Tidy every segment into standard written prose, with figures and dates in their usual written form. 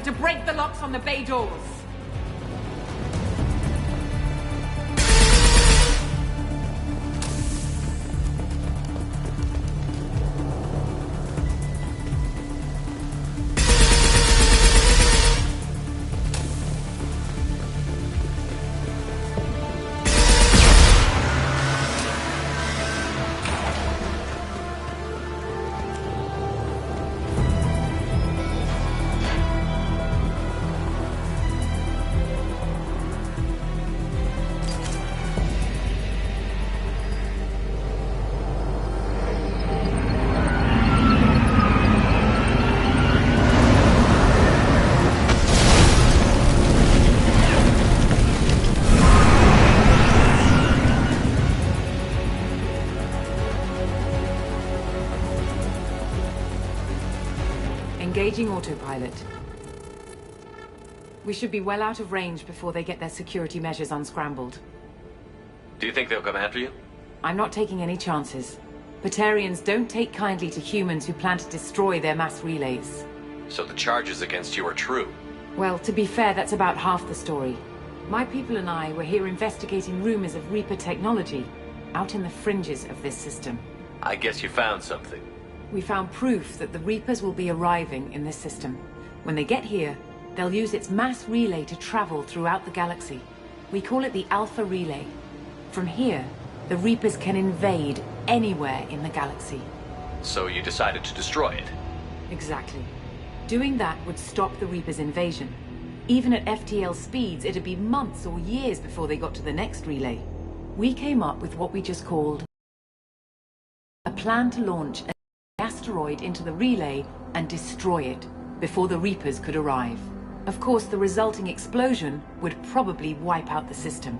to break the locks on the bay doors. Engaging autopilot. We should be well out of range before they get their security measures unscrambled. Do you think they'll come after you? I'm not taking any chances. Batarians don't take kindly to humans who plan to destroy their mass relays. So the charges against you are true? Well, to be fair, that's about half the story. My people and I were here investigating rumors of Reaper technology, out in the fringes of this system. I guess you found something. We found proof that the Reapers will be arriving in this system. When they get here, they'll use its mass relay to travel throughout the galaxy. We call it the Alpha Relay. From here, the Reapers can invade anywhere in the galaxy. So you decided to destroy it? Exactly. Doing that would stop the Reapers' invasion. Even at FTL speeds, it'd be months or years before they got to the next relay. We came up with what we just called a plan to launch an asteroid into the relay and destroy it before the Reapers could arrive. Of course, the resulting explosion would probably wipe out the system.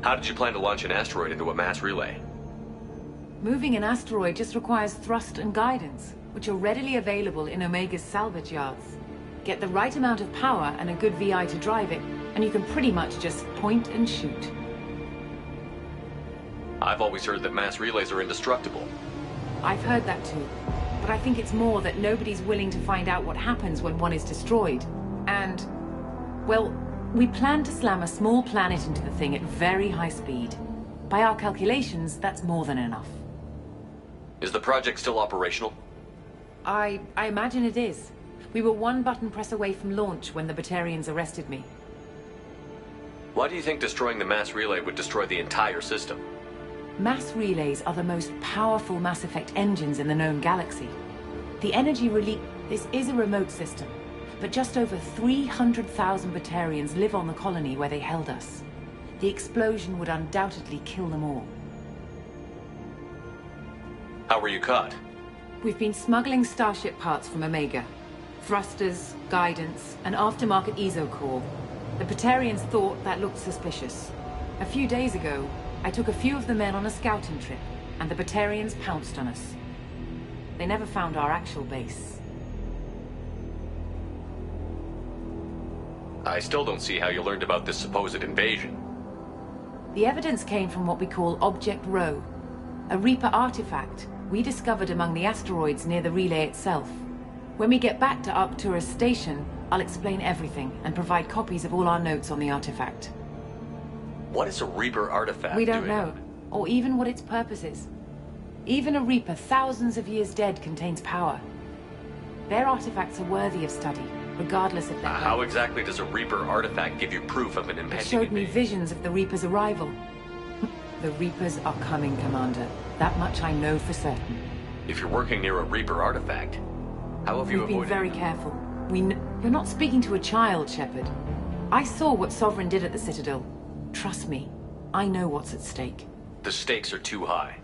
How did you plan to launch an asteroid into a mass relay? Moving an asteroid just requires thrust and guidance, which are readily available in Omega's salvage yards. Get the right amount of power and a good VI to drive it, and you can pretty much just point and shoot. I've always heard that mass relays are indestructible. I've heard that too. But I think it's more that nobody's willing to find out what happens when one is destroyed. And, well, we plan to slam a small planet into the thing at very high speed. By our calculations, that's more than enough. Is the project still operational? I imagine it is. We were one button press away from launch when the Batarians arrested me. Why do you think destroying the mass relay would destroy the entire system? Mass relays are the most powerful Mass Effect engines in the known galaxy. The energy release... This is a remote system, but just over 300,000 Batarians live on the colony where they held us. The explosion would undoubtedly kill them all. How were you caught? We've been smuggling Starship parts from Omega. Thrusters, guidance, and aftermarket ESO core. The Batarians thought that looked suspicious. A few days ago, I took a few of the men on a scouting trip, and the Batarians pounced on us. They never found our actual base. I still don't see how you learned about this supposed invasion. The evidence came from what we call Object Rho, a Reaper artifact we discovered among the asteroids near the relay itself. When we get back to Arcturus Station, I'll explain everything and provide copies of all our notes on the artifact. What is a Reaper artifact We don't doing? know, or even what its purpose is. Even a Reaper thousands of years dead contains power. Their artifacts are worthy of study, regardless of their How purpose. exactly does a Reaper artifact give you proof of an It impending showed me invasion? visions of the Reaper's arrival. The Reapers are coming, Commander. That much I know for certain. If you're working near a Reaper artifact, how have you We've been avoided very them? careful. You're not speaking to a child, Shepard. I saw what Sovereign did at the Citadel. Trust me, I know what's at stake. The stakes are too high.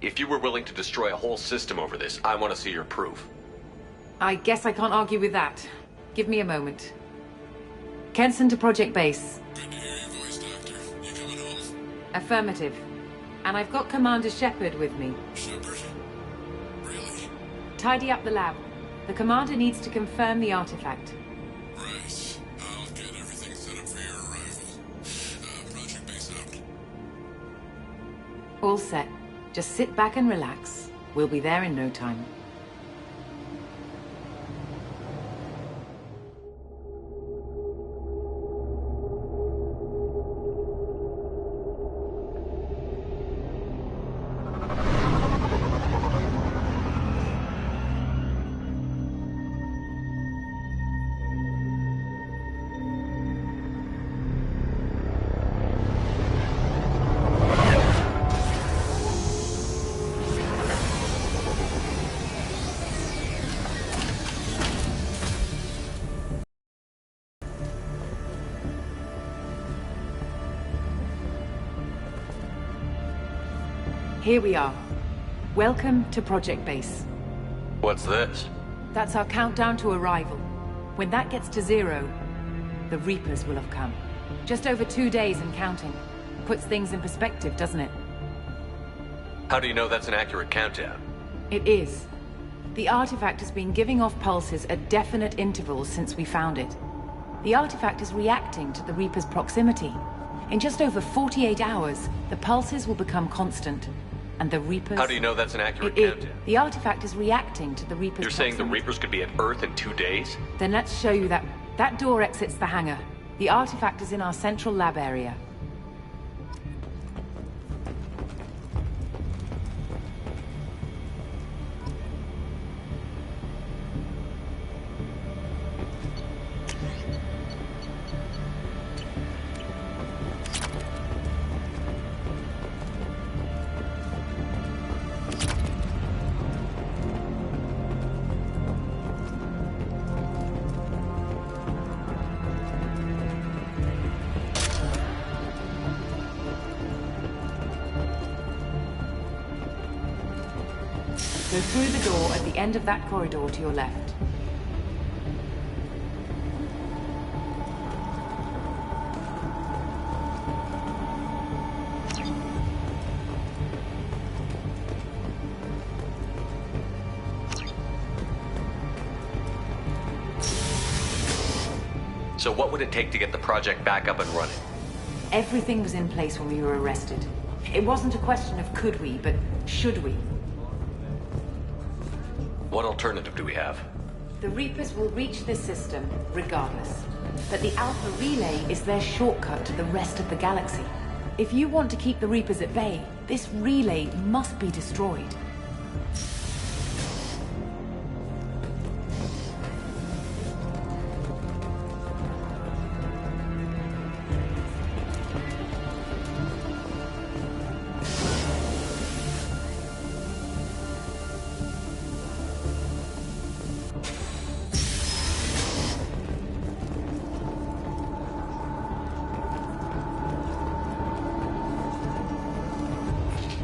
If you were willing to destroy a whole system over this, I want to see your proof. I guess I can't argue with that. Give me a moment. Kenson to Project Base. Good to hear your voice, Doctor. You coming home? Affirmative. And I've got Commander Shepard with me. Shepard? Really? Tidy up the lab. The Commander needs to confirm the artifact. Right. I'll get everything set up for your arrival. Project Base out. All set. Just sit back and relax. We'll be there in no time. Here we are. Welcome to Project Base. What's this? That's our countdown to arrival. When that gets to 0, the Reapers will have come. Just over 2 days and counting. Puts things in perspective, doesn't it? How do you know that's an accurate countdown? It is. The artifact has been giving off pulses at definite intervals since we found it. The artifact is reacting to the Reaper's proximity. In just over 48 hours, the pulses will become constant, and the Reapers... How do you know that's an accurate countdown? The artifact is reacting to the Reaper's You're saying the proximity. Reapers could be at Earth in 2 days? Then let's show you that. That door exits the hangar. The artifact is in our central lab area. Go through the door at the end of that corridor to your left. So what would it take to get the project back up and running? Everything was in place when we were arrested. It wasn't a question of could we, but should we. What alternative do we have? The Reapers will reach this system regardless. But the Alpha Relay is their shortcut to the rest of the galaxy. If you want to keep the Reapers at bay, this relay must be destroyed.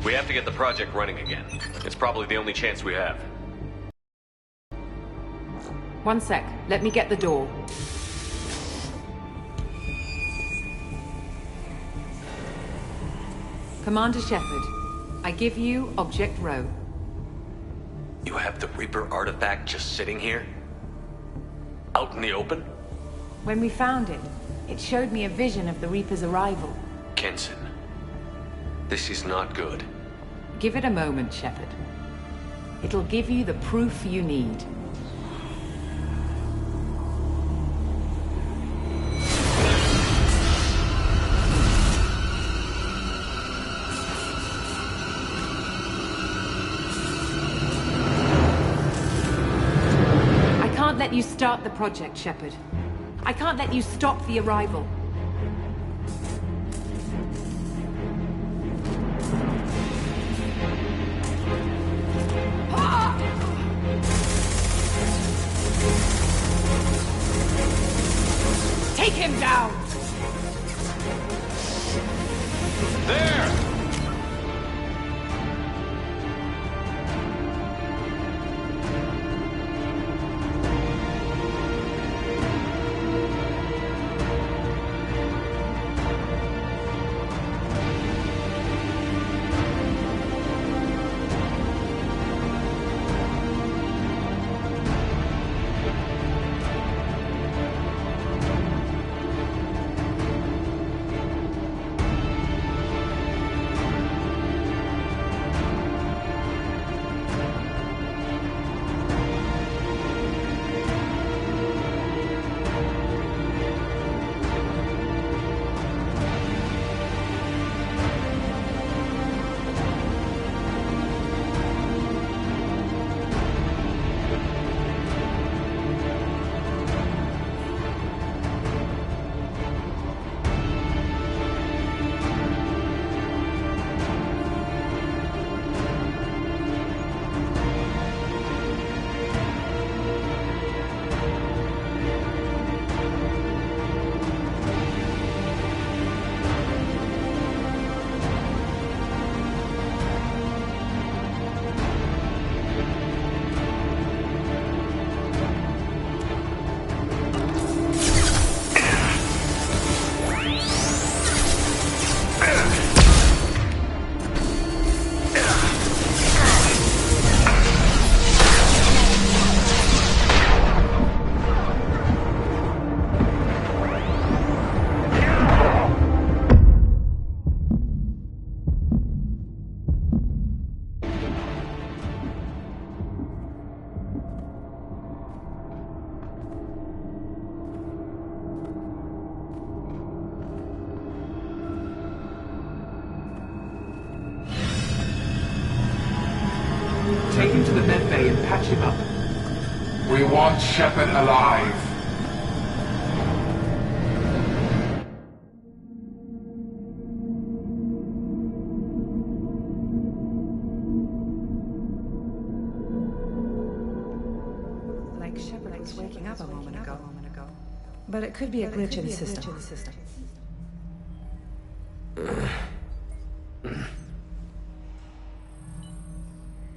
We have to get the project running again. It's probably the only chance we have. One sec. Let me get the door. Commander Shepard, I give you Object Row. You have the Reaper artifact just sitting here? Out in the open? When we found it, it showed me a vision of the Reaper's arrival. Kenson, this is not good. Give it a moment, Shepard. It'll give you the proof you need. I can't let you start the project, Shepard. I can't let you stop the arrival. Take him down! There! him up. We want Shepard alive. Like Shepard was waking up a moment ago. But it could be a glitch in the system.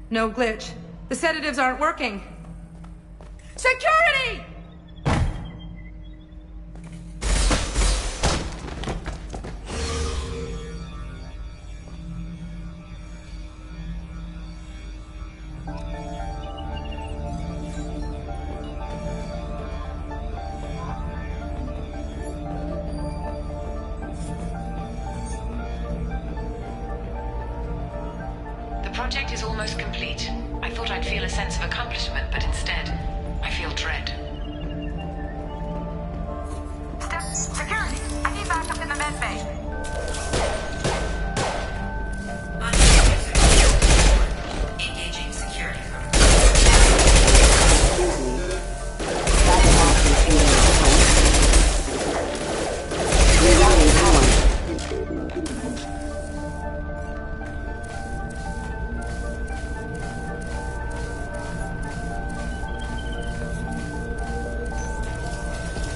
No glitch. The sedatives aren't working. Security! The project is almost complete. I thought I'd feel a sense of accomplishment, but instead, I feel dread. Security! I need backup in the med bay. Engaging security.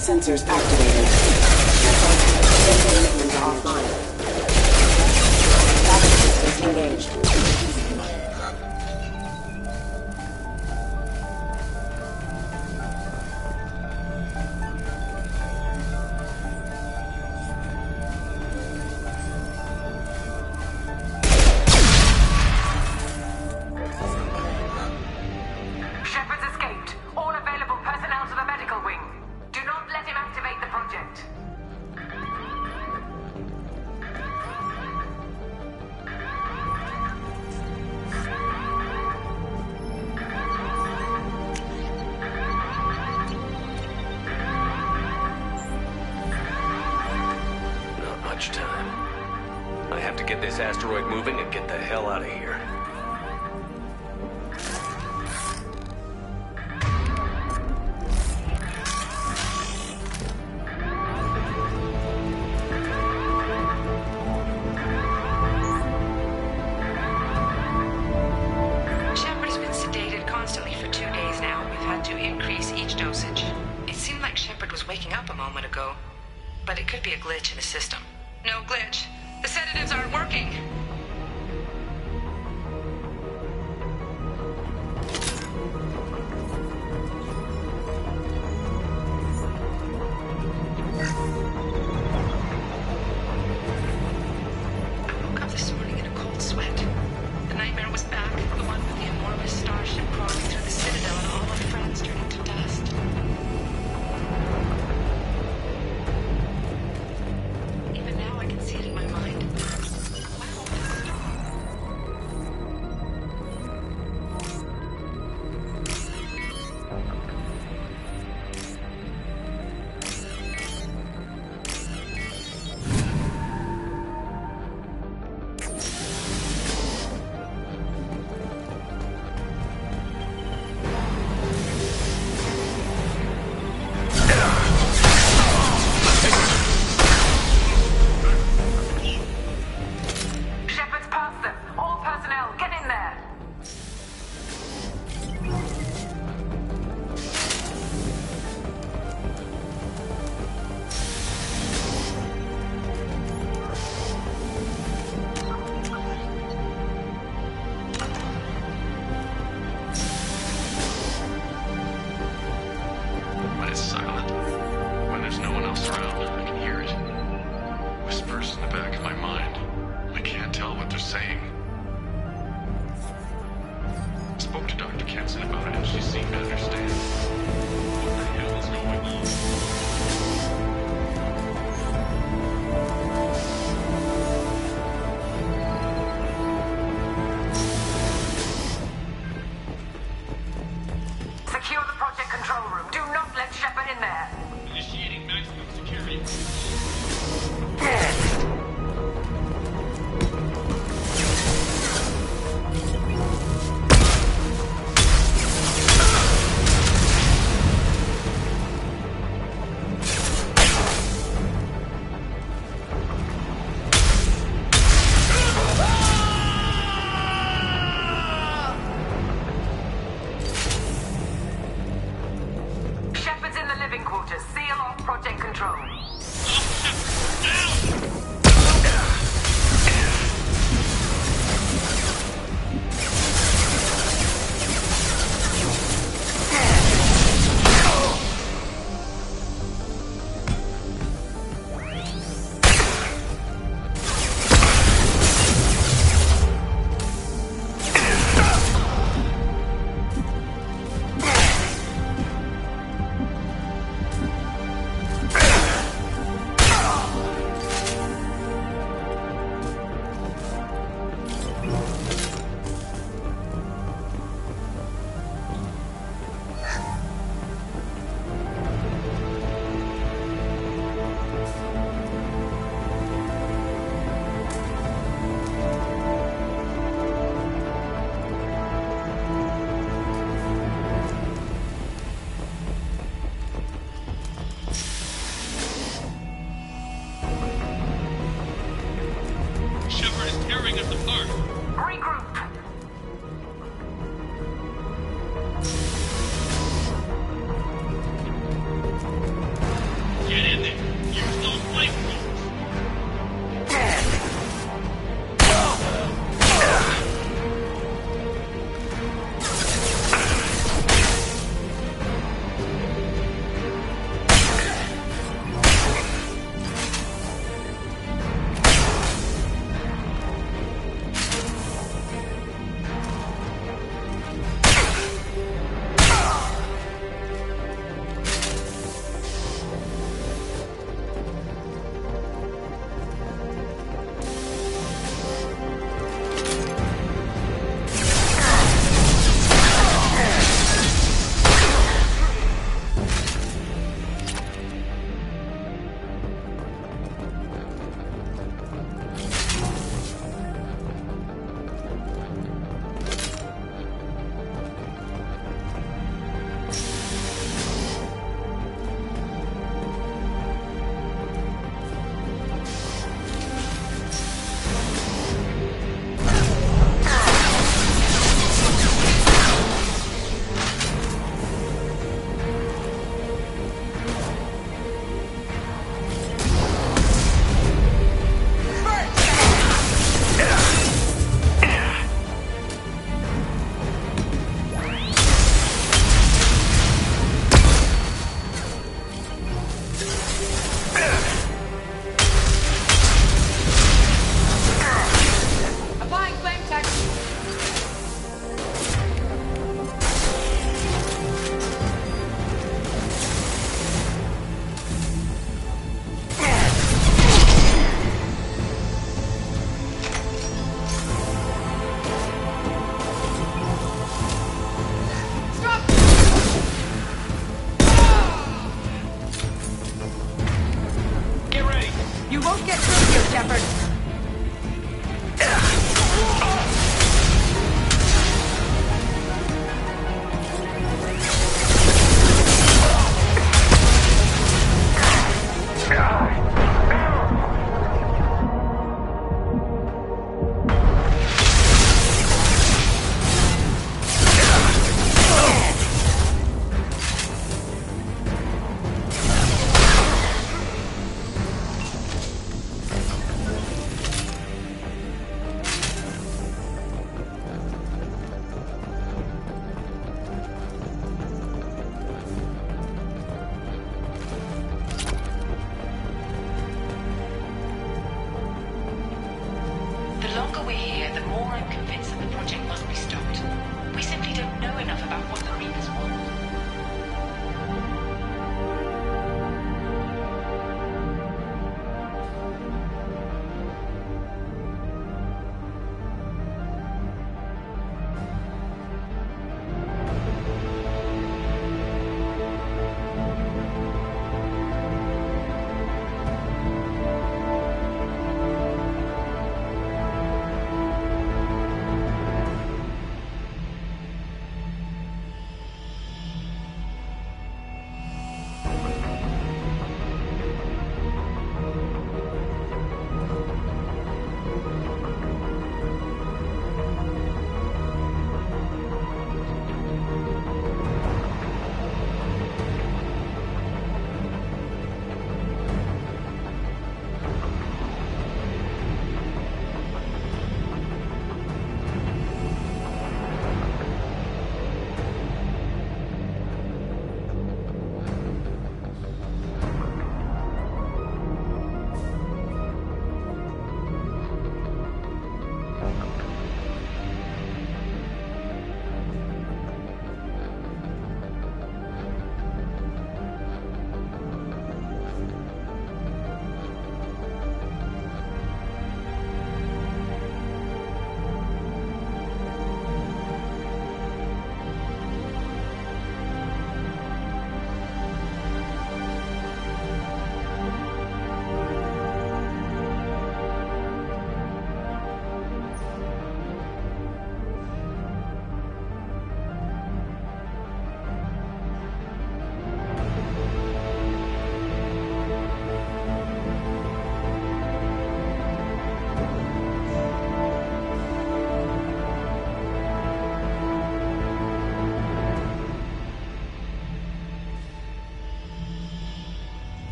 Sensors activated. Equipment offline. Backup systems engaged. Shepard's escaped. All available personnel to the medical wing. Do not let him activate the project. Not much time. I have to get this asteroid moving and get the hell out of here. Shepard's been sedated constantly for 2 days now. We've had to increase each dosage. It seemed like Shepard was waking up a moment ago, but it could be a glitch in the system. No glitch. The sedatives aren't working. I woke up this morning in a cold sweat. The nightmare was back, the one with the enormous starship crawling through the citadel and all our friends turning to dust. Even now I can see it in my mind. Wow, control. Shepard is tearing us apart. Regroup. Get in there. Use those flamethrowers. Applying flame tech. Get ready. You won't get through here, Shepard. The longer we're here, the more I'm convinced that the project must be stopped. We simply don't know enough about what the Reapers want.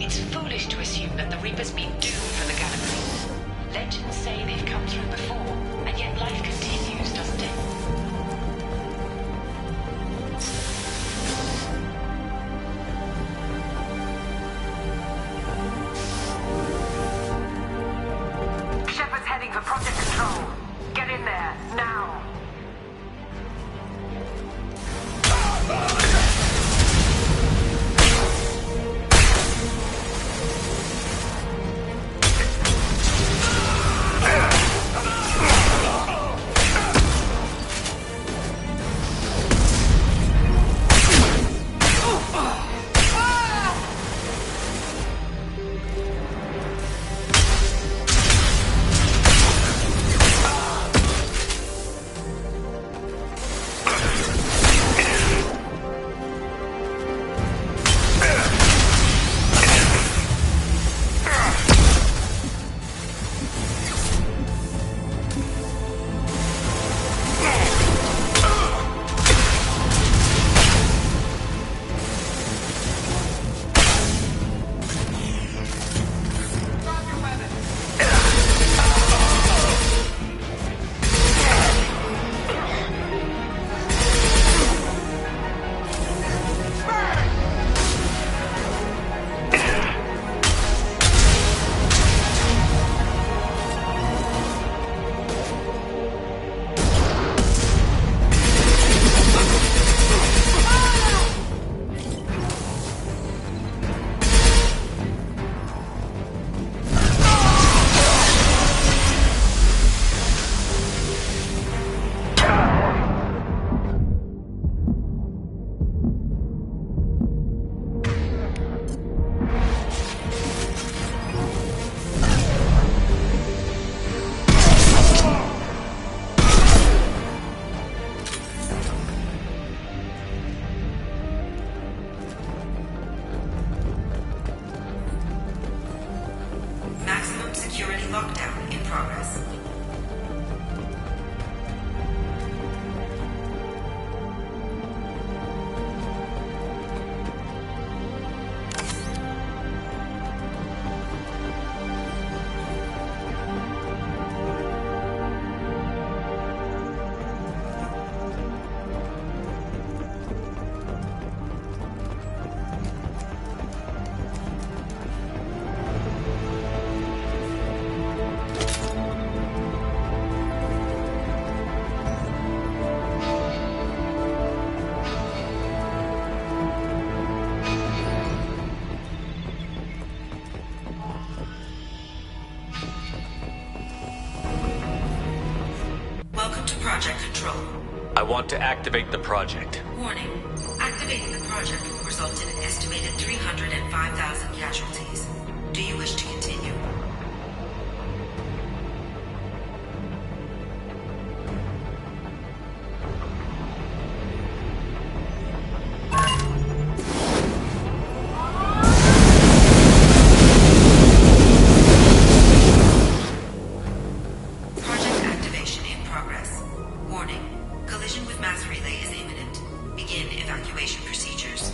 It's foolish to assume that the Reaper's been doomed for the galaxy. Legends say they've come through before, and yet life continues, doesn't it? Shepard's heading for Project Control. Get in there, now. Maximum security lockdown in progress. Welcome to Project Control. I want to activate the project. Warning. Activating the project will result in an estimated 305,000 casualties. Do you wish to continue? Project activation in progress. Warning. Collision with mass relay is imminent. Begin evacuation procedures.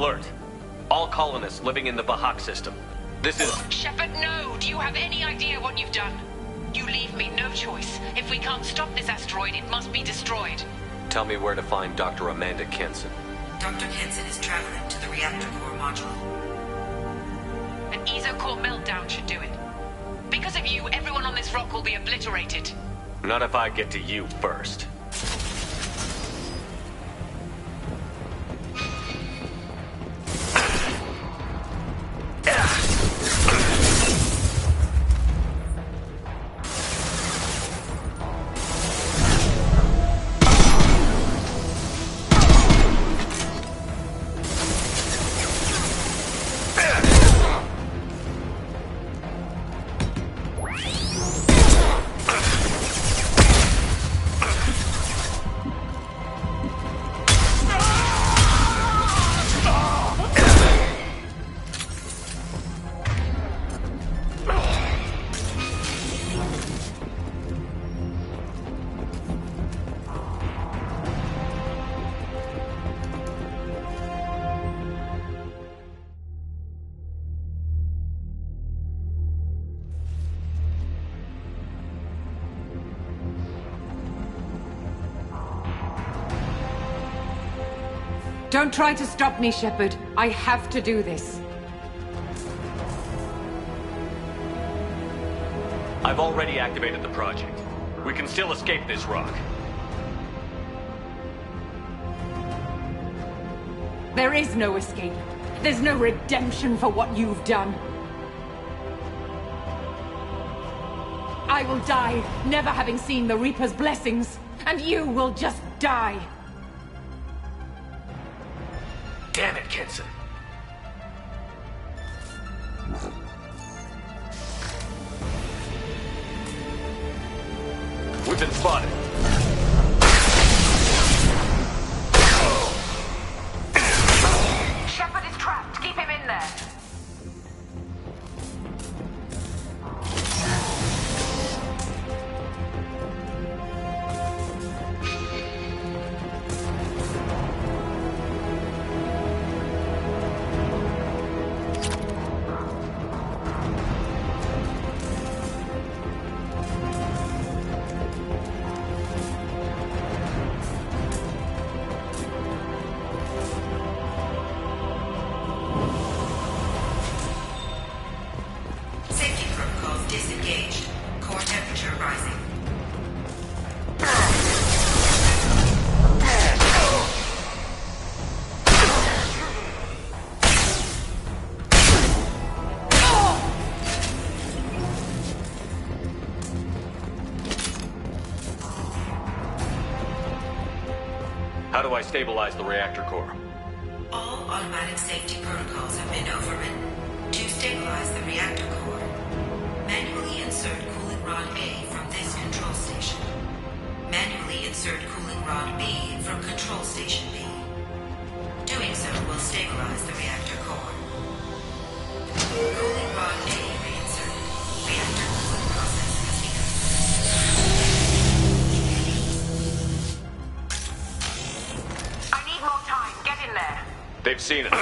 Alert. All colonists living in the Bahak system. This is... Shepard, no! Do you have any idea what you've done? You leave me no choice. If we can't stop this asteroid, it must be destroyed. Tell me where to find Dr. Amanda Kenson. Dr. Kenson is traveling to the reactor core module. An ESO-core meltdown should do it. Because of you, everyone on this rock will be obliterated. Not if I get to you first. Don't try to stop me, Shepard. I have to do this. I've already activated the project. We can still escape this rock. There is no escape. There's no redemption for what you've done. I will die, never having seen the Reaper's blessings, and you will just die. Damn it, Kenson. We've been spotted. Shepard is trapped. Keep him in there. Safety protocols disengaged. Core temperature rising. How do I stabilize the reactor core? All automatic safety protocols have been overridden. To stabilize the reactor core, manually insert cooling rod A from this control station. Manually insert cooling rod B from control station B. Doing so will stabilize the reactor core. Cooling rod A reinserted. Reactor cooling process has begun. I need more time. Get in there. They've seen us.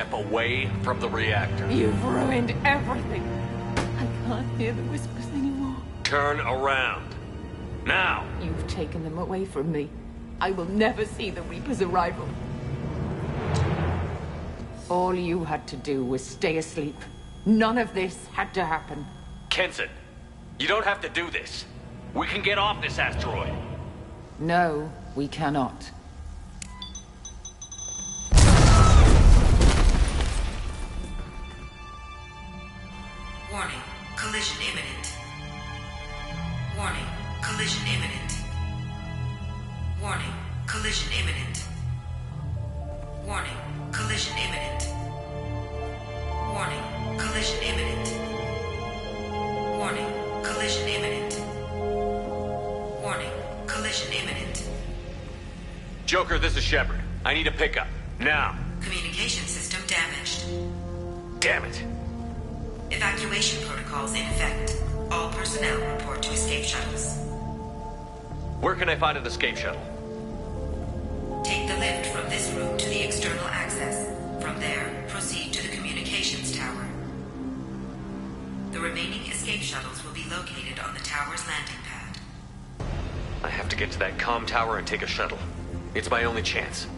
step away from the reactor. You've ruined everything. I can't hear the whispers anymore. Turn around. Now! You've taken them away from me. I will never see the Reaper's arrival. All you had to do was stay asleep. None of this had to happen. Kenson, you don't have to do this. We can get off this asteroid. No, we cannot. Warning, collision imminent. Warning, collision imminent. Warning, collision imminent. Warning, collision imminent. Warning, collision imminent. Warning, collision imminent. Warning, collision imminent. Joker, this is Shepard. I need a pickup. Now. Communication system damaged. Damn it. Evacuation protocols in effect. All personnel report to escape shuttles. Where can I find an escape shuttle? Take the lift from this room to the external access. From there, proceed to the communications tower. The remaining escape shuttles will be located on the tower's landing pad. I have to get to that comm tower and take a shuttle. It's my only chance.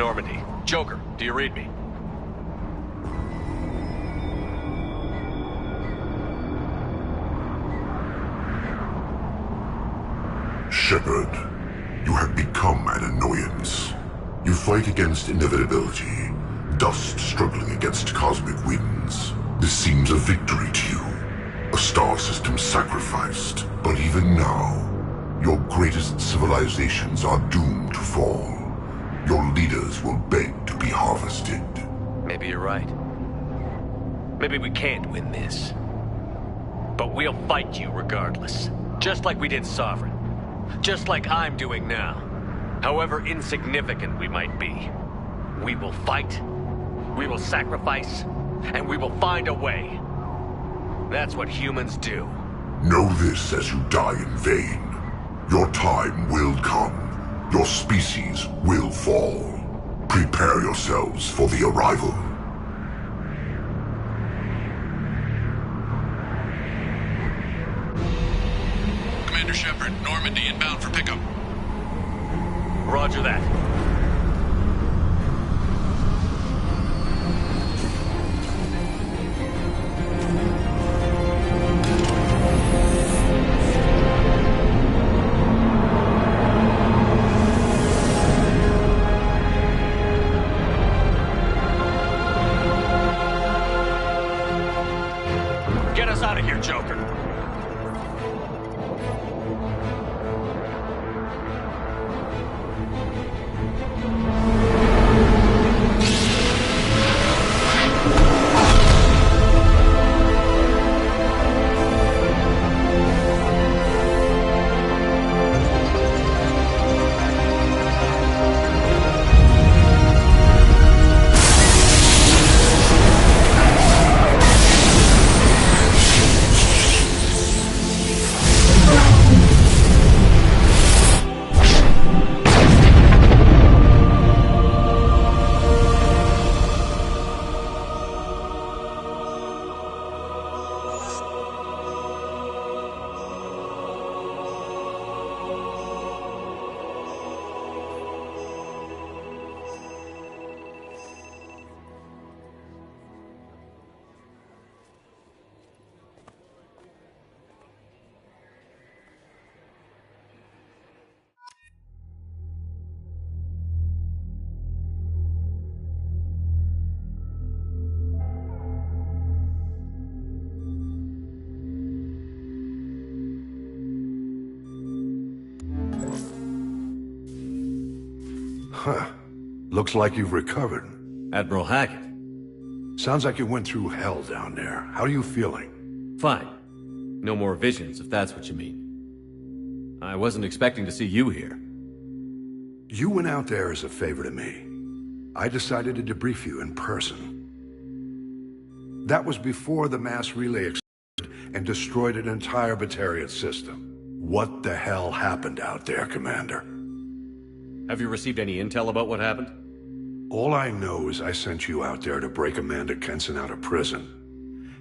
Normandy. Joker, do you read me? Shepard, you have become an annoyance. You fight against inevitability, dust struggling against cosmic winds. This seems a victory to you, a star system sacrificed. But even now, your greatest civilizations are doomed to fall. Your leaders will beg to be harvested. Maybe you're right. Maybe we can't win this. But we'll fight you regardless. Just like we did Sovereign. Just like I'm doing now. However insignificant we might be. We will fight, we will sacrifice, and we will find a way. That's what humans do. Know this as you die in vain. Your time will come. Your species will fall. Prepare yourselves for the arrival. Commander Shepard, Normandy inbound for pickup. Roger that. Get us out of here, Joker. Huh. Looks like you've recovered. Admiral Hackett. Sounds like you went through hell down there. How are you feeling? Fine. No more visions, if that's what you mean. I wasn't expecting to see you here. You went out there as a favor to me. I decided to debrief you in person. That was before the mass relay exploded and destroyed an entire Batarian system. What the hell happened out there, Commander? Have you received any intel about what happened? All I know is I sent you out there to break Amanda Kenson out of prison.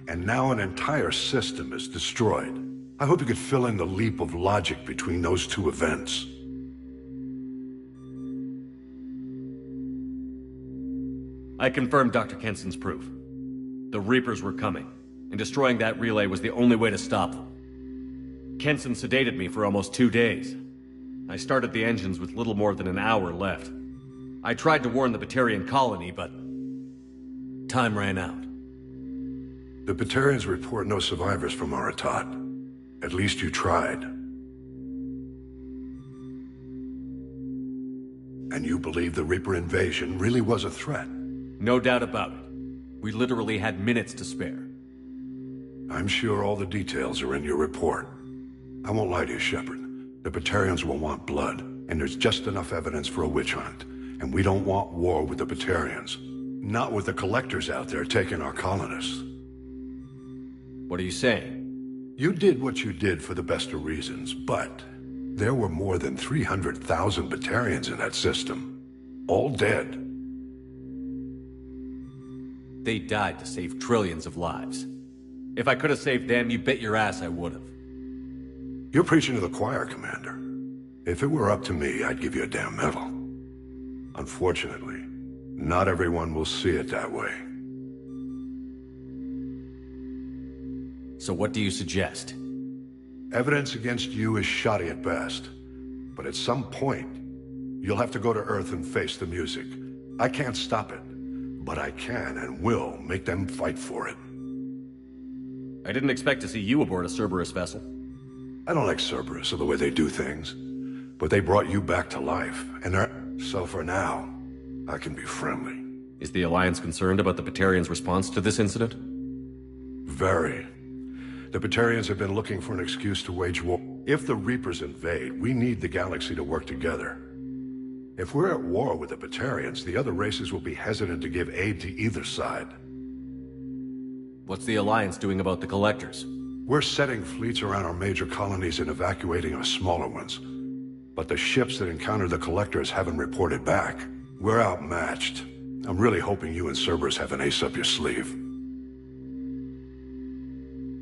And now an entire system is destroyed. I hope you could fill in the leap of logic between those two events. I confirmed Dr. Kenson's proof. The Reapers were coming, and destroying that relay was the only way to stop them. Kenson sedated me for almost 2 days. I started the engines with little more than an hour left. I tried to warn the Batarian colony, but time ran out. The Batarians report no survivors from Aratat. At least you tried. And you believe the Reaper invasion really was a threat? No doubt about it. We literally had minutes to spare. I'm sure all the details are in your report. I won't lie to you, Shepard. The Batarians will want blood, and there's just enough evidence for a witch hunt. And we don't want war with the Batarians. Not with the collectors out there taking our colonists. What are you saying? You did what you did for the best of reasons, but there were more than 300,000 Batarians in that system. All dead. They died to save trillions of lives. If I could have saved them, you bet your ass I would have. You're preaching to the choir, Commander. If it were up to me, I'd give you a damn medal. Unfortunately, Not everyone will see it that way. So what do you suggest? Evidence against you is shoddy at best. But at some point, you'll have to go to Earth and face the music. I can't stop it, but I can and will make them fight for it. I didn't expect to see you aboard a Cerberus vessel. I don't like Cerberus or the way they do things, but they brought you back to life, and so for now, I can be friendly. Is the Alliance concerned about the Batarians' response to this incident? Very. The Batarians have been looking for an excuse to wage war. If the Reapers invade, we need the galaxy to work together. If we're at war with the Batarians, the other races will be hesitant to give aid to either side. What's the Alliance doing about the Collectors? We're setting fleets around our major colonies and evacuating our smaller ones. But the ships that encounter the Collectors haven't reported back. We're outmatched. I'm really hoping you and Cerberus have an ace up your sleeve.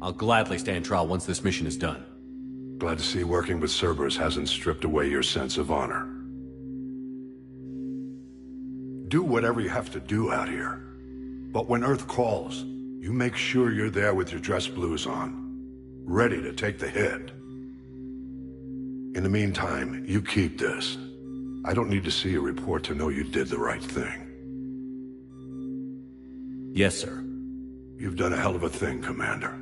I'll gladly stand trial once this mission is done. Glad to see working with Cerberus hasn't stripped away your sense of honor. Do whatever you have to do out here. But when Earth calls, you make sure you're there with your dress blues on, ready to take the hit. In the meantime, you keep this. I don't need to see a report to know you did the right thing. Yes, sir. You've done a hell of a thing, Commander.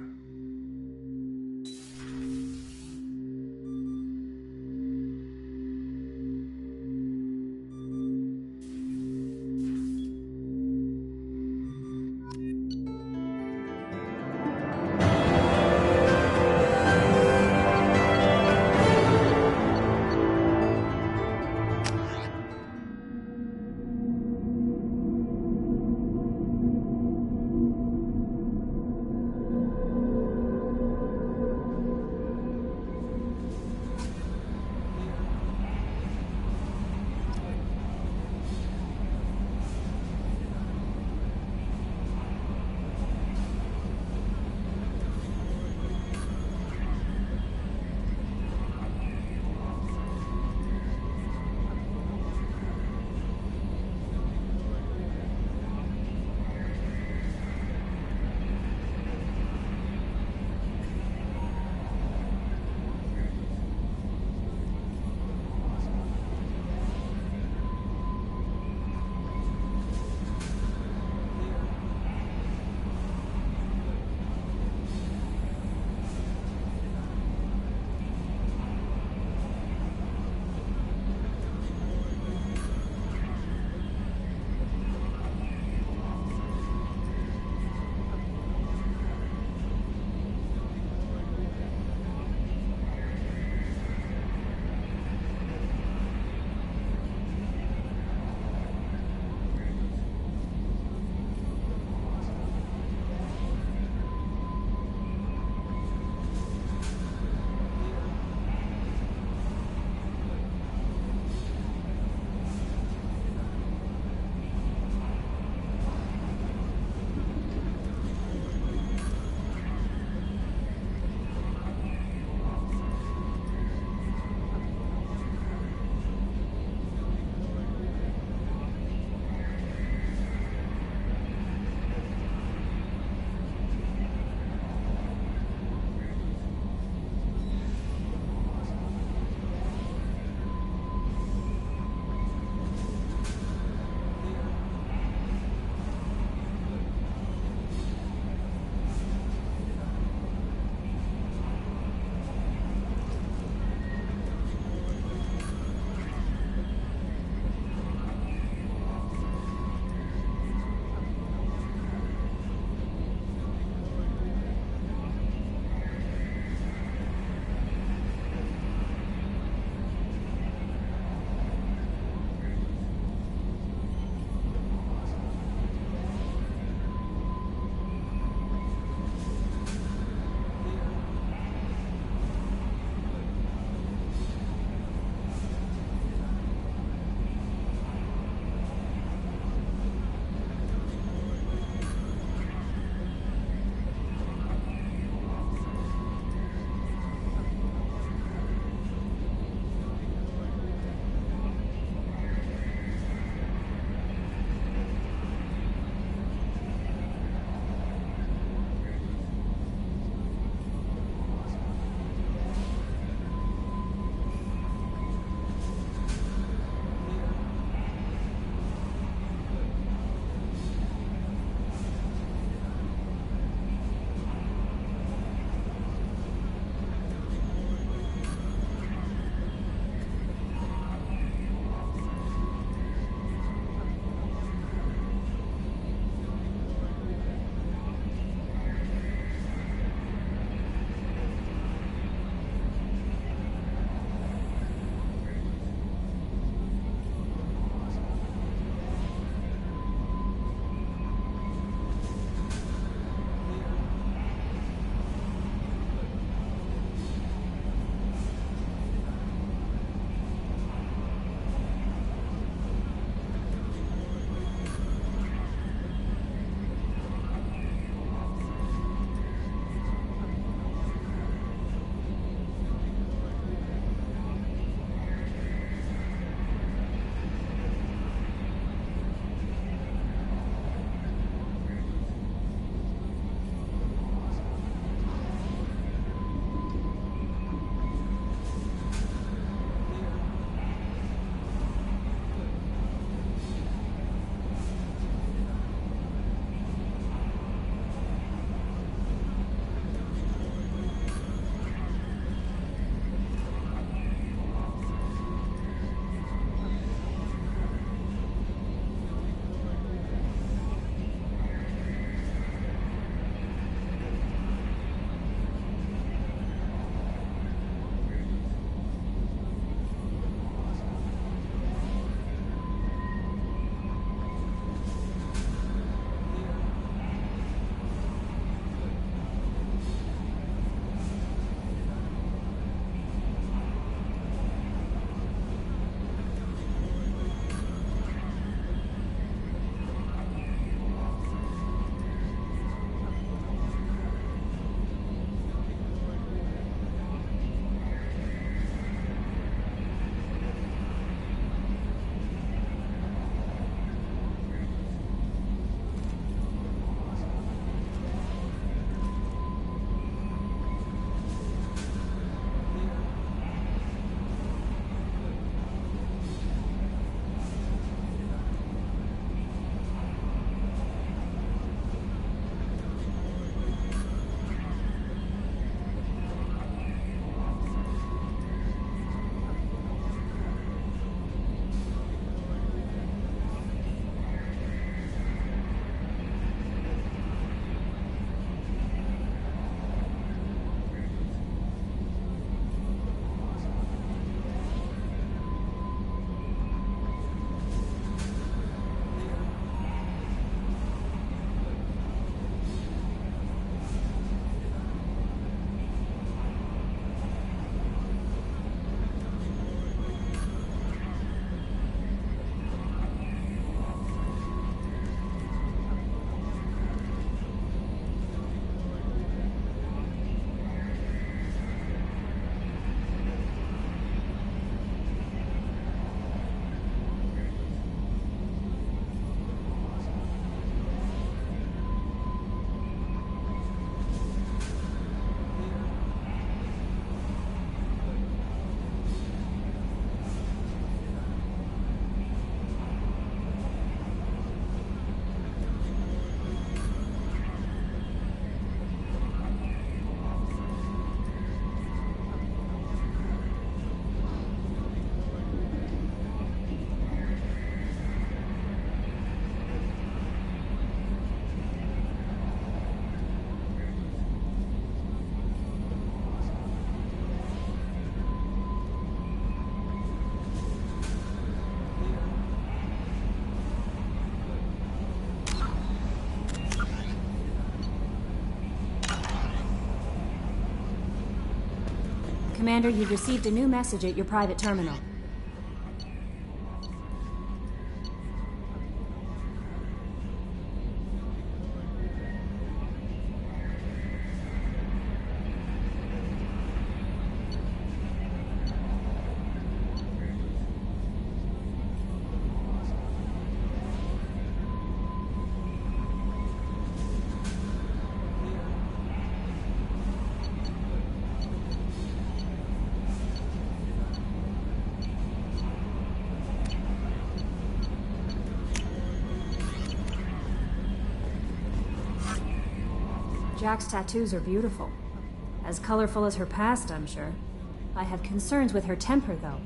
Commander, you've received a new message at your private terminal. Jack's tattoos are beautiful. As colorful as her past, I'm sure. I have concerns with her temper, though.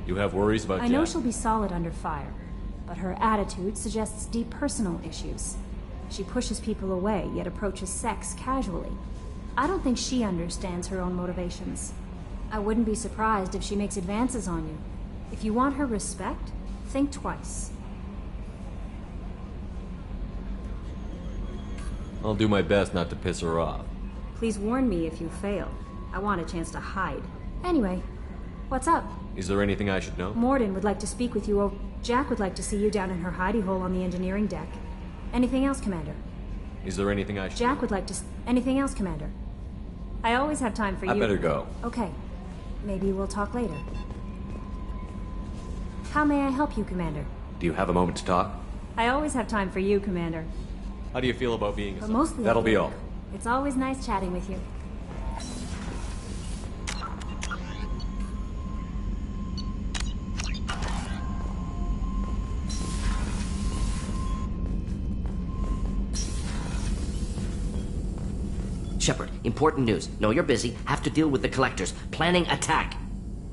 You have worries about Jack? I know she'll be solid under fire, but her attitude suggests deep personal issues. She pushes people away, yet approaches sex casually. I don't think she understands her own motivations. I wouldn't be surprised if she makes advances on you. If you want her respect, think twice. I'll do my best not to piss her off. Please warn me if you fail. I want a chance to hide. Anyway, what's up? Is there anything I should know? Morden would like to speak with you. Jack would like to see you down in her hidey hole on the engineering deck. Anything else, Commander? Is there anything I should Jack know? would like to... Anything else, Commander? I always have time for you. I better go. Okay. Maybe we'll talk later. How may I help you, Commander? Do you have a moment to talk? I always have time for you, Commander. How do you feel about being But mostly That'll be all. It's always nice chatting with you. Shepard, important news. Know you're busy. Have to deal with the collectors. Planning attack.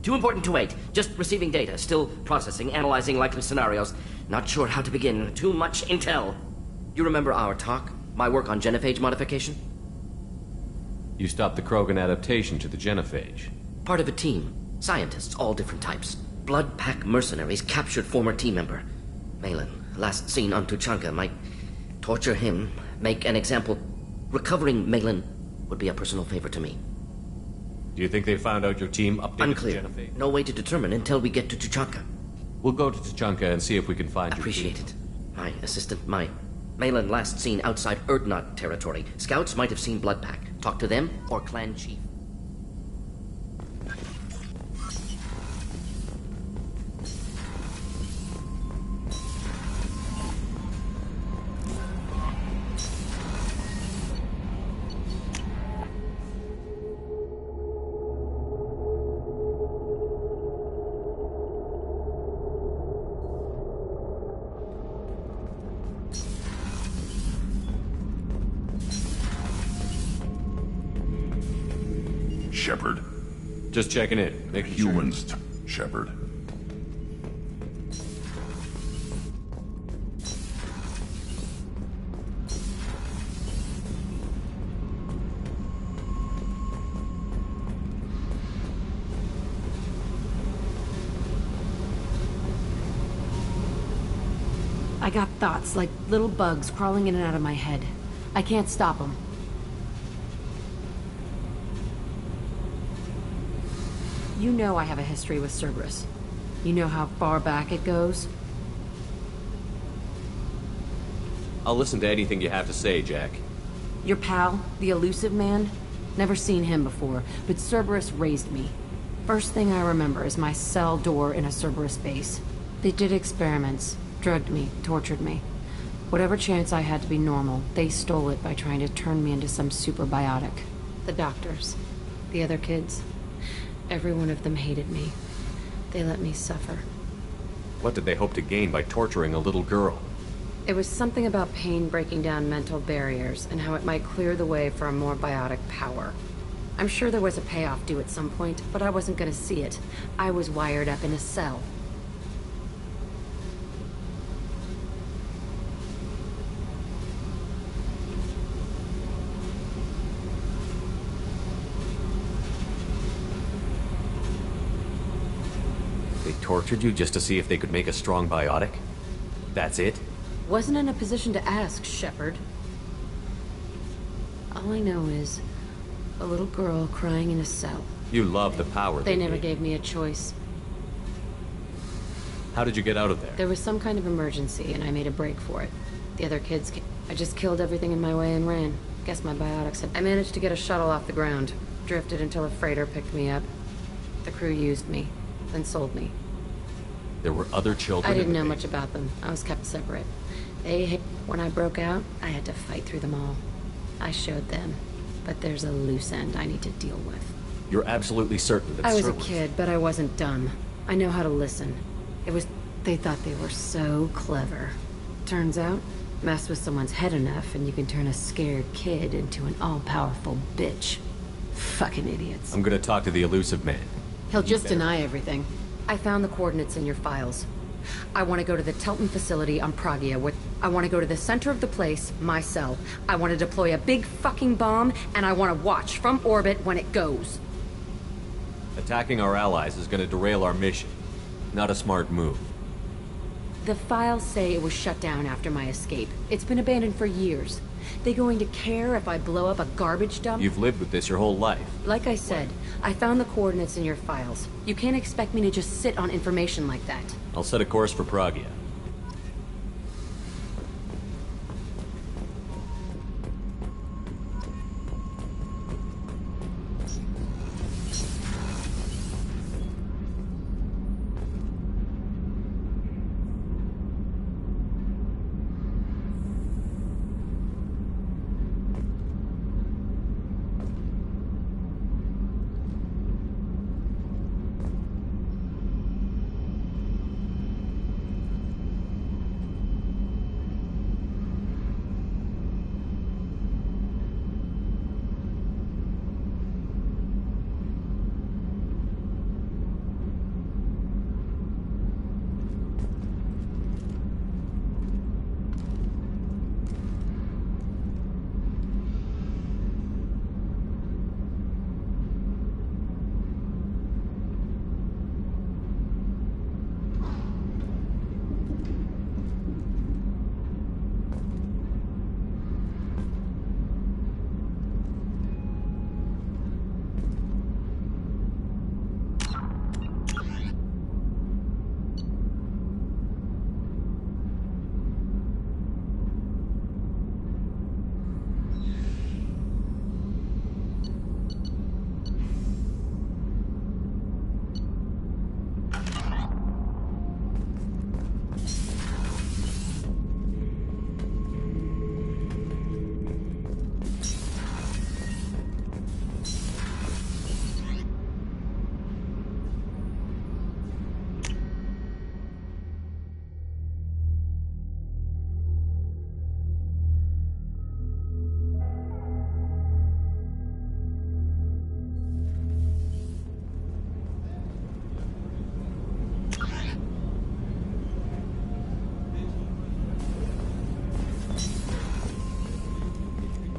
Too important to wait. Just receiving data. Still processing, analyzing likely scenarios. Not sure how to begin. Too much intel. You remember our talk? My work on genophage modification? You stopped the Krogan adaptation to the genophage. Part of a team. Scientists, all different types. Blood Pack mercenaries captured former team member. Malin, last seen on Tuchanka, might torture him, make an example. Recovering Malin would be a personal favor to me. Do you think they found out your team updated Unclear. the genophage? No way to determine until we get to Tuchanka. We'll go to Tuchanka and see if we can find Appreciate your team. it. My assistant, Malin last seen outside Erdnot territory. Scouts might have seen Blood Pack. Talk to them or clan chief. Shepard. Just checking in. Making Humans, Shepard. I got thoughts like little bugs crawling in and out of my head. I can't stop them. You know I have a history with Cerberus. You know how far back it goes? I'll listen to anything you have to say, Jack. Your pal, the elusive man? Never seen him before, but Cerberus raised me. First thing I remember is my cell door in a Cerberus base. They did experiments, drugged me, tortured me. Whatever chance I had to be normal, they stole it by trying to turn me into some superbiotic. The doctors, the other kids, every one of them hated me. They let me suffer. What did they hope to gain by torturing a little girl? It was something about pain breaking down mental barriers and how it might clear the way for a more biotic power. I'm sure there was a payoff due at some point, but I wasn't gonna see it. I was wired up in a cell. They tortured you just to see if they could make a strong biotic? That's it? Wasn't in a position to ask, Shepard. All I know is a little girl crying in a cell. You love the power They never gave. gave me a choice. How did you get out of there? There was some kind of emergency, and I made a break for it. The other kids came. I just killed everything in my way and ran. Guess my biotics had... I managed to get a shuttle off the ground. Drifted until a freighter picked me up. The crew used me, then sold me. There were other children. I didn't in the know base. much about them. I was kept separate. When I broke out, I had to fight through them all. I showed them. But there's a loose end I need to deal with. You're absolutely certain that I was a Cerberus... kid, but I wasn't dumb. I know how to listen. They thought they were so clever. Turns out, mess with someone's head enough and you can turn a scared kid into an all-powerful bitch. Fucking idiots. I'm gonna talk to the elusive man. He'll just deny everything. I found the coordinates in your files. I want to go to the Telton facility on Pragia. I want to go to the center of the place, my cell. I want to deploy a big fucking bomb, and I want to watch from orbit when it goes. Attacking our allies is gonna derail our mission. Not a smart move. The files say it was shut down after my escape. It's been abandoned for years. They going to care if I blow up a garbage dump? You've lived with this your whole life. Like I said, I found the coordinates in your files. You can't expect me to just sit on information like that. I'll set a course for Pragia.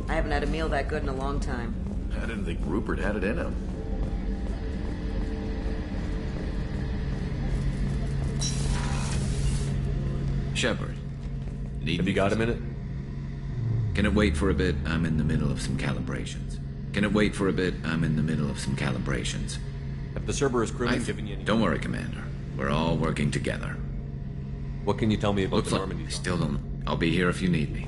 I haven't had a meal that good in a long time. I didn't think Rupert had it in him. Shepard. Have you got a minute? Can it wait for a bit? I'm in the middle of some calibrations. Can it wait for a bit? I'm in the middle of some calibrations. Have the Cerberus crewmen given you any... Don't worry, Commander. We're all working together. What can you tell me about Looks the like Normandy? I still don't... I'll be here if you need me.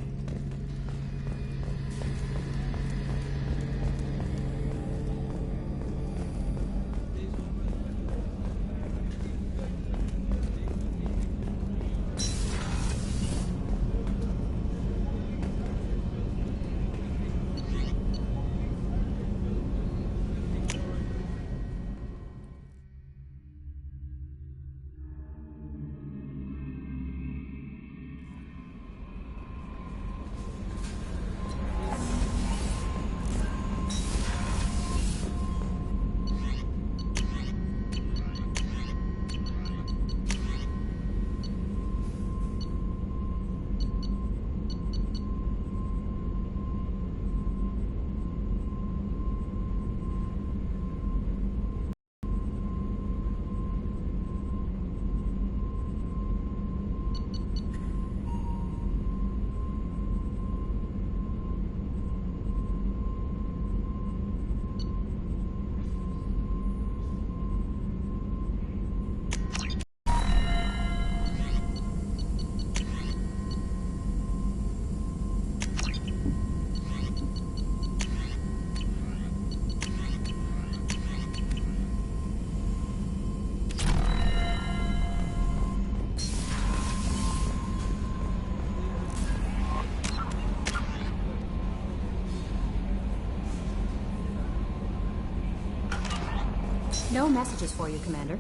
No messages for you, Commander.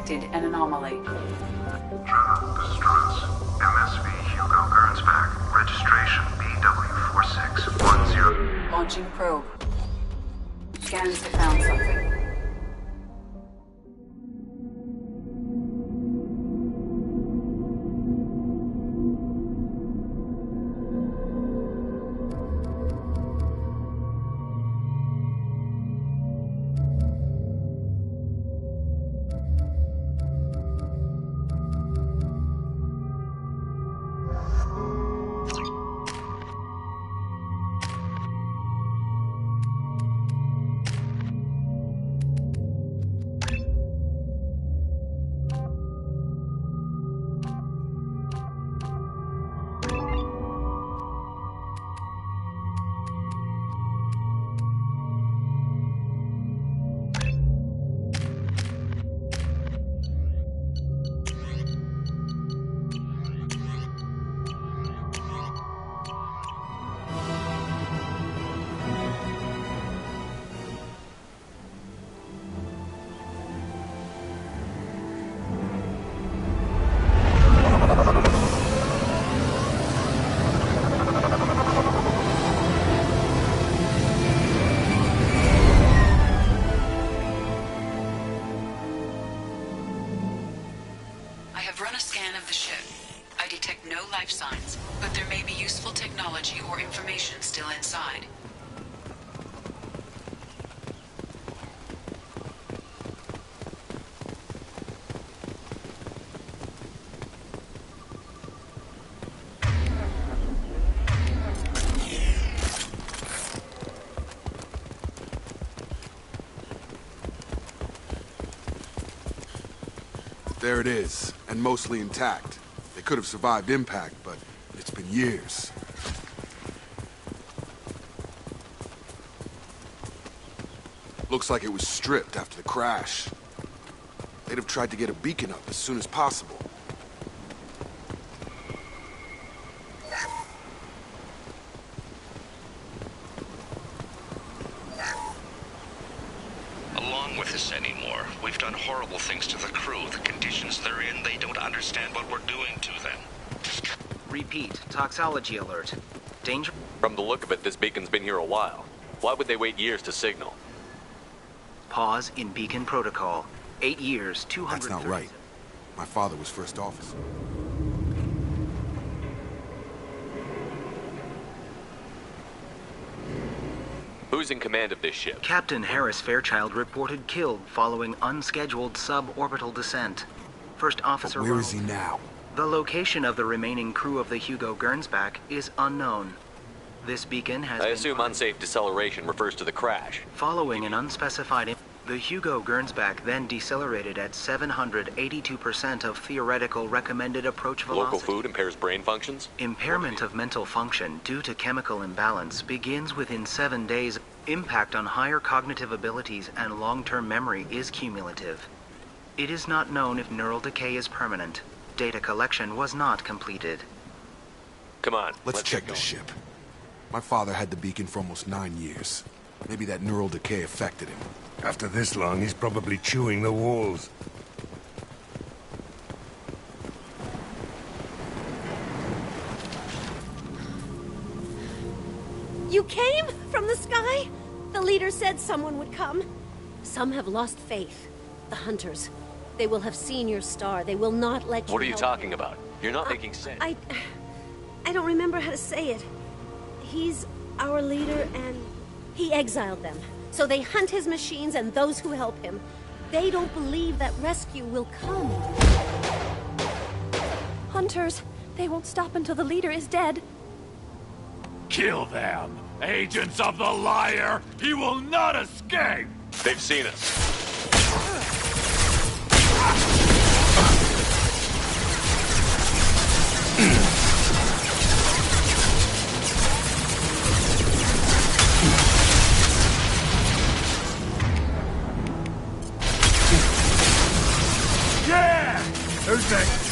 detected an anomaly. This is Struts. MSV Hugo Gernsback. Registration BW4610. Launching probe. Scans have found something. Signs, but there may be useful technology or information still inside. There it is, and mostly intact. They could have survived impact, but it's been years. Looks like it was stripped after the crash. They'd have tried to get a beacon up as soon as possible. Along with this anymore. We've done horrible things to the crew. The conditions they're in, they don't understand what we're doing to them. Repeat. Toxology alert. Danger. From the look of it, this beacon's been here a while. Why would they wait years to signal? Pause in beacon protocol. 8 years, 200. That's not right. My father was first officer. Who's in command of this ship? Captain Harris Fairchild reported killed following unscheduled suborbital descent. First Officer. But where is he now? The location of the remaining crew of the Hugo Gernsback is unknown. This beacon has I assume unsafe deceleration refers to the crash. Following an unspecified... The Hugo Gernsback then decelerated at 782% of theoretical recommended approach velocity. Local food impairs brain functions? Impairment of mental function due to chemical imbalance begins within 7 days. Impact on higher cognitive abilities and long-term memory is cumulative. It is not known if neural decay is permanent. Data collection was not completed. Come on, let's check the ship. My father had the beacon for almost 9 years. Maybe that neural decay affected him. After this long, he's probably chewing the walls. You came from the sky? The leader said someone would come. Some have lost faith. The hunters. They will have seen your star. They will not let you. What are you talking about? You're not making sense. I don't remember how to say it. He's our leader and he exiled them. So they hunt his machines and those who help him. They don't believe that rescue will come. Hunters, they won't stop until the leader is dead. Kill them! Agents of the liar! He will not escape! They've seen us. Yeah! Who's next?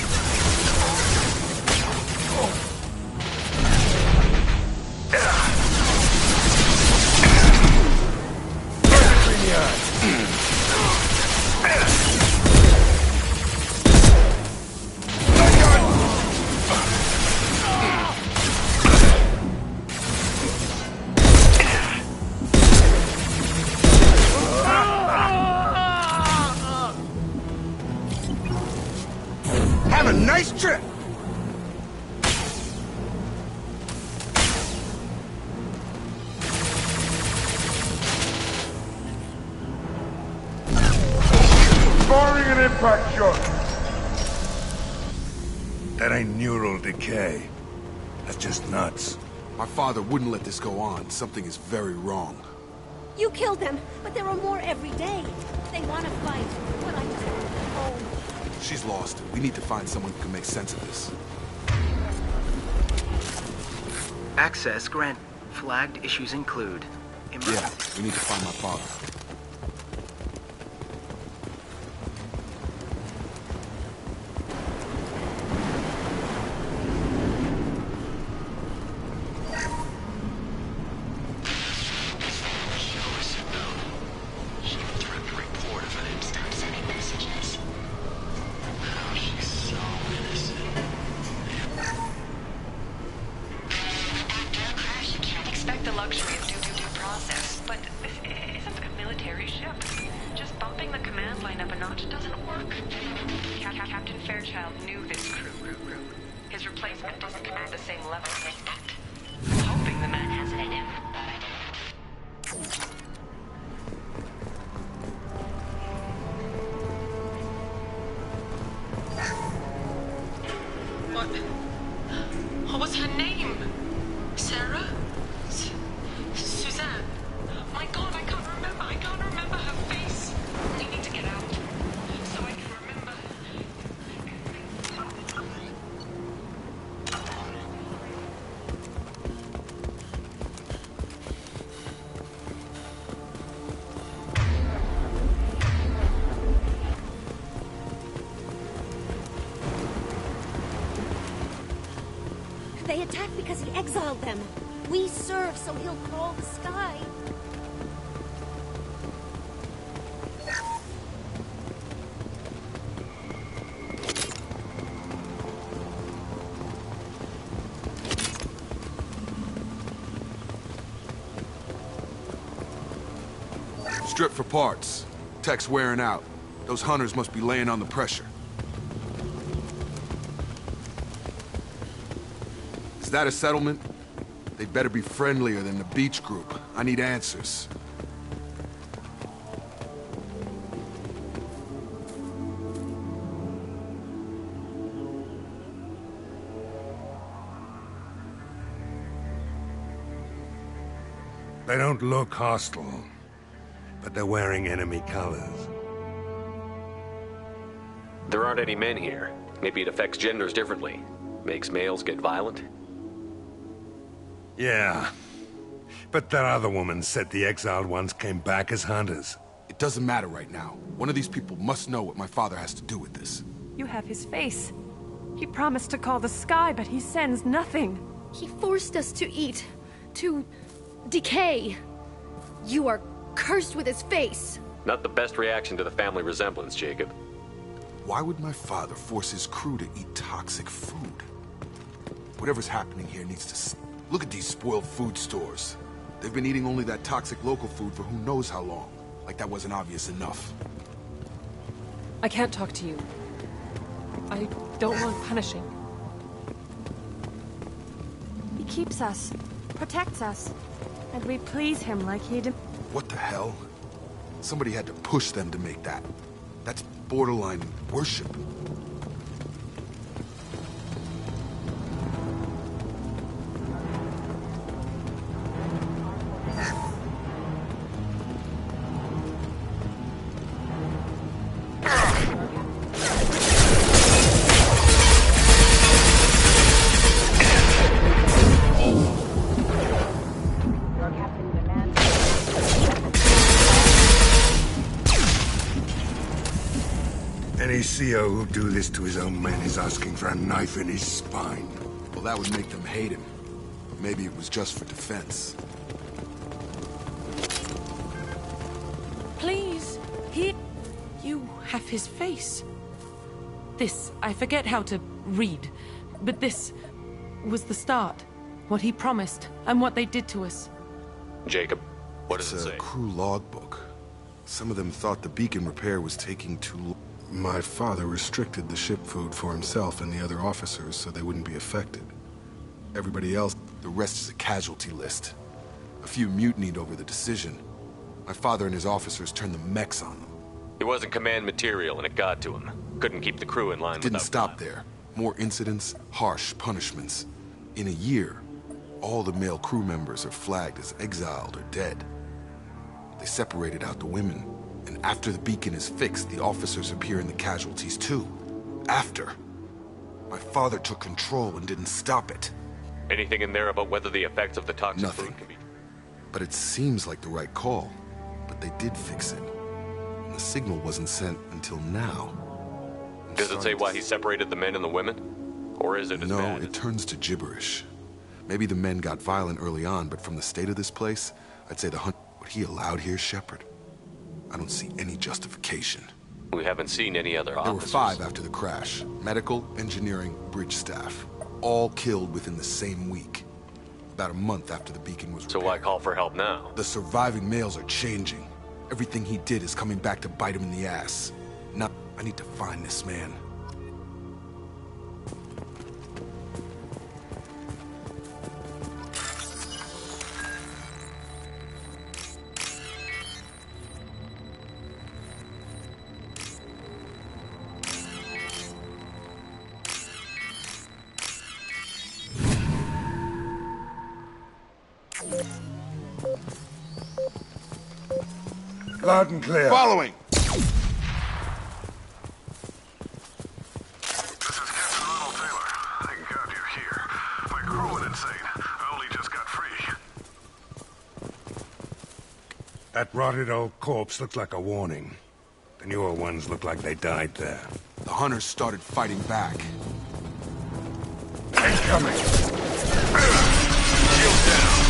impact shot. That ain't neural decay. That's just nuts. My father wouldn't let this go on. Something is very wrong. You killed them, but there are more every day. They want to fight, but I just want to go home. She's lost. We need to find someone who can make sense of this. Access grant. Flagged issues include... Yeah, we need to find my father. What was her name? Sarah? Suzanne? My God, I can't remember her face. We need to get out so I can remember. They attacked because he exiled them. We serve, so he'll call the sky. Strip for parts. Tech's wearing out. Those hunters must be laying on the pressure. Is that a settlement? They'd better be friendlier than the beach group. I need answers. They don't look hostile, but they're wearing enemy colors. There aren't any men here. Maybe it affects genders differently. Makes males get violent? Yeah. But that other woman said the exiled ones came back as hunters. It doesn't matter right now. One of these people must know what my father has to do with this. You have his face. He promised to call the sky, but he sends nothing. He forced us to eat, to decay. You are cursed with his face. Not the best reaction to the family resemblance, Jacob. Why would my father force his crew to eat toxic food? Whatever's happening here needs to... Look at these spoiled food stores. They've been eating only that toxic local food for who knows how long. Like that wasn't obvious enough. I can't talk to you. I don't want punishing. He keeps us, protects us, and we please him like he did. What the hell? Somebody had to push them to make that. That's borderline worship. Any CO who do this to his own men is asking for a knife in his spine. Well, that would make them hate him. But maybe it was just for defense. Please, you have his face. This, I forget how to read, but this was the start. What he promised, and what they did to us. Jacob, what does it say? It's a crew logbook. Some of them thought the beacon repair was taking too long. My father restricted the ship food for himself and the other officers so they wouldn't be affected. Everybody else, the rest is a casualty list. A few mutinied over the decision. My father and his officers turned the mechs on them. He wasn't command material and it got to him. Couldn't keep the crew in line. Didn't stop there. More incidents, harsh punishments. In a year, all the male crew members are flagged as exiled or dead. They separated out the women, and after the beacon is fixed, the officers appear in the casualties too. After. My father took control and didn't stop it. Anything in there about whether the effects of the toxic Nothing. food can be... But it seems like the right call. But they did fix it. And the signal wasn't sent until now. Does it say why he separated the men and the women? Or is it as No, bad? it turns to gibberish. Maybe the men got violent early on, but from the state of this place, I'd say the hunt... What he allowed here, Shepard, I don't see any justification. We haven't seen any other officers. There were 5 after the crash. Medical, engineering, bridge staff. All killed within the same week. About a month after the beacon was repaired. So why call for help now? The surviving males are changing. Everything he did is coming back to bite him in the ass. Now, I need to find this man. Loud and clear. Following! That rotted old corpse looked like a warning. The newer ones look like they died there. The hunters started fighting back. Incoming! Shield down!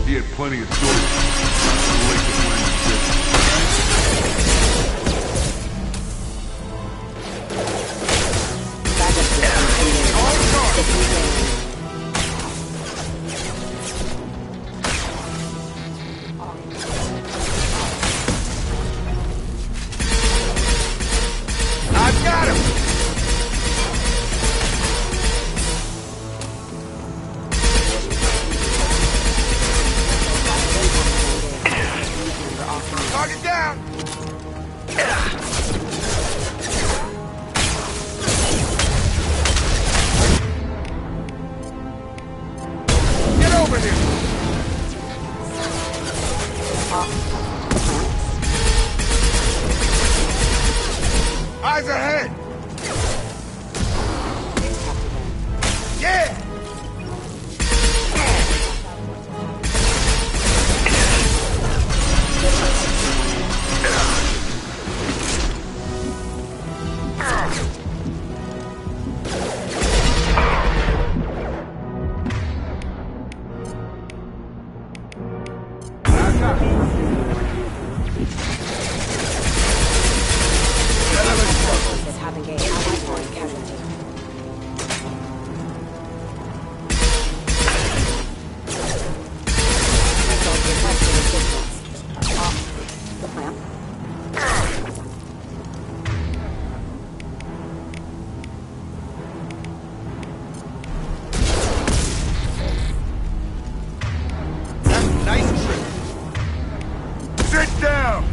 He had plenty of choices. I've got him! Target down! Get over here! Eyes ahead! Yeah! Sit down!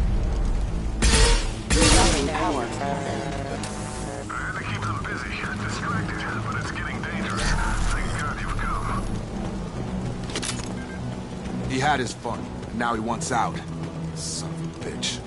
He had his fun, and now he wants out. Son of a bitch.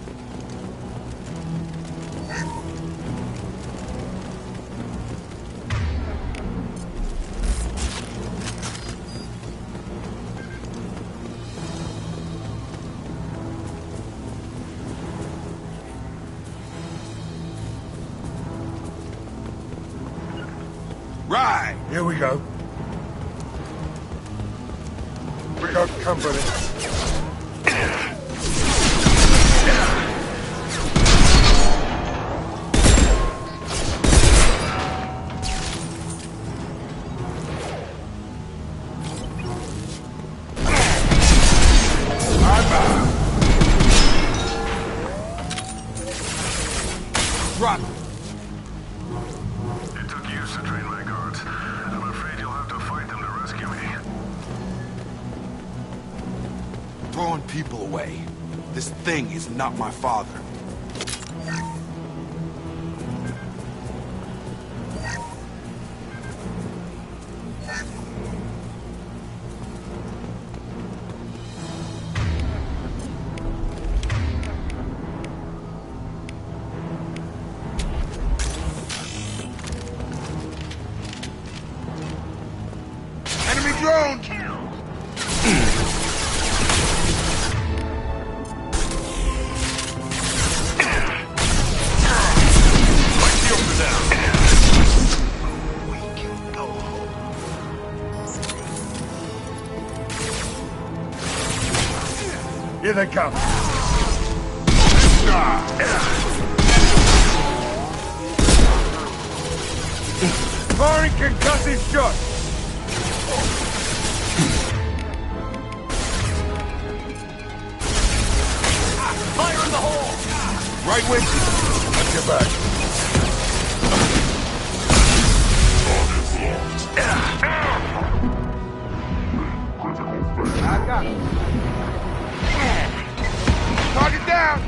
Right, here we go. We got company. Drop! It took years to train my guards. I'm afraid you'll have to fight them to rescue me. Throwing people away. This thing is not my father. Drone! Here they come. Firing concussive shot. Fire in the hole! Right with you. Watch your back. I got it. Target down.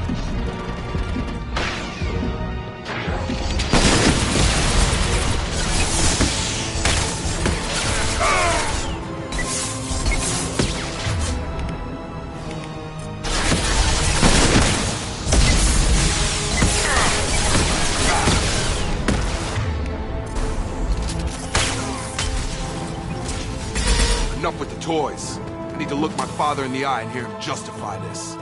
Enough with the toys. I need to look my father in the eye and hear him justify this.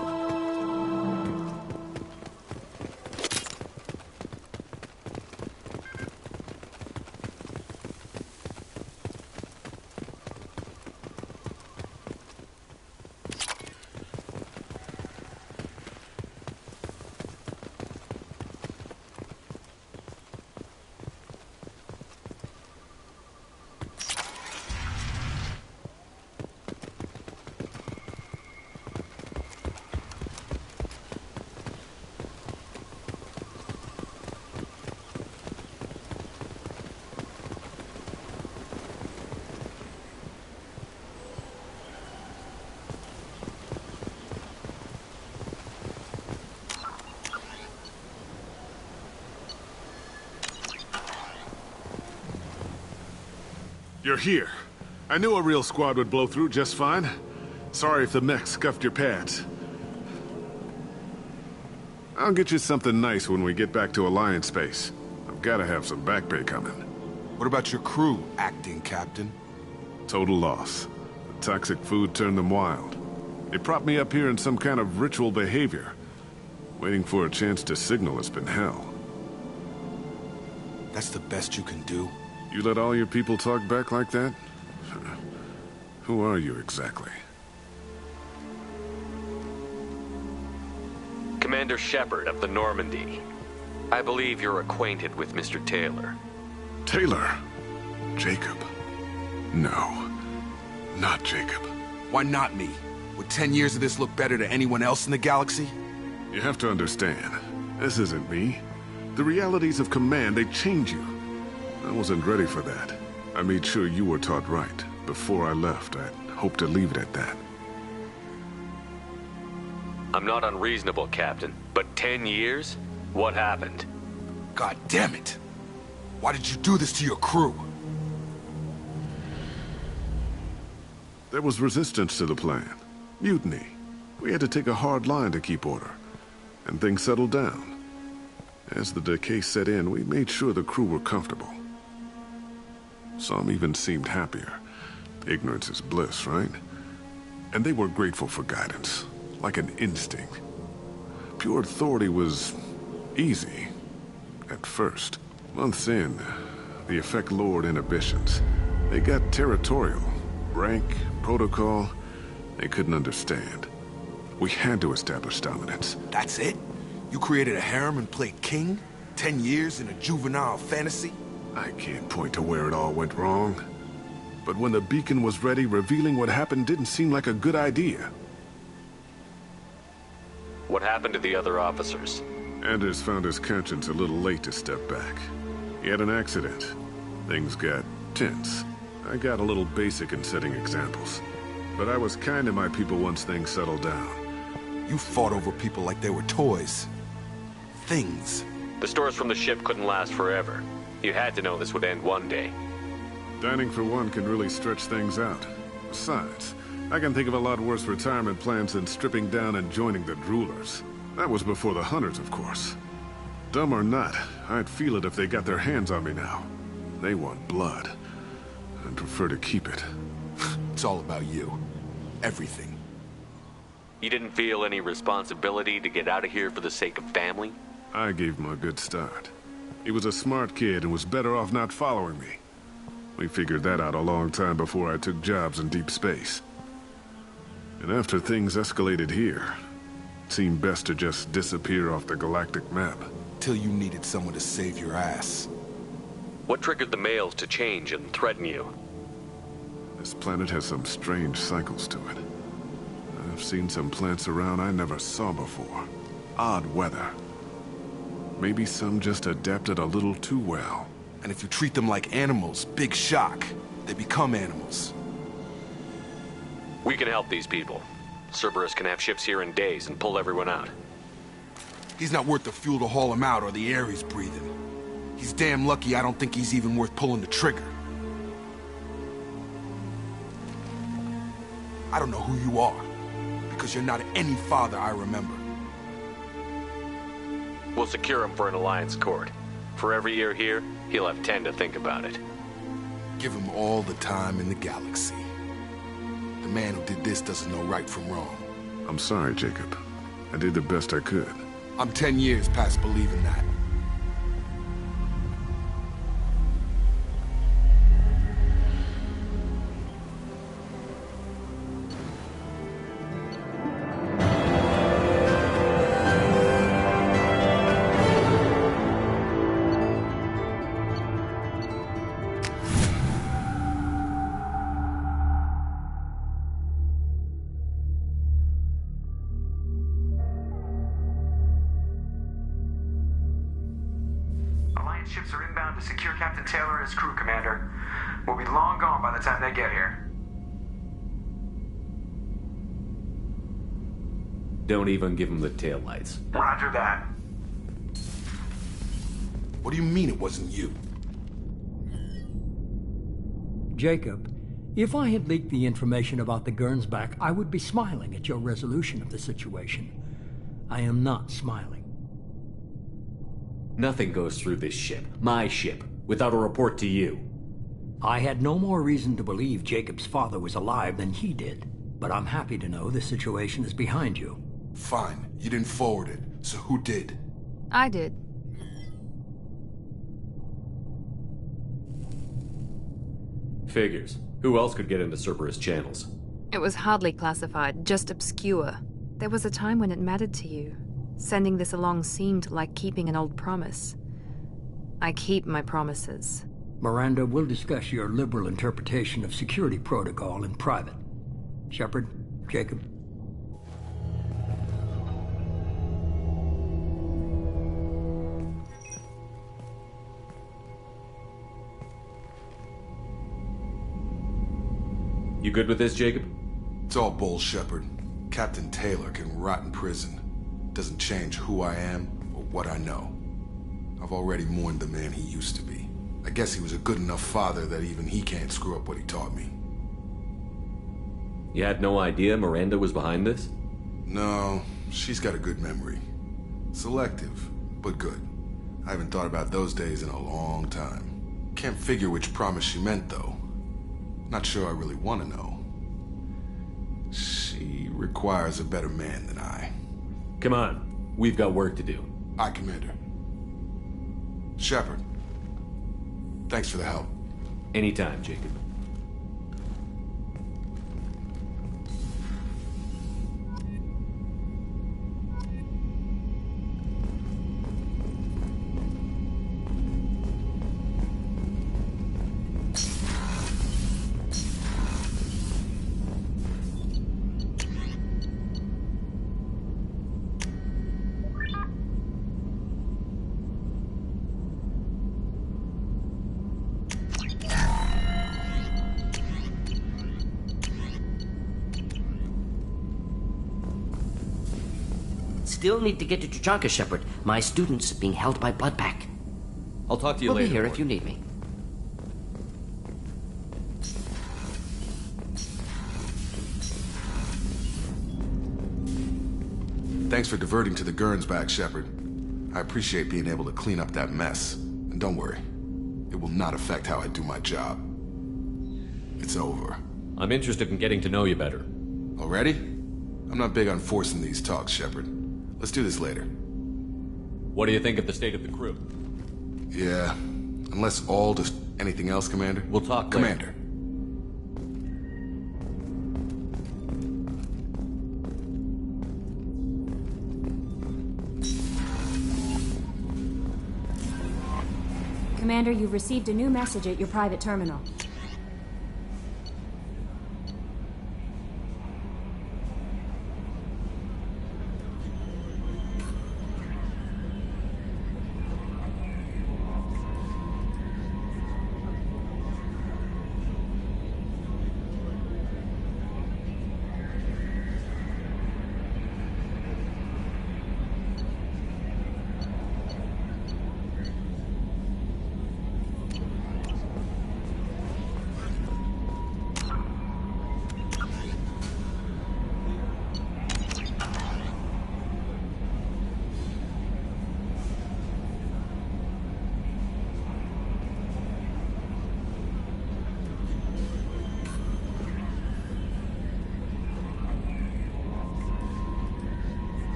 You're here. I knew a real squad would blow through just fine. Sorry if the mech scuffed your pads. I'll get you something nice when we get back to Alliance space. I've gotta have some back pay coming. What about your crew, acting captain? Total loss. The toxic food turned them wild. They propped me up here in some kind of ritual behavior. Waiting for a chance to signal has been hell. That's the best you can do? You let all your people talk back like that? Who are you exactly? Commander Shepard of the Normandy. I believe you're acquainted with Mr. Taylor. Taylor? Jacob? No. Not Jacob. Why not me? Would 10 years of this look better to anyone else in the galaxy? You have to understand, this isn't me. The realities of command, they change you. I wasn't ready for that. I made sure you were taught right. Before I left, I hoped to leave it at that. I'm not unreasonable, Captain, but 10 years? What happened? God damn it! Why did you do this to your crew? There was resistance to the plan. Mutiny. We had to take a hard line to keep order. And things settled down. As the decay set in, we made sure the crew were comfortable. Some even seemed happier. Ignorance is bliss, right? And they were grateful for guidance, like an instinct. Pure authority was easy, at first. Months in, the effect lowered inhibitions. They got territorial. Rank, protocol, they couldn't understand. We had to establish dominance. That's it? You created a harem and played king? 10 years in a juvenile fantasy? I can't point to where it all went wrong. But when the beacon was ready, revealing what happened didn't seem like a good idea. What happened to the other officers? Anders found his conscience a little late to step back. He had an accident. Things got tense. I got a little basic in setting examples. But I was kind to my people once things settled down. You fought over people like they were toys. Things. The stores from the ship couldn't last forever. You had to know this would end one day. Dining for one can really stretch things out. Besides, I can think of a lot worse retirement plans than stripping down and joining the Droolers. That was before the Hunters, of course. Dumb or not, I'd feel it if they got their hands on me now. They want blood. I'd prefer to keep it. It's all about you. Everything. You didn't feel any responsibility to get out of here for the sake of family? I gave him a good start. He was a smart kid and was better off not following me. We figured that out a long time before I took jobs in deep space. And after things escalated here, it seemed best to just disappear off the galactic map. Till you needed someone to save your ass. What triggered the males to change and threaten you? This planet has some strange cycles to it. I've seen some plants around I never saw before. Odd weather. Maybe some just adapted a little too well. And if you treat them like animals, big shock. They become animals. We can help these people. Cerberus can have ships here in days and pull everyone out. He's not worth the fuel to haul him out or the air he's breathing. He's damn lucky I don't think he's even worth pulling the trigger. I don't know who you are, because you're not any father I remember. We'll secure him for an Alliance court. For every year here, he'll have 10 to think about it. Give him all the time in the galaxy. The man who did this doesn't know right from wrong. I'm sorry, Jacob. I did the best I could. I'm 10 years past believing that. Ships are inbound to secure Captain Taylor and his crew, Commander. We'll be long gone by the time they get here. Don't even give him the taillights. Roger that. What do you mean it wasn't you? Jacob, if I had leaked the information about the Gernsback, I would be smiling at your resolution of the situation. I am not smiling. Nothing goes through this ship, my ship, without a report to you. I had no more reason to believe Jacob's father was alive than he did, but I'm happy to know the situation is behind you. Fine, you didn't forward it, so who did? I did. Figures. Who else could get into Cerberus channels? It was hardly classified, just obscure. There was a time when it mattered to you. Sending this along seemed like keeping an old promise. I keep my promises. Miranda, we'll discuss your liberal interpretation of security protocol in private. Shepard, Jacob. You good with this, Jacob? It's all bull, Shepard. Captain Taylor can rot in prison. Doesn't change who I am or what I know. I've already mourned the man he used to be. I guess he was a good enough father that even he can't screw up what he taught me. You had no idea Miranda was behind this? No, she's got a good memory. Selective, but good. I haven't thought about those days in a long time. Can't figure which promise she meant, though. Not sure I really want to know. She requires a better man than I. Come on, we've got work to do. Aye, Commander. Shepard, thanks for the help. Anytime, Jacob. still need to get to Tuchanka, Shepard. My student's being held by Bloodpack. I'll talk to you We'll later. be here Lord. if you need me. Thanks for diverting to the Gernsback, Shepard. I appreciate being able to clean up that mess. And don't worry, it will not affect how I do my job. It's over. I'm interested in getting to know you better. Already? I'm not big on forcing these talks, Shepard. Let's do this later. What do you think of the state of the crew? Yeah, unless all just anything else, Commander? We'll talk Commander. Commander, you've received a new message at your private terminal.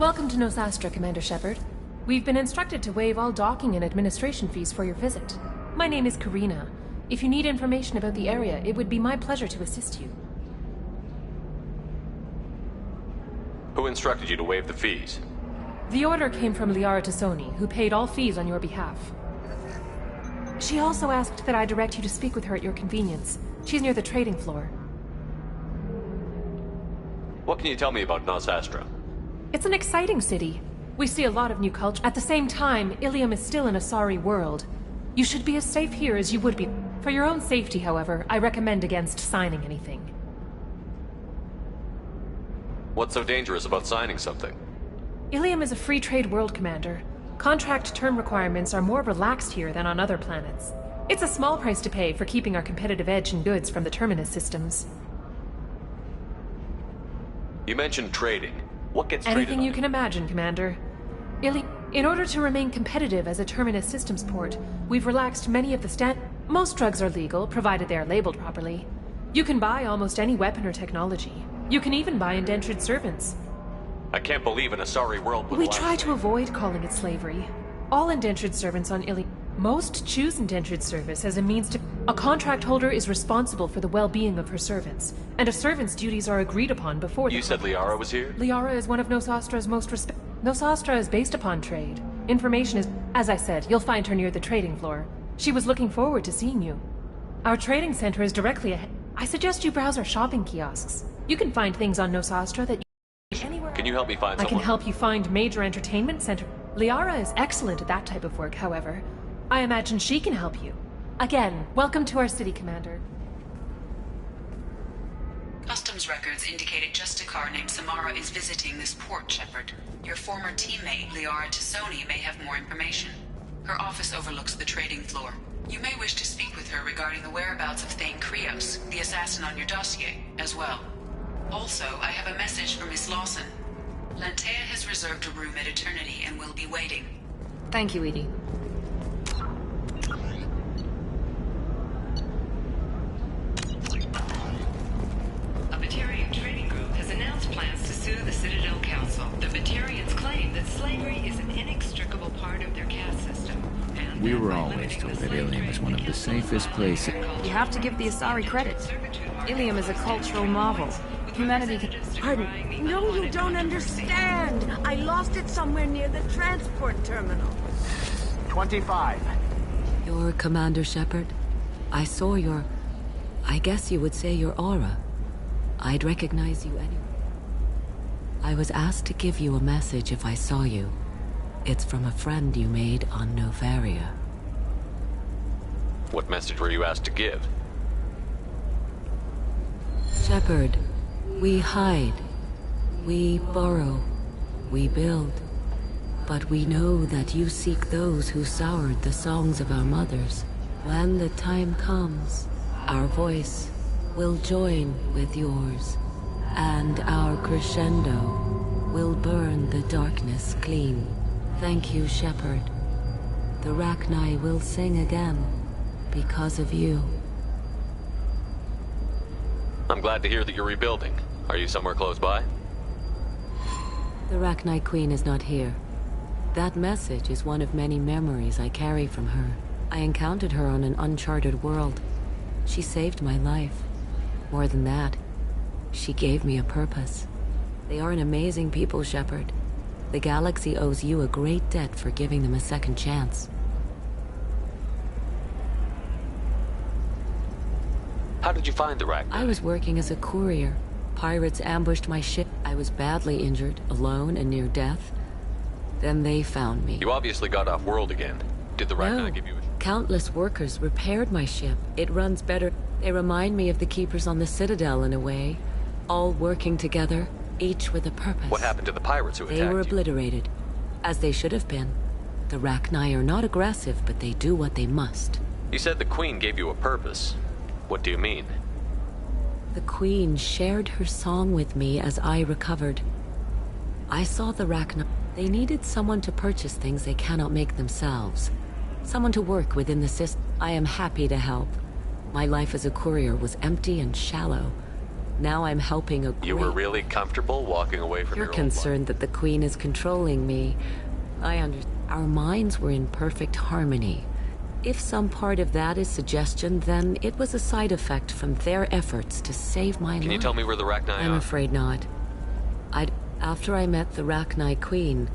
Welcome to Nosastra, Commander Shepard. We've been instructed to waive all docking and administration fees for your visit. My name is Karina. If you need information about the area, it would be my pleasure to assist you. Who instructed you to waive the fees? The order came from Liara Tassoni, who paid all fees on your behalf. She also asked that I direct you to speak with her at your convenience. She's near the trading floor. What can you tell me about Nosastra? It's an exciting city. We see a lot of new culture. At the same time, Ilium is still an Asari world. You should be as safe here as you would be. For your own safety, however, I recommend against signing anything. What's so dangerous about signing something? Ilium is a free trade world, Commander. Contract term requirements are more relaxed here than on other planets. It's a small price to pay for keeping our competitive edge in goods from the Terminus systems. You mentioned trading. What gets traded Anything you can imagine, Commander. In order to remain competitive as a Terminus systems port, we've relaxed many of the Most drugs are legal, provided they are labeled properly. You can buy almost any weapon or technology. You can even buy indentured servants. I can't believe an Asari world would We allow try to avoid calling it slavery. All indentured servants on Most choose indentured service as a means to... A contract holder is responsible for the well-being of her servants, and a servant's duties are agreed upon before... You said Liara was here? Liara is one of Nosastra's most Nosastra is based upon trade. Information is... As I said, you'll find her near the trading floor. She was looking forward to seeing you. Our trading center is directly ahead. I suggest you browse our shopping kiosks. You can find things on Nosastra that you... anywhere. Can you help me find I someone? can help you find major entertainment center. Liara is excellent at that type of work, however. I imagine she can help you. Again, welcome to our city, Commander. Customs records indicated just a car named Samara is visiting this port, Shepard. Your former teammate, Liara Tassoni, may have more information. Her office overlooks the trading floor. You may wish to speak with her regarding the whereabouts of Thane Krios, the assassin on your dossier, as well. Also, I have a message for Miss Lawson. Lantea has reserved a room at Eternity and will be waiting. Thank you, Edie. A Batarian trading group has announced plans to sue the Citadel Council. The Batarians claim that slavery is an inextricable part of their caste system. We were always told that Ilium is one of the safest places. You have to give the Asari credit. Ilium is a cultural marvel. Humanity can... Pardon? No, you don't understand. I lost it somewhere near the transport terminal. 25. You're Commander Shepard. I saw your... I guess you would say your aura. I'd recognize you anyway. I was asked to give you a message if I saw you. It's from a friend you made on Novaria. What message were you asked to give? Shepard, we hide. We borrow. We build. But we know that you seek those who soured the songs of our mothers. When the time comes, our voice will join with yours, and our crescendo will burn the darkness clean. Thank you, Shepard. The Rachni will sing again because of you. I'm glad to hear that you're rebuilding. Are you somewhere close by? The Rachni Queen is not here. That message is one of many memories I carry from her. I encountered her on an uncharted world. She saved my life. More than that, she gave me a purpose. They are an amazing people, Shepard. The galaxy owes you a great debt for giving them a second chance. How did you find the Rachni? I was working as a courier. Pirates ambushed my ship. I was badly injured, alone and near death. Then they found me. You obviously got off world again. Did the Rachni give you a... Countless workers repaired my ship. It runs better. They remind me of the Keepers on the Citadel in a way. All working together, each with a purpose. What happened to the pirates who attacked you? They were obliterated, as they should have been. The Rachni are not aggressive, but they do what they must. You said the Queen gave you a purpose. What do you mean? The Queen shared her song with me as I recovered. I saw the Rachni. They needed someone to purchase things they cannot make themselves. Someone to work within the system. I am happy to help. My life as a courier was empty and shallow. Now I'm helping a You were really comfortable walking away from You're your old concerned that the Queen is controlling me. I understand. Our minds were in perfect harmony. If some part of that is suggestion, then it was a side effect from their efforts to save my life. Can you tell me where the Rachni I'm are? afraid not. After I met the Rachni Queen,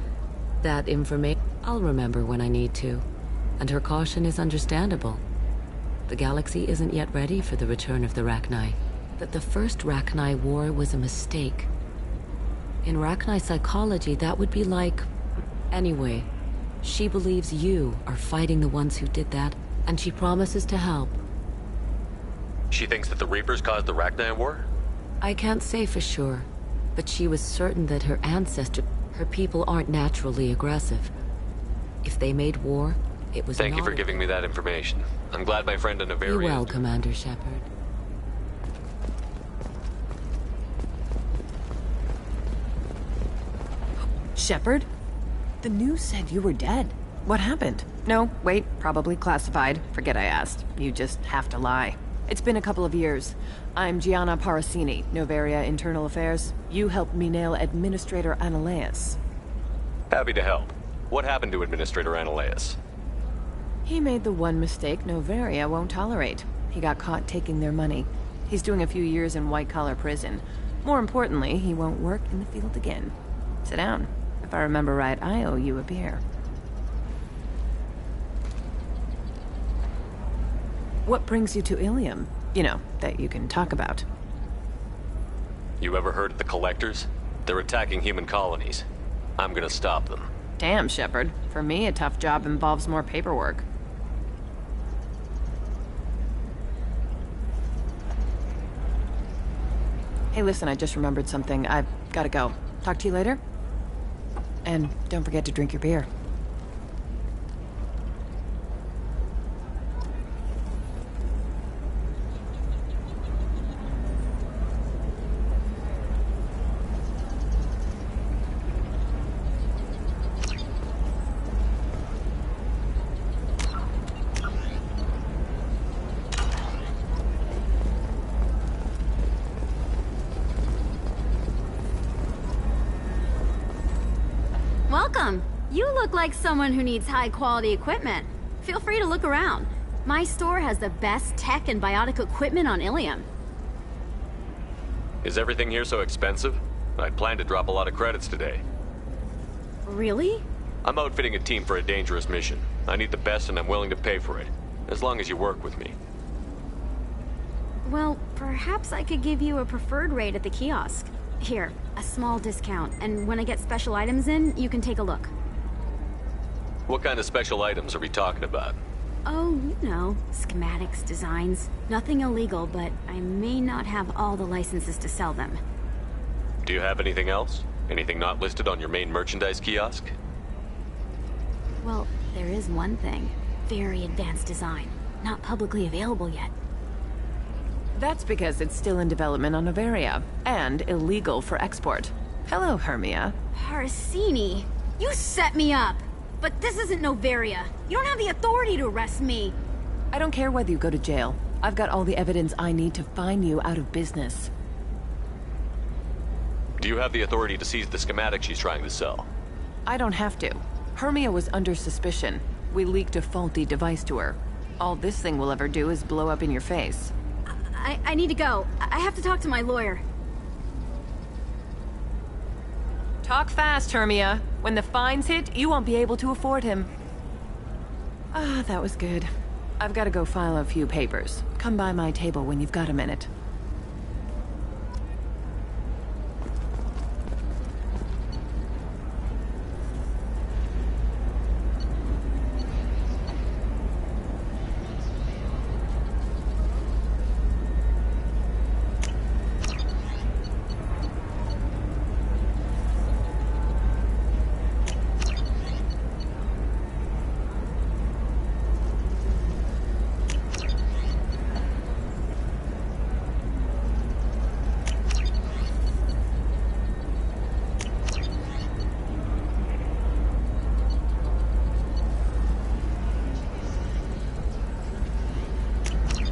that information I'll remember when I need to. And her caution is understandable. The galaxy isn't yet ready for the return of the Rachni. That the first Rachni war was a mistake. In Rachni psychology, that would be like... Anyway, she believes you are fighting the ones who did that, and she promises to help. She thinks that the Reapers caused the Rachni War? I can't say for sure, but she was certain that her people aren't naturally aggressive. If they made war, it was Thank you for giving me that information. I'm glad my friend Noveria... Be well, Commander Shepard. Shepard? The news said you were dead. What happened? No, wait, probably classified. Forget I asked. You just have to lie. It's been a couple of years. I'm Gianna Parasini, Noveria Internal Affairs. You helped me nail Administrator Analeus. Happy to help. What happened to Administrator Analeus? He made the one mistake Noveria won't tolerate. He got caught taking their money. He's doing a few years in white-collar prison. More importantly, he won't work in the field again. Sit down. If I remember right, I owe you a beer. What brings you to Ilium? You know, that you can talk about. You ever heard of the Collectors? They're attacking human colonies. I'm gonna stop them. Damn, Shepard. For me, a tough job involves more paperwork. Hey, listen, I just remembered something. I've gotta go. Talk to you later? And don't forget to drink your beer. Welcome. You look like someone who needs high-quality equipment. Feel free to look around. My store has the best tech and biotic equipment on Ilium. Is everything here so expensive? I plan to drop a lot of credits today. Really? I'm outfitting a team for a dangerous mission. I need the best and I'm willing to pay for it. As long as you work with me. Well, perhaps I could give you a preferred rate at the kiosk. Here, a small discount, and when I get special items in, you can take a look. What kind of special items are we talking about? Oh, you know, schematics, designs. Nothing illegal, but I may not have all the licenses to sell them. Do you have anything else? Anything not listed on your main merchandise kiosk? Well, there is one thing. Very advanced design. Not publicly available yet. That's because it's still in development on Noveria, and illegal for export. Hello, Hermia. Parasini, you set me up! But this isn't Noveria. You don't have the authority to arrest me. I don't care whether you go to jail. I've got all the evidence I need to find you out of business. Do you have the authority to seize the schematic she's trying to sell? I don't have to. Hermia was under suspicion. We leaked a faulty device to her. All this thing will ever do is blow up in your face. I need to go. I have to talk to my lawyer. Talk fast, Hermia. When the fines hit, you won't be able to afford him. Ah, that was good. I've got to go file a few papers. Come by my table when you've got a minute.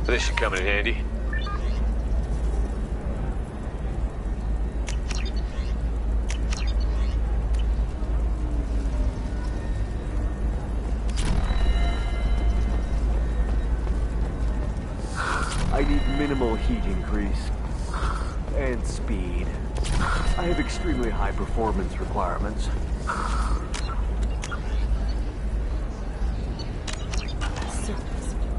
This should come in handy. minimal heat increase. And speed. I have extremely high performance requirements.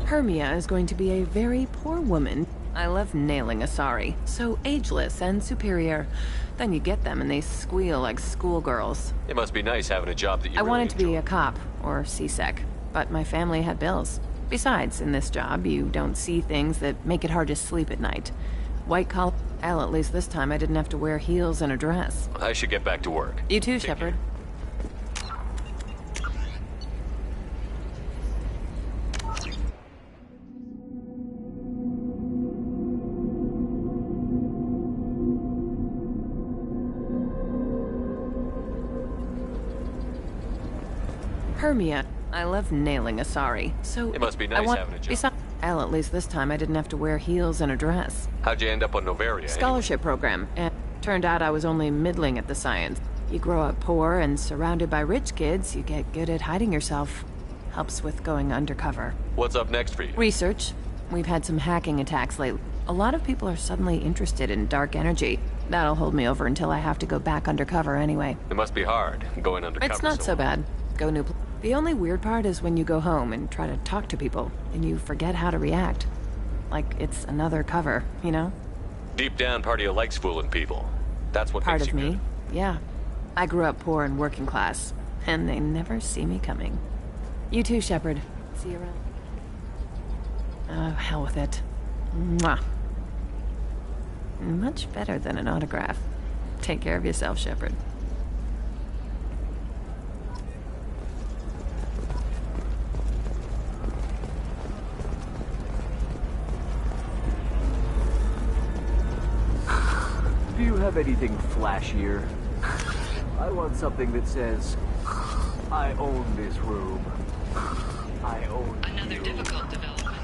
Hermia is going to be a very poor woman. I love nailing Asari. So ageless and superior. Then you get them and they squeal like schoolgirls. It must be nice having a job that you I really wanted to be enjoy. a cop, or CSEC, but my family had bills. Besides, in this job, you don't see things that make it hard to sleep at night. White collar... Well, at least this time I didn't have to wear heels and a dress. I should get back to work. You too, Shepard. Hermia. I love nailing Asari. So It must be nice having a job. Well, at least this time I didn't have to wear heels and a dress. How'd you end up on Novaria? Scholarship program, and turned out I was only middling at the science. You grow up poor and surrounded by rich kids, you get good at hiding yourself. Helps with going undercover. What's up next for you? Research. We've had some hacking attacks lately. A lot of people are suddenly interested in dark energy. That'll hold me over until I have to go back undercover anyway. It must be hard, going undercover. It's not so bad. Go new... The only weird part is when you go home and try to talk to people, and you forget how to react. Like it's another cover, you know? Deep down, part of you likes fooling people. That's what Part makes of you me, good. yeah. I grew up poor and working class, and they never see me coming. You too, Shepard. See you around. Oh, hell with it. Mwah. Much better than an autograph. Take care of yourself, Shepard. Do you have anything flashier? I want something that says, I own this room. I own Another difficult development.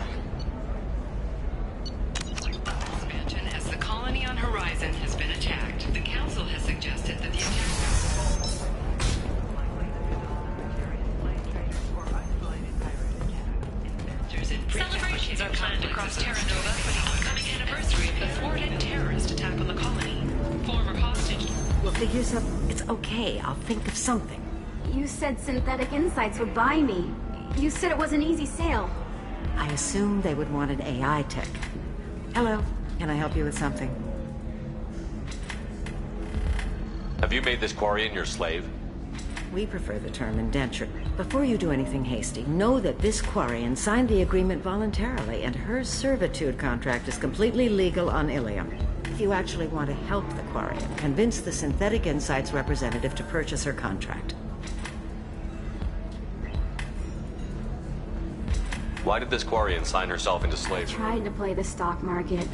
Expansion as the colony on Horizon has been attacked. The Council has suggested that the attackers... Celebrations are planned across Terra Nova for the upcoming anniversary of the thwarted terrorist attack on the colony. Former hostage... We'll figure something. It's okay. I'll think of something. You said Synthetic Insights would buy me. You said it was an easy sale. I assumed they would want an AI tech. Hello. Can I help you with something? Have you made this Quarian your slave? We prefer the term indenture. Before you do anything hasty, know that this Quarian signed the agreement voluntarily, and her servitude contract is completely legal on Ilium. If you actually want to help the Quarian, convince the Synthetic Insights representative to purchase her contract. Why did this Quarian sign herself into slavery? Tried to play the stock market.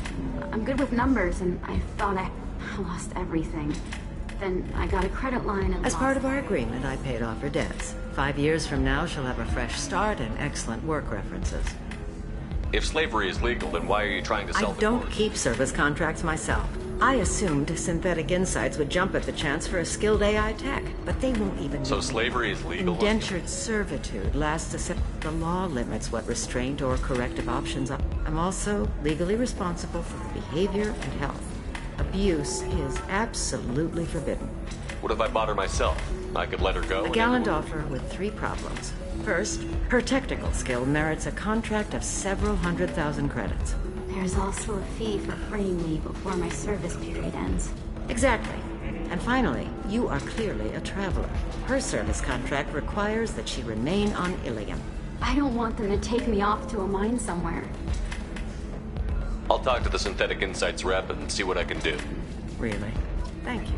I'm good with numbers, and I thought I lost everything. Then I got a credit line and As part of our agreement, I paid off her debts. 5 years from now, she'll have a fresh start and excellent work references. If slavery is legal, then why are you trying to sell I the don't Quarian? keep service contracts myself. I assumed Synthetic Insights would jump at the chance for a skilled AI tech, but they won't even... So slavery is legal? Indentured servitude lasts the law limits what restraint or corrective options are. I'm also legally responsible for her behavior and health. Abuse is absolutely forbidden. What if I bought her myself? I could let her go? A gallant offer with 3 problems. First, her technical skill merits a contract of several 100,000 credits. There's also a fee for freeing me before my service period ends. Exactly. And finally, you are clearly a traveler. Her service contract requires that she remain on Ilium. I don't want them to take me off to a mine somewhere. I'll talk to the Synthetic Insights rep and see what I can do. Really? Thank you.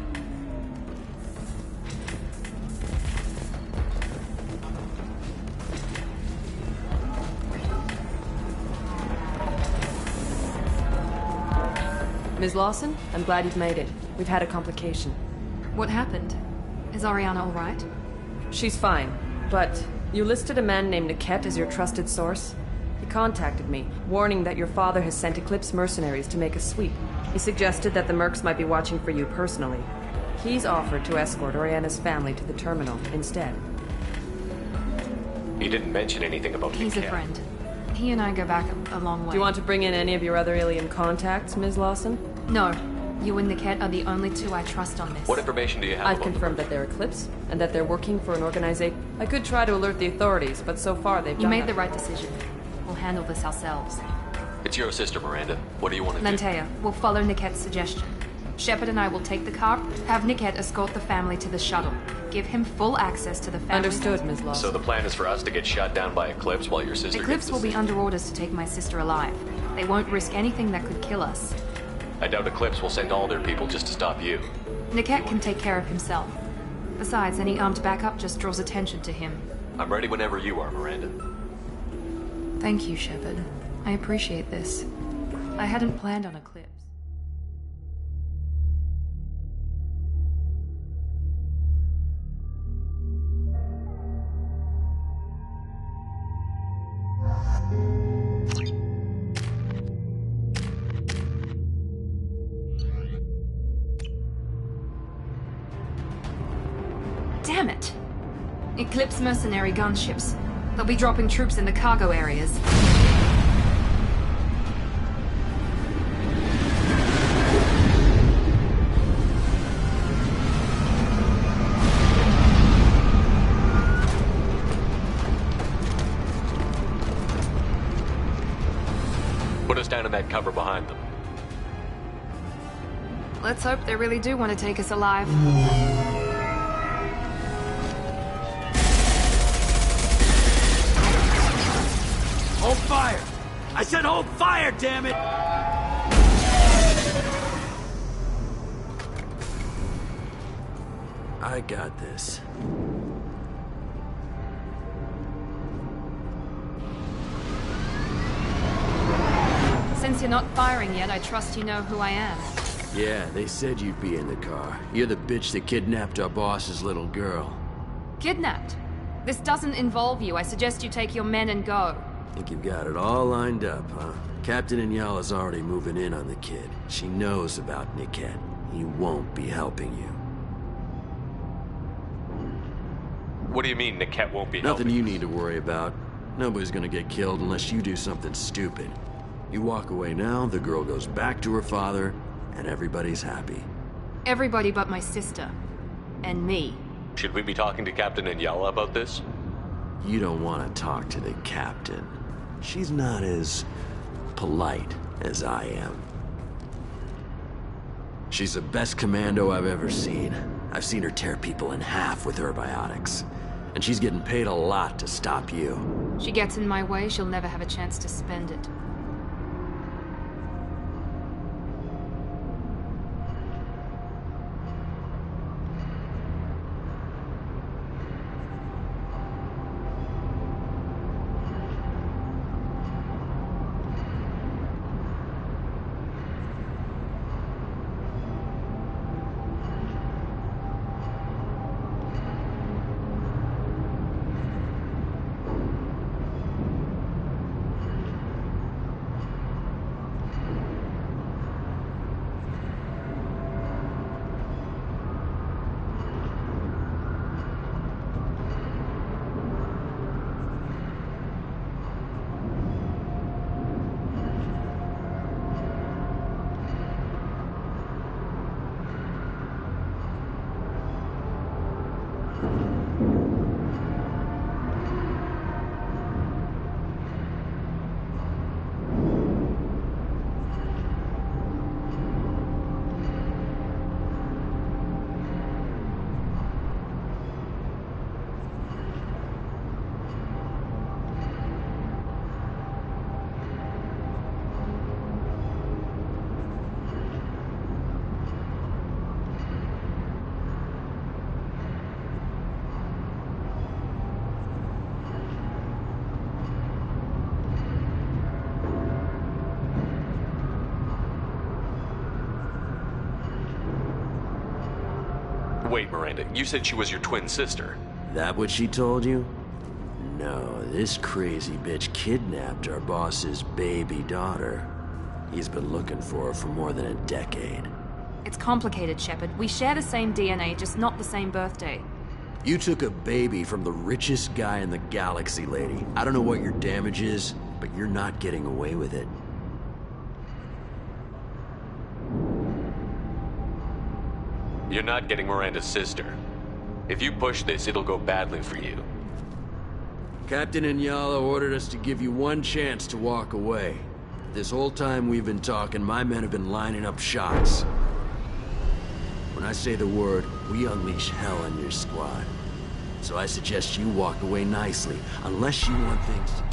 Ms. Lawson, I'm glad you've made it. We've had a complication. What happened? Is Ariana all right? She's fine, but you listed a man named Niket as your trusted source. He contacted me, warning that your father has sent Eclipse mercenaries to make a sweep. He suggested that the Mercs might be watching for you personally. He's offered to escort Oriana's family to the terminal instead. He didn't mention anything about He's a Niket. friend. He and I go back a long way. Do you want to bring in any of your other Ilium contacts, Ms. Lawson? No. You and Niket are the only two I trust on this. What information do you have I've about confirmed that they're Eclipse, and that they're working for an organization. I could try to alert the authorities, but so far they've You done made nothing. the right decision. We'll handle this ourselves. It's your sister, Miranda. What do you want to do? Lantea, we'll follow Niket's suggestion. Shepard and I will take the car, have Niket escort the family to the shuttle. Give him full access to the family. Understood, Ms. Lawson. So the plan is for us to get shot down by Eclipse while your sister Eclipse gets will be under orders to take my sister alive. They won't risk anything that could kill us. I doubt Eclipse will send all their people just to stop you. Niket can take care of himself. Besides, any armed backup just draws attention to him. I'm ready whenever you are, Miranda. Thank you, Shepard. I appreciate this. I hadn't planned on Eclipse. Damn it! Eclipse mercenary gunships. They'll be dropping troops in the cargo areas. Put us down in that cover behind them. Let's hope they really do want to take us alive. Hold fire! I said hold fire, damn it! I got this. Since you're not firing yet, I trust you know who I am. Yeah, they said you'd be in the car. You're the bitch that kidnapped our boss's little girl. Kidnapped? This doesn't involve you. I suggest you take your men and go. Think you've got it all lined up, huh? Captain Inyala's already moving in on the kid. She knows about Niket. He won't be helping you. What do you mean Niket won't be Nothing helping? you need to worry about. Nobody's gonna get killed unless you do something stupid. You walk away now, the girl goes back to her father, and everybody's happy. Everybody but my sister. And me. Should we be talking to Captain Inyala about this? You don't want to talk to the captain. She's not as polite as I am. She's the best commando I've ever seen. I've seen her tear people in half with her biotics. And she's getting paid a lot to stop you. She gets in my way, she'll never have a chance to spend it. Wait, Miranda, you said she was your twin sister. That what she told you? No, this crazy bitch kidnapped our boss's baby daughter. He's been looking for her for more than a decade. It's complicated, Shepard. We share the same DNA, just not the same birthday. You took a baby from the richest guy in the galaxy, lady. I don't know what your damage is, but you're not getting away with it. You're not getting Miranda's sister. If you push this, it'll go badly for you. Captain Inyala ordered us to give you one chance to walk away. This whole time we've been talking, my men have been lining up shots. When I say the word, we unleash hell on your squad. So I suggest you walk away nicely, unless you want things to...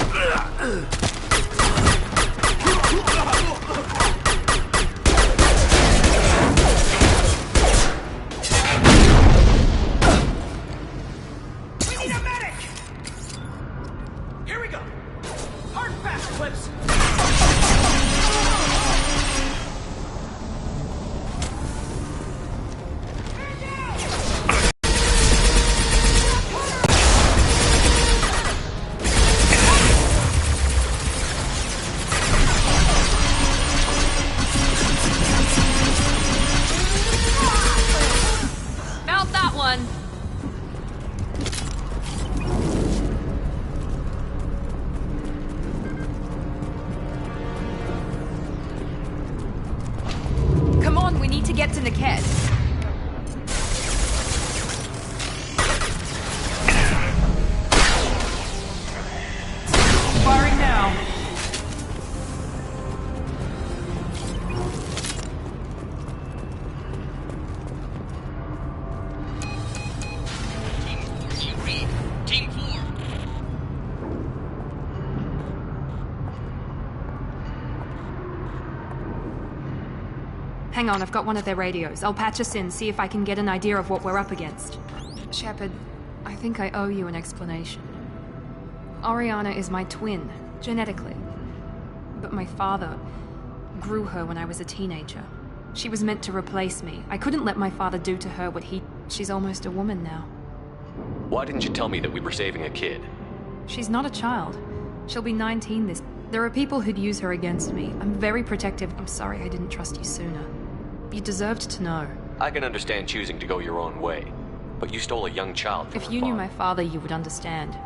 Hang on, I've got one of their radios. I'll patch us in, see if I can get an idea of what we're up against. Shepard, I think I owe you an explanation. Oriana is my twin, genetically. But my father grew her when I was a teenager. She was meant to replace me. I couldn't let my father do to her what he... She's almost a woman now. Why didn't you tell me that we were saving a kid? She's not a child. She'll be 19 this... There are people who'd use her against me. I'm very protective. I'm sorry I didn't trust you sooner. You deserved to know. I can understand choosing to go your own way, but you stole a young child from If you knew my father, you would understand.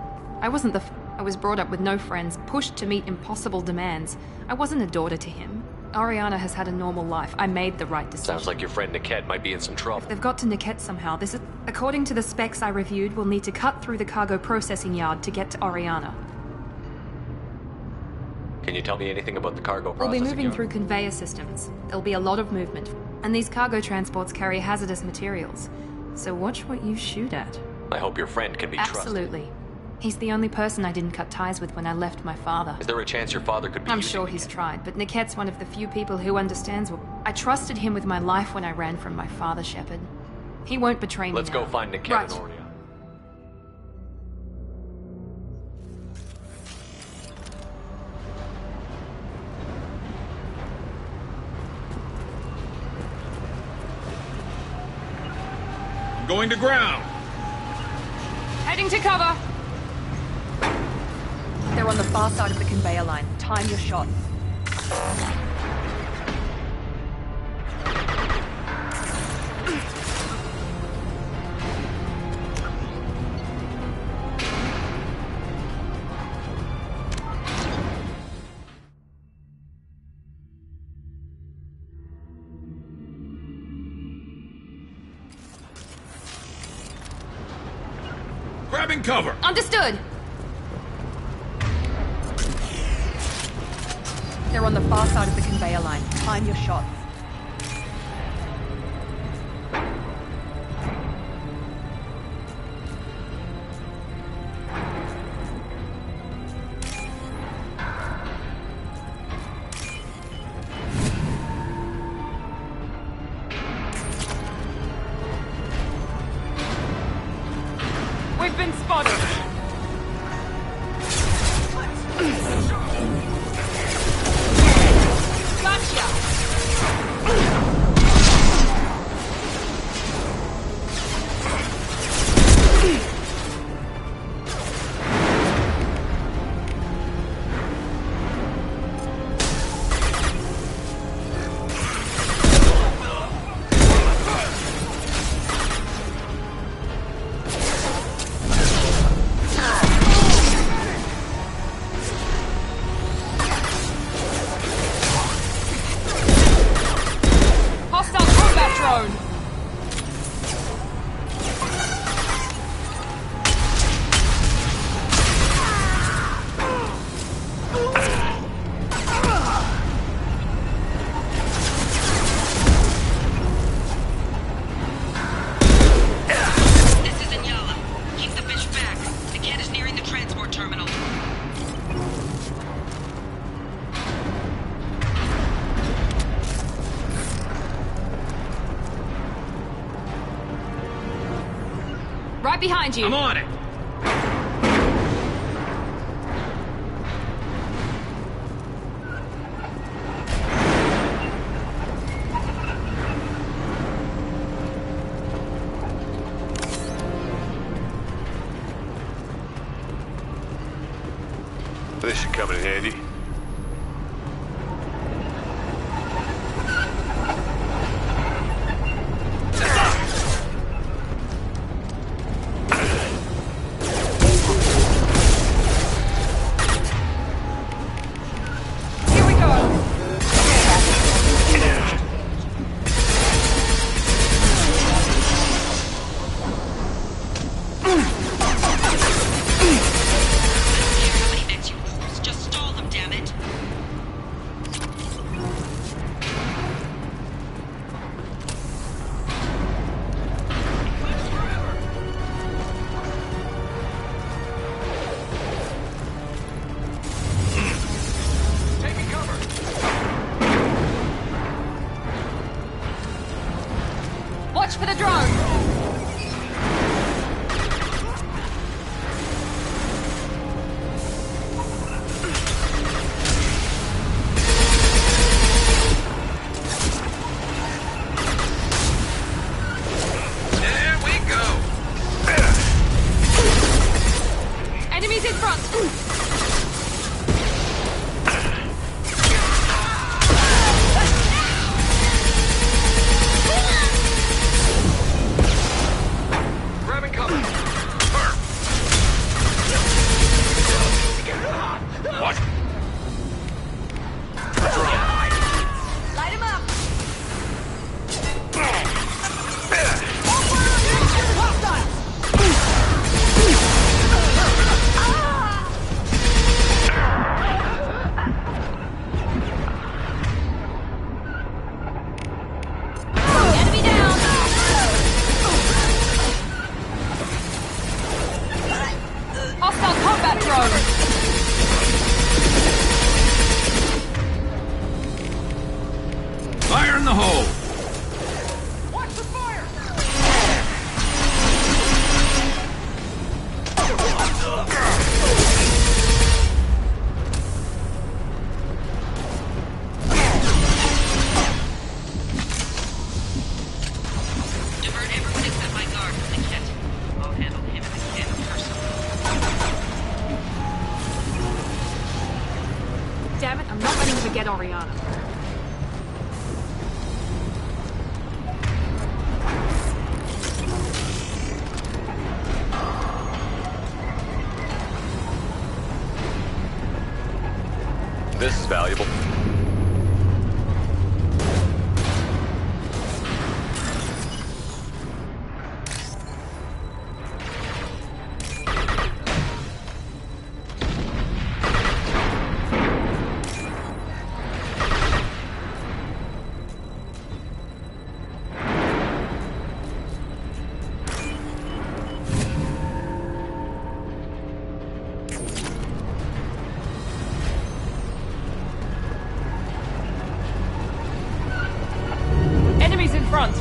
I wasn't I was brought up with no friends, pushed to meet impossible demands. I wasn't a daughter to him. Ariana has had a normal life. I made the right decision. Sounds like your friend Niket might be in some trouble. If they've got to Niket somehow, this is... According to the specs I reviewed, we'll need to cut through the cargo processing yard to get to Oriana. Can you tell me anything about the cargo We'll processing be moving yard? through conveyor systems. There'll be a lot of movement. And these cargo transports carry hazardous materials. So watch what you shoot at. I hope your friend can be trusted. Absolutely. He's the only person I didn't cut ties with when I left my father. Is there a chance your father could be I'm using sure Niket? he's tried, but Niket's one of the few people who understands what... I trusted him with my life when I ran from my father, Shepard. He won't betray me Let's now. go find Niket Right. and Oriana. Going to ground. Heading to cover! They're on the far side of the conveyor line. Time your shot. Grabbing cover. Understood! They're on the far side of the conveyor line. Time your shot. We've been spotted! terminal. Right behind you. I'm on it. This should come in handy. Here we go. Just stall them, damn it. Taking cover. Watch for the drone. There we go. Enemies in front. Grabbing cover. What? Light him up. Enemy down. Hostile combat drone. Fire in the hole. Watch the fire. Divert everyone except my guard from the kit. I'll handle him and the kid personally. Damn it, I'm not letting him get Oriana. This is valuable. Enemies in front.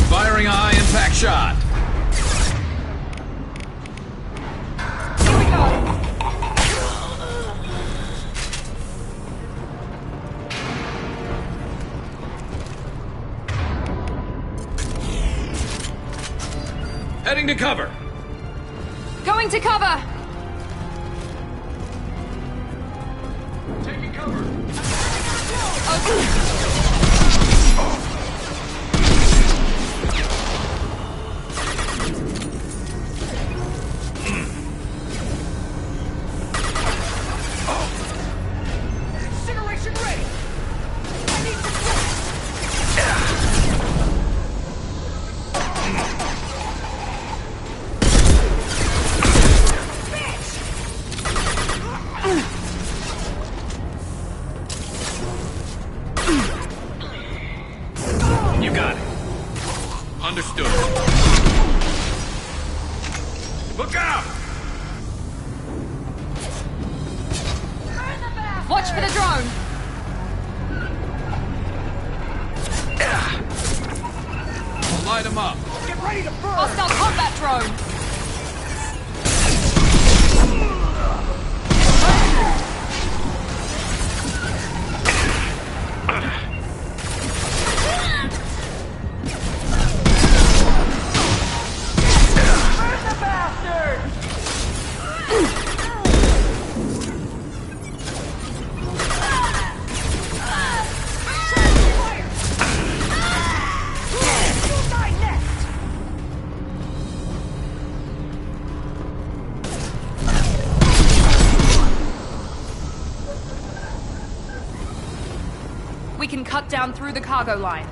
Firing a high impact shot. Here we go. Heading to cover. Going to cover. Taking cover. Incineration ready. I need support. Understood. Look out! Watch for the drone! I'll light him up. Get ready to burn! Hostile combat drone! We can cut down through the cargo line.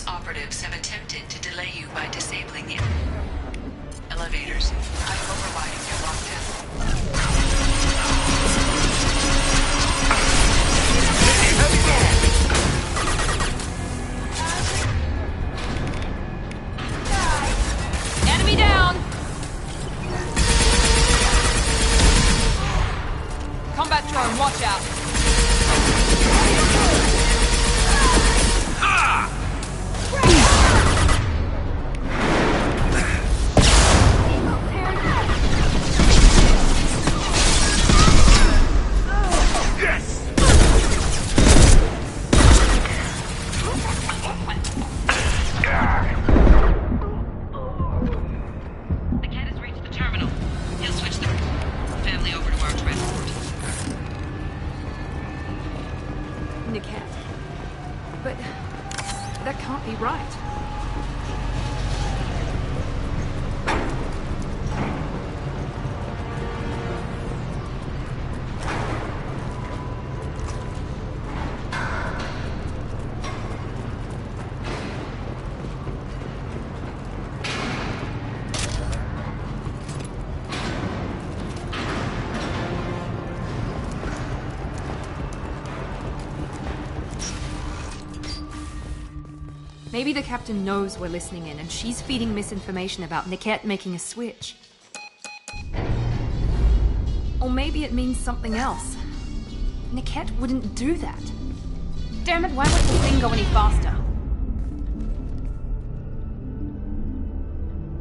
Operatives have attempted to delay you by disabling the elevators. I'm overriding their lockdown. Enemy down! Combat drone, watch out! But that can't be right. Maybe the captain knows we're listening in, and she's feeding misinformation about Niket making a switch. Or maybe it means something else. Niket wouldn't do that. Damn it, why won't the thing go any faster?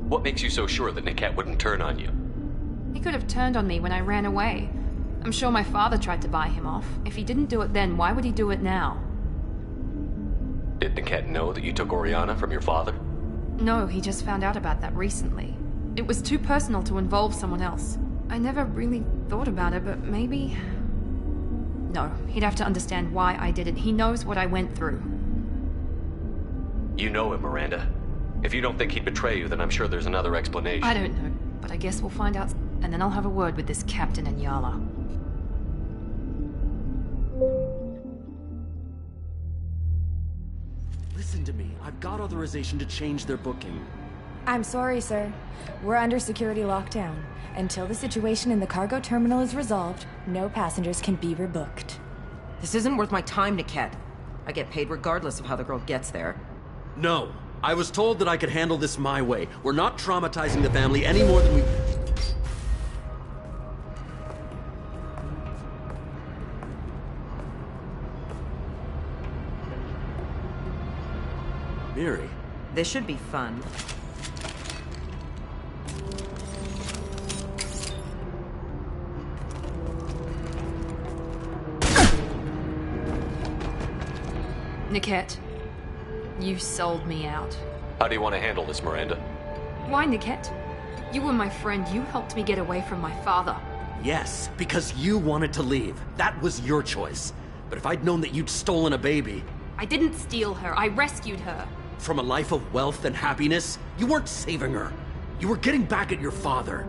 What makes you so sure that Niket wouldn't turn on you? He could have turned on me when I ran away. I'm sure my father tried to buy him off. If he didn't do it then, why would he do it now? Did Niket know that you took Oriana from your father? No, he just found out about that recently. It was too personal to involve someone else. I never really thought about it, but maybe... No, he'd have to understand why I did it. He knows what I went through. You know him, Miranda. If you don't think he'd betray you, then I'm sure there's another explanation. I don't know, but I guess we'll find out, and then I'll have a word with this captain and Yala. Listen to me. I've got authorization to change their booking. I'm sorry, sir. We're under security lockdown. Until the situation in the cargo terminal is resolved, no passengers can be rebooked. This isn't worth my time, Niket. I get paid regardless of how the girl gets there. No. I was told that I could handle this my way. We're not traumatizing the family any more than we... Miri. This should be fun. Niket, you sold me out. How do you want to handle this, Miranda? Why, Niket? You were my friend. You helped me get away from my father. Yes, because you wanted to leave. That was your choice. But if I'd known that you'd stolen a baby... I didn't steal her. I rescued her. From a life of wealth and happiness, you weren't saving her. You were getting back at your father.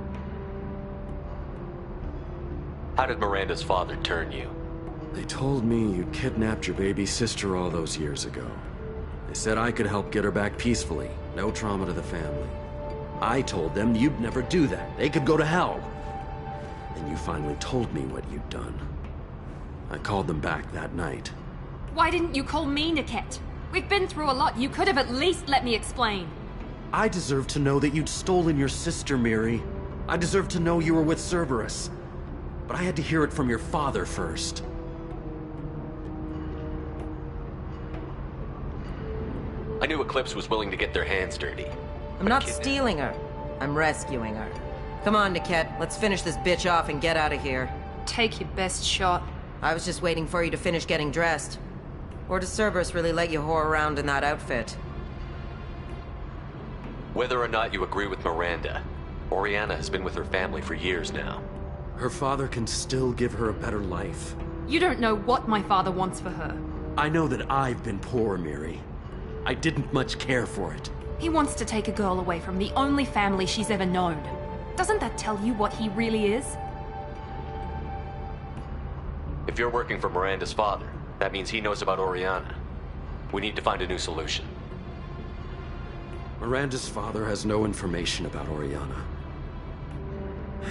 How did Miranda's father turn you? They told me you'd kidnapped your baby sister all those years ago. They said I could help get her back peacefully. No trauma to the family. I told them you'd never do that. They could go to hell. Then you finally told me what you'd done. I called them back that night. Why didn't you call me, Niket? We've been through a lot. You could have at least let me explain. I deserve to know that you'd stolen your sister, Miri. I deserve to know you were with Cerberus. But I had to hear it from your father first. I knew Eclipse was willing to get their hands dirty. I'm not stealing her. I'm rescuing her. Come on, Niket. Let's finish this bitch off and get out of here. Take your best shot. I was just waiting for you to finish getting dressed. Or does Cerberus really let you whore around in that outfit? Whether or not you agree with Miranda, Oriana has been with her family for years now. Her father can still give her a better life. You don't know what my father wants for her. I know that I've been poor, Miri. I didn't much care for it. He wants to take a girl away from the only family she's ever known. Doesn't that tell you what he really is? If you're working for Miranda's father, that means he knows about Oriana. We need to find a new solution. Miranda's father has no information about Oriana.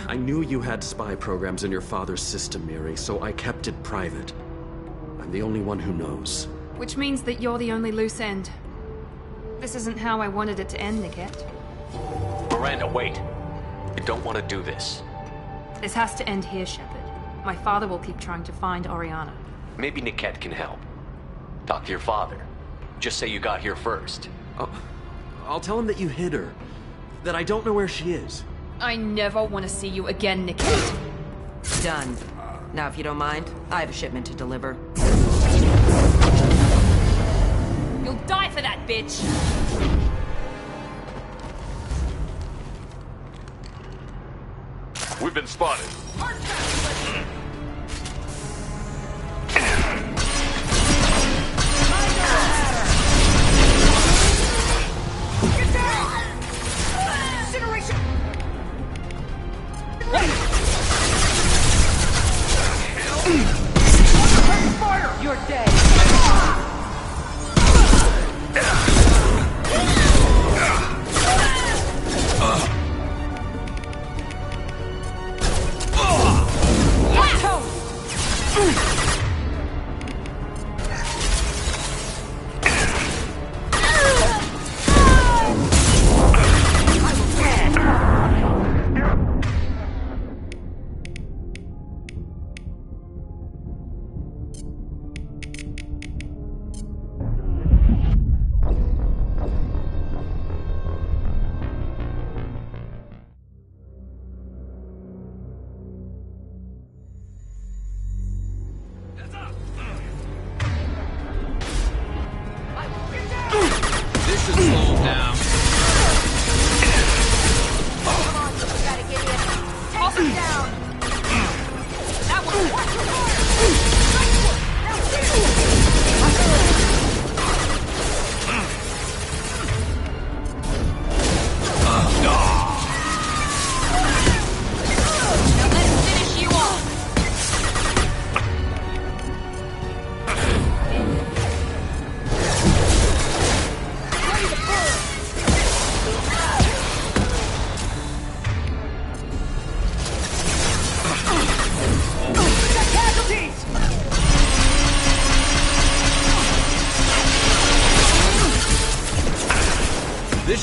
I knew you had spy programs in your father's system, Miri, so I kept it private. I'm the only one who knows. Which means that you're the only loose end. This isn't how I wanted it to end, Niket. Miranda, wait! You don't want to do this. This has to end here, Shepard. My father will keep trying to find Oriana. Maybe Niket can help. Talk to your father. Just say you got here first. I'll tell him that you hid her. That I don't know where she is. I never want to see you again, Niket. Done. Now, if you don't mind, I have a shipment to deliver. You'll die for that, bitch! We've been spotted. You're dead.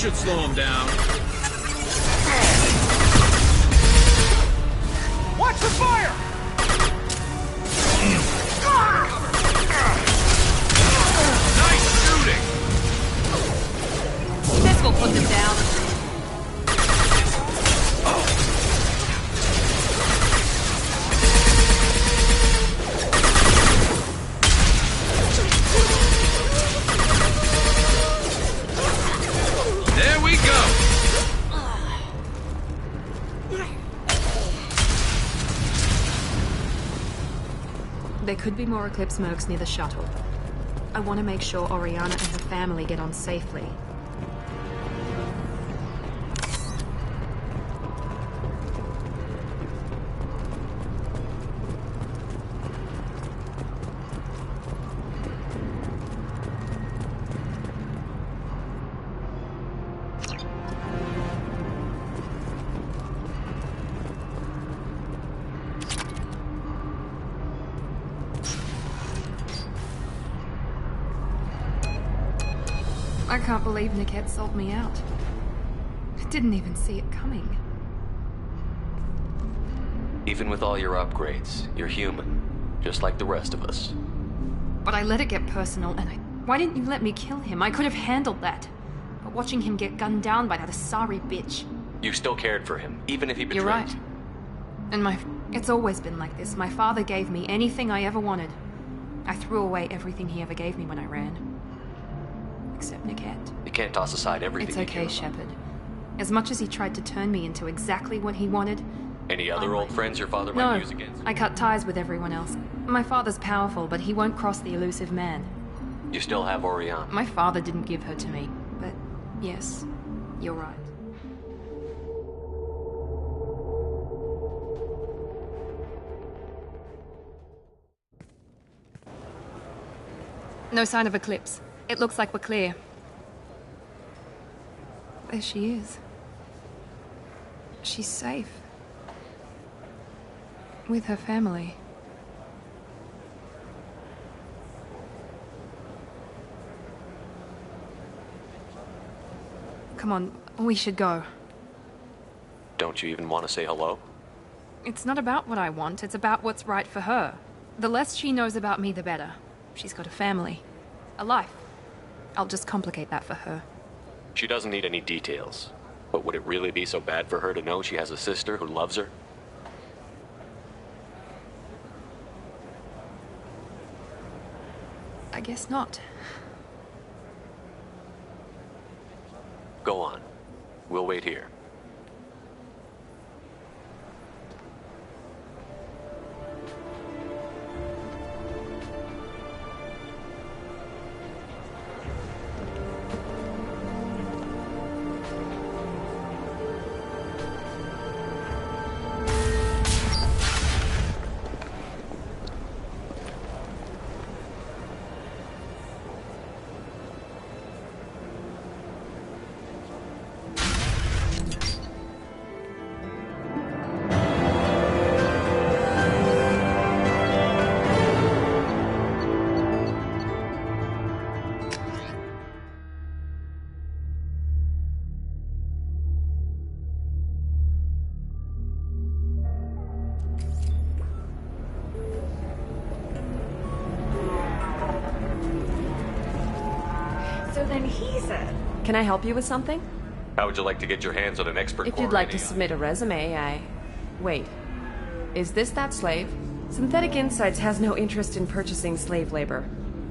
should slow him down. Watch the fire! Nice shooting! This will put them down. There we go! There could be more Eclipse mercs near the shuttle. I want to make sure Oriana and her family get on safely. I can't believe Niket sold me out. I didn't even see it coming. Even with all your upgrades, you're human, just like the rest of us. But I let it get personal, and why didn't you let me kill him? I could have handled that. But watching him get gunned down by that Asari bitch... You still cared for him, even if he betrayed. You're right. And it's always been like this. My father gave me anything I ever wanted. I threw away everything he ever gave me when I ran. Except Niket. You can't toss aside everything. It's okay, Shepard. As much as he tried to turn me into exactly what he wanted... Any other old friends your father might use against him? I cut ties with everyone else. My father's powerful, but he won't cross the elusive man. You still have Oriana. My father didn't give her to me, but yes, you're right. No sign of Eclipse. It looks like we're clear. There she is. She's safe. With her family. Come on, we should go. Don't you even want to say hello? It's not about what I want, it's about what's right for her. The less she knows about me, the better. She's got a family. A life. I'll just complicate that for her. She doesn't need any details. But would it really be so bad for her to know she has a sister who loves her? I guess not. Go on. We'll wait here. So then he said... Can I help you with something? How would you like to get your hands on an expert If you'd like to submit a resume, Wait. Is this that slave? Synthetic Insights has no interest in purchasing slave labor.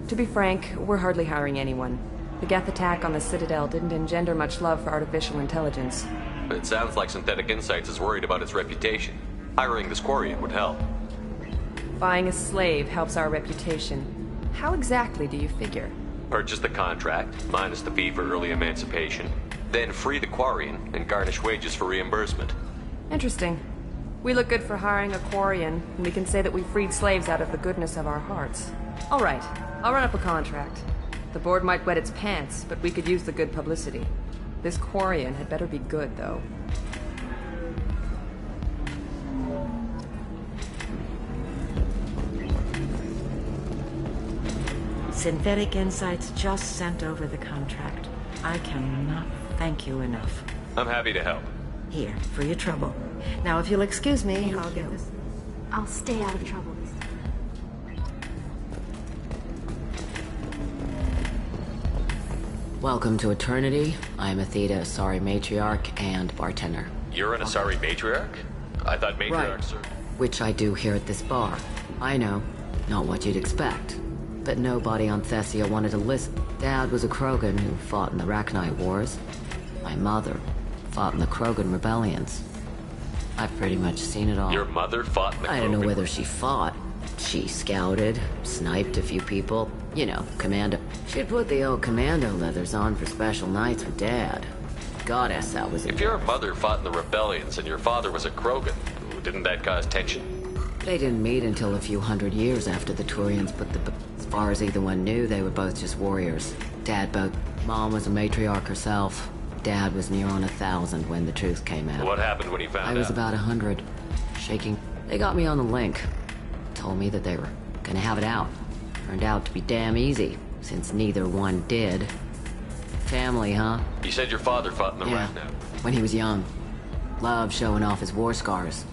To be frank, we're hardly hiring anyone. The Geth attack on the Citadel didn't engender much love for artificial intelligence. But it sounds like Synthetic Insights is worried about its reputation. Hiring this Quarian would help. Buying a slave helps our reputation. How exactly do you figure? Purchase the contract, minus the fee for early emancipation. Then free the Quarian and garnish wages for reimbursement. Interesting. We look good for hiring a Quarian, and we can say that we freed slaves out of the goodness of our hearts. All right, I'll run up a contract. The board might wet its pants, but we could use the good publicity. This Quarian had better be good, though. Synthetic Insights just sent over the contract. I cannot thank you enough. I'm happy to help. Here, for your trouble. Now, if you'll excuse me, I'll get this. I'll stay out of trouble this time. Welcome to Eternity. I'm Athena, Asari matriarch and bartender. You're an Asari matriarch? I thought matriarchs are... Which I do here at this bar. I know, not what you'd expect. But nobody on Thessia wanted to listen. Dad was a Krogan who fought in the Rachni Wars. My mother fought in the Krogan rebellions. I've pretty much seen it all. Your mother fought in the I don't know Krogan whether she fought. She scouted, sniped a few people. You know, commando. She'd put the old commando leathers on for special nights with Dad. Goddess, that was... If your mother fought in the rebellions and your father was a Krogan, didn't that cause tension? They didn't meet until a few hundred years after the Turians put the... As far as either one knew, they were both just warriors. Dad both... Mom was a matriarch herself. Dad was near on 1,000 when the truth came out. What happened when he found out? I was about 100. Shaking. They got me on the link. Told me that they were gonna have it out. Turned out to be damn easy, since neither one did. Family, huh? You said your father fought in the Rachni. When he was young. Loved showing off his war scars.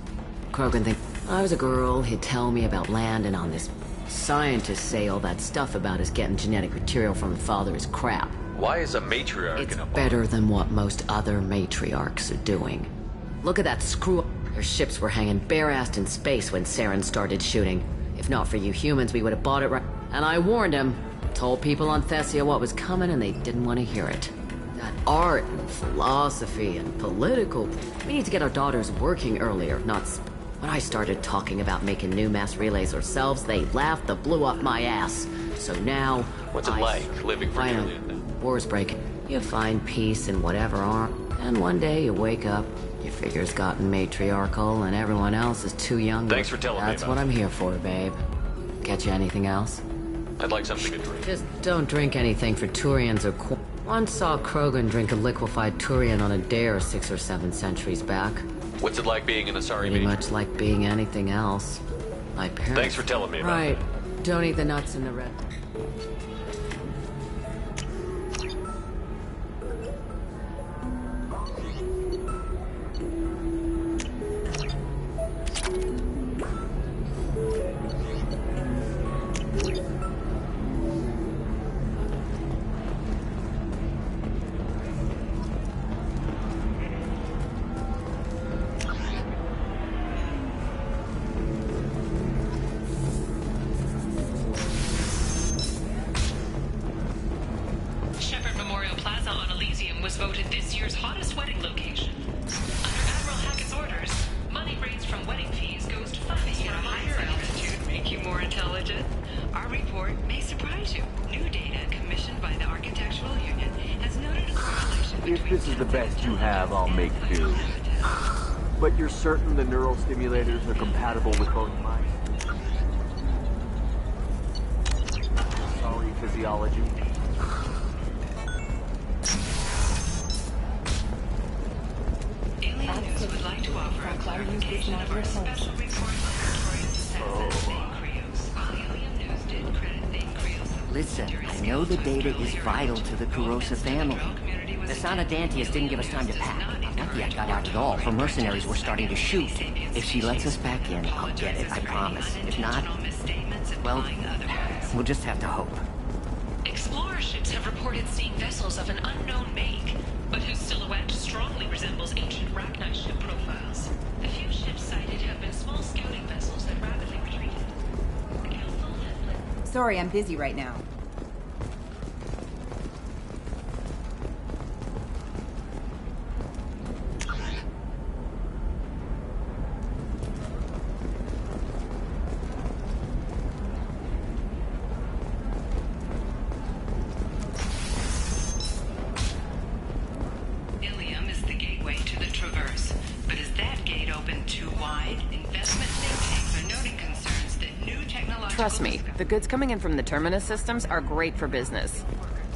Krogan think I was a girl, he'd tell me about landing on this. Scientists say all that stuff about us getting genetic material from the father is crap. Why is a matriarch It's in a bar? better than what most other matriarchs are doing. Look at that screw up. Their ships were hanging bare-assed in space when Saren started shooting. If not for you humans, we would have bought it right. And I warned him. Told people on Thessia what was coming and they didn't want to hear it. That art and philosophy and political... We need to get our daughters working earlier, not... When I started talking about making new mass relays ourselves, they laughed the blue up my ass. So now... What's it like, living for nearly a day? War's breaking. You find peace in whatever arm. And one day you wake up, your figure's gotten matriarchal, and everyone else is too young. Thanks for telling me That's about what it. I'm here for, babe. Get you anything else? I'd like something to drink. Just don't drink anything for Turians or Once saw Krogan drink a liquefied Turian on a dare 6 or 7 centuries back. What's it like being an Asari Pretty matriarch? much like being anything else. My parents... Thanks for telling me about Right. Don't eat the nuts in the red. Shepherd Memorial Plaza on Elysium was voted this year's hottest wedding location. Under Admiral Hackett's orders, money raised from wedding fees goes to funding at a higher altitude. Make you more intelligent? Our report may surprise you. New data commissioned by the Architectural Union has noted a correlation If this is the best you have, I'll make do. But you're certain the neural stimulators are compatible with both minds? Sorry, physiology. Alien News would like to offer a clarification of our special report on Creos. While Alien News did credit Nate Creos. Listen, I know the data is vital to the Kurosa family. The Sanadantius didn't give us time to pack. Lucky I got out at all, for mercenaries were starting to shoot. If she lets us back in, I'll get it, I promise. If not, well, we'll just have to hope. Explorer ships have reported seeing vessels of an unknown make, but whose silhouette strongly resembles ancient Rachni ship profiles. The few ships sighted have been small scouting vessels that rapidly retreated. The council has... Sorry, I'm busy right now. Ilium is the gateway to the Traverse, but is that gate open too wide? Investment think tanks are noting concerns that new technological... Trust me, the goods coming in from the Terminus systems are great for business.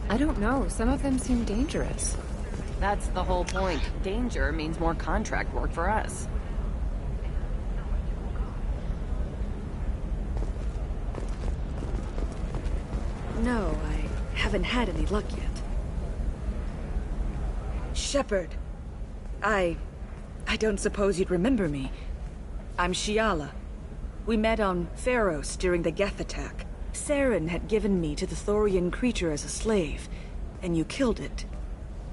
I don't know. Some of them seem dangerous. That's the whole point. Danger means more contract work for us. No, I haven't had any luck yet. Shepard. I don't suppose you'd remember me. I'm Shiala. We met on Pharos during the Geth attack. Saren had given me to the Thorian creature as a slave, and you killed it.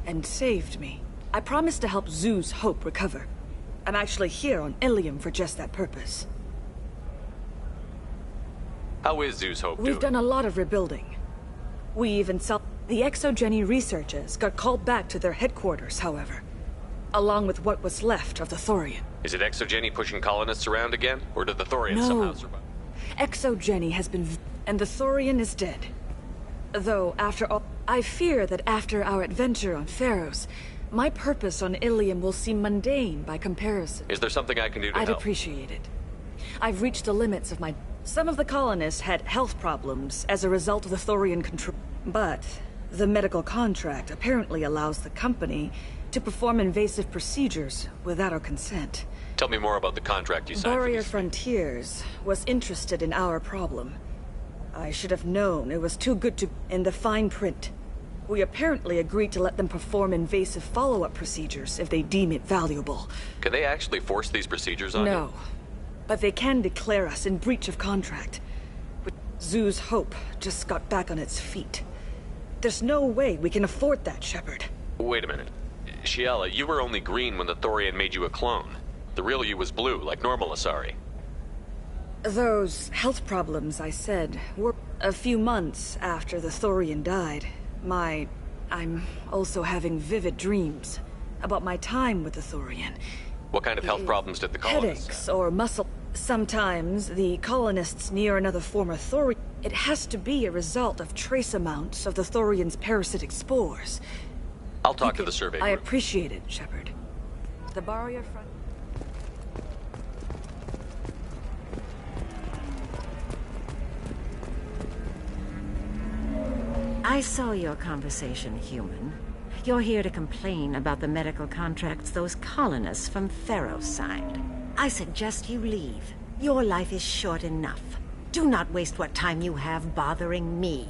And saved me. I promised to help Zeus Hope recover. I'm actually here on Ilium for just that purpose. How is Zeus Hope doing? We've done a lot of rebuilding. We even saw... The Exogeny researchers got called back to their headquarters, however. Along with what was left of the Thorian. Is it Exogeny pushing colonists around again? Or did the Thorians somehow survive? Exogeny has been... and the Thorian is dead. Though, after all... I fear that after our adventure on Pharos, my purpose on Ilium will seem mundane by comparison. Is there something I can do to I'd help? appreciate it. I've reached the limits of my... Some of the colonists had health problems as a result of the Thorian control. But the medical contract apparently allows the company to perform invasive procedures without our consent. Tell me more about the contract you signed for Barrier these. Frontiers was interested in our problem. I should have known it was too good to... In the fine print, we apparently agreed to let them perform invasive follow-up procedures if they deem it valuable. Can they actually force these procedures on you? No, but they can declare us in breach of contract. But Zeus Hope just got back on its feet. There's no way we can afford that, Shepard. Wait a minute. Shiala, you were only green when the Thorian made you a clone. The real you was blue, like normal Asari. Those health problems I said were a few months after the Thorian died. I'm also having vivid dreams about my time with the Thorian. What kind of health problems did the colonists Headaches or muscle... Sometimes the colonists near another former Thorian... It has to be a result of trace amounts of the Thorian's parasitic spores. I'll talk to the survey I group. appreciate it, Shepard. The barrier front... I saw your conversation, human. You're here to complain about the medical contracts those colonists from Pharos signed. I suggest you leave. Your life is short enough. Do not waste what time you have bothering me.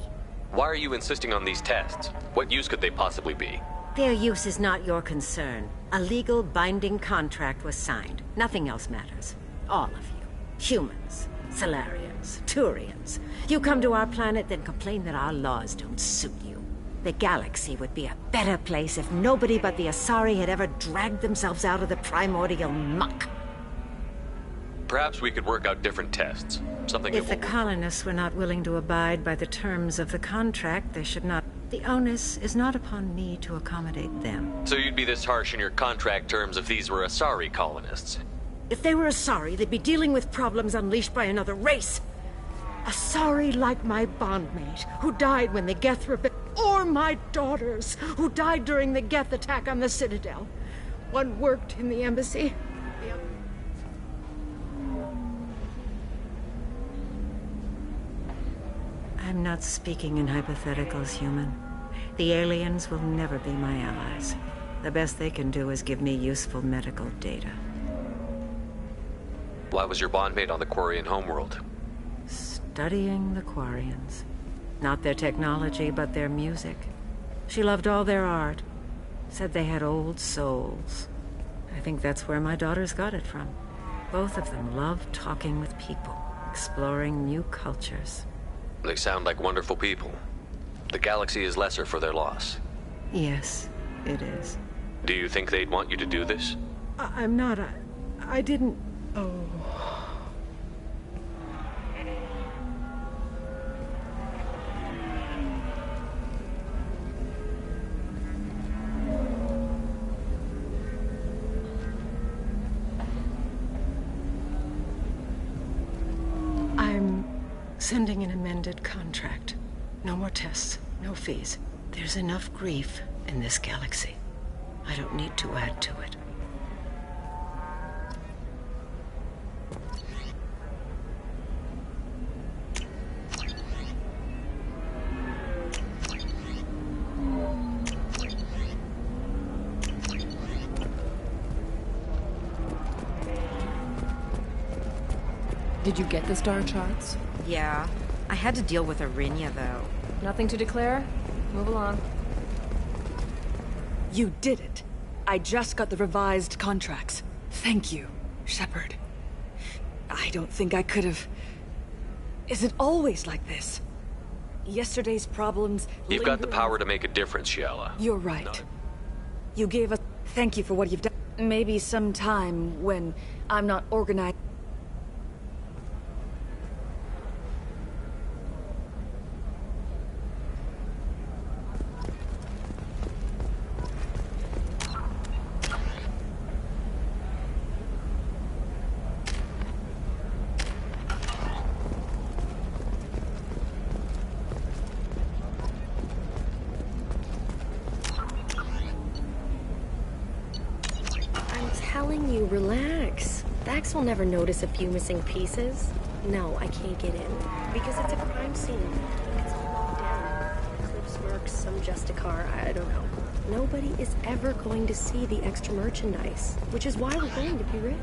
Why are you insisting on these tests? What use could they possibly be? Their use is not your concern. A legal binding contract was signed. Nothing else matters. All of you. Humans, Solarians, Turians. You come to our planet, then complain that our laws don't suit you. The galaxy would be a better place if nobody but the Asari had ever dragged themselves out of the primordial muck. Perhaps we could work out different tests. Something If the that will... colonists were not willing to abide by the terms of the contract, they should not... The onus is not upon me to accommodate them. So you'd be this harsh in your contract terms if these were Asari colonists? If they were Asari, they'd be dealing with problems unleashed by another race. Asari like my bondmate, who died when the Geth rebelled, or my daughters, who died during the Geth attack on the Citadel. One worked in the embassy. The other... I'm not speaking in hypotheticals, human. The aliens will never be my allies. The best they can do is give me useful medical data. Why was your bondmate on the Quarian homeworld? Studying the Quarians. Not their technology, but their music. She loved all their art. Said they had old souls. I think that's where my daughters got it from. Both of them loved talking with people, exploring new cultures. They sound like wonderful people. The galaxy is lesser for their loss. Yes, it is. Do you think they'd want you to do this? I'm not. I didn't... Oh... I'm sending an amended contract. No more tests, no fees. There's enough grief in this galaxy. I don't need to add to it. Did you get the star charts? Yeah. I had to deal with Arinya, though. Nothing to declare? Move along. You did it. I just got the revised contracts. Thank you, Shepard. I don't think I could have... Is it always like this? Yesterday's problems... You've got the power to make a difference, Shiala. You're right. You gave us... Thank you for what you've done. Maybe sometime when I'm not organized... Telling you, relax. Vax will never notice a few missing pieces. No, I can't get in. Because it's a crime scene. It's all locked down. Eclipse Mercs, some Justicar, I don't know. Nobody is ever going to see the extra merchandise, which is why we're going to be rich.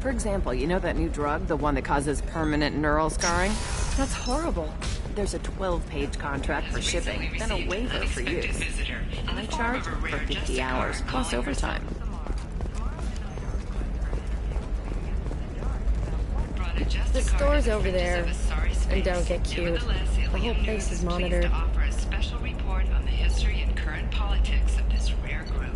For example, you know that new drug, the one that causes permanent neural scarring? That's horrible. There's a 12-page contract for shipping, then a waiver for use. I charge for 50 hours, plus overtime. The store's over there, and don't get cute. The whole place is monitored. Offer a special report on the history and current politics of this rare group.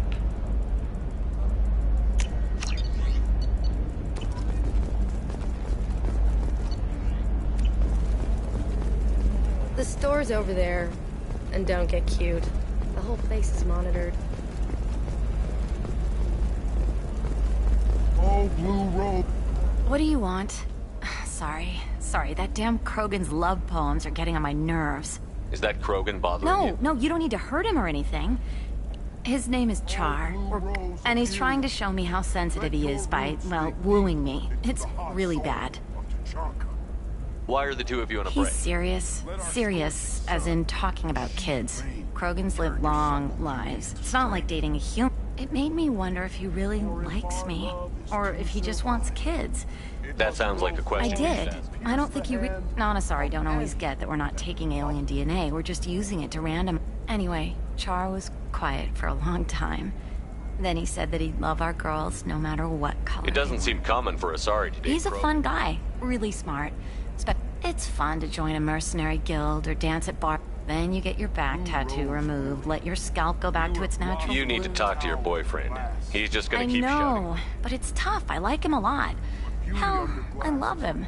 The store's over there, and don't get cute. The whole place is monitored. Oh, blue robe. What do you want? Sorry, that damn Krogan's love poems are getting on my nerves. Is that Krogan bothering you? No, you don't need to hurt him or anything. His name is Char, and he's trying to show me how sensitive he is by, well, wooing me. It's really bad. Why are the two of you on a He's break? serious, as in talking about kids. Krogans live long lives. It's not like dating a human. It made me wonder if he really likes me, or if he just wants kids. That sounds like a question. I did. I don't think you Nonosari don't always get that we're not taking alien DNA, we're just using it to random... Anyway, Char was quiet for a long time. Then he said that he'd love our girls no matter what color. It doesn't seem common for Asari to date He's a Krogan. fun guy, really smart. It's fun to join a mercenary guild or dance at bar. Then you get your back tattoo removed, let your scalp go back to its natural You need to talk to your boyfriend. He's just gonna keep shouting. I know, but it's tough. I like him a lot. Hell, I love him.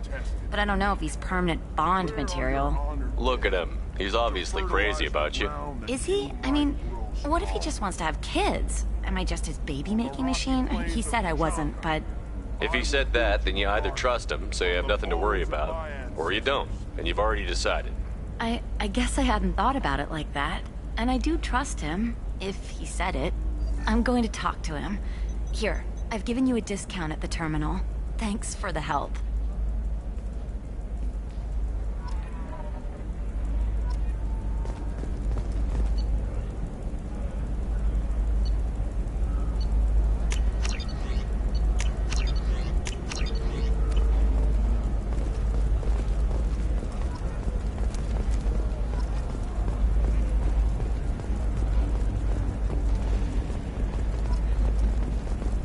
But I don't know if he's permanent Bond material. Look at him. He's obviously crazy about you. Is he? I mean, what if he just wants to have kids? Am I just his baby-making machine? He said I wasn't, but... If he said that, then you either trust him, so you have nothing to worry about, or you don't, and you've already decided. I guess I hadn't thought about it like that. And I do trust him, if he said it. I'm going to talk to him. Here, I've given you a discount at the terminal. Thanks for the help.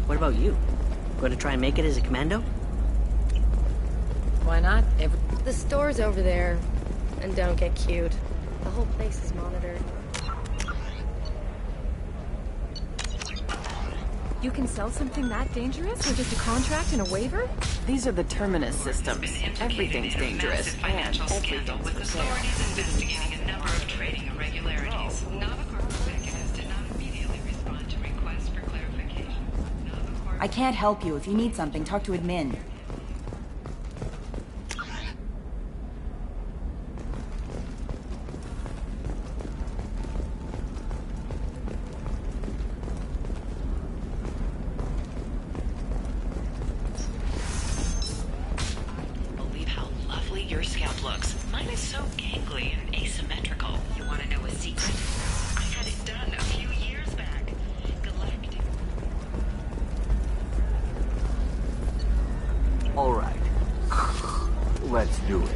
What about you? Going to try and make it as a commando? Why not? The store's over there, and don't get cute. The whole place is monitored. You can sell something that dangerous with just a contract and a waiver? These are the Terminus systems. Everything's dangerous. Financial scandal with authorities investigating a number of trading irregularities. did not immediately respond to requests for clarification. I can't help you. If you need something, talk to admin. Believe how lovely your scalp looks. Mine is so gangly and asymmetrical. You want to know a secret? I had it done a few years back. Galactic. All right. Let's do it.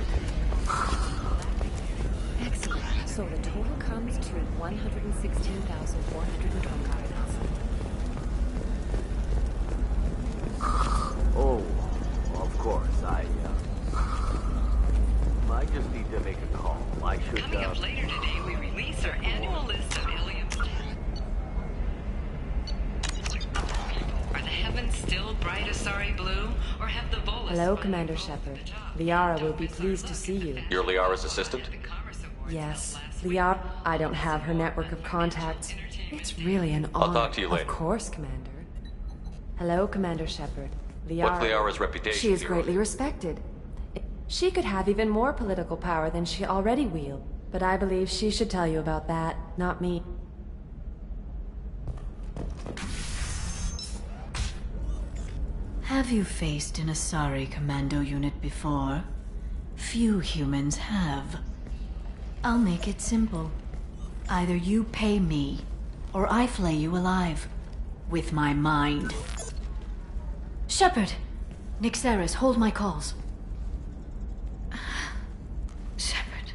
Excellent. So the total comes to 116,412 cardinals. Oh, of course, I just need to make a call. I should, Coming up later today, we release our annual list of Ilium's... Are the heavens still bright Asari blue, or have the Volus... Hello, Commander Shepard. Liara will be pleased to see you. You're Liara's assistant? Yes. Liara... I don't have her network of contacts. It's really an honor. I'll talk to you later. Of course, Commander. Hello, Commander Shepard. Liara... What's Liara's reputation? She is greatly respected. She could have even more political power than she already wields, but I believe she should tell you about that, not me. Have you faced an Asari commando unit before? Few humans have. I'll make it simple. Either you pay me, or I flay you alive. With my mind. Shepard! Nixeris, hold my calls. Shepard.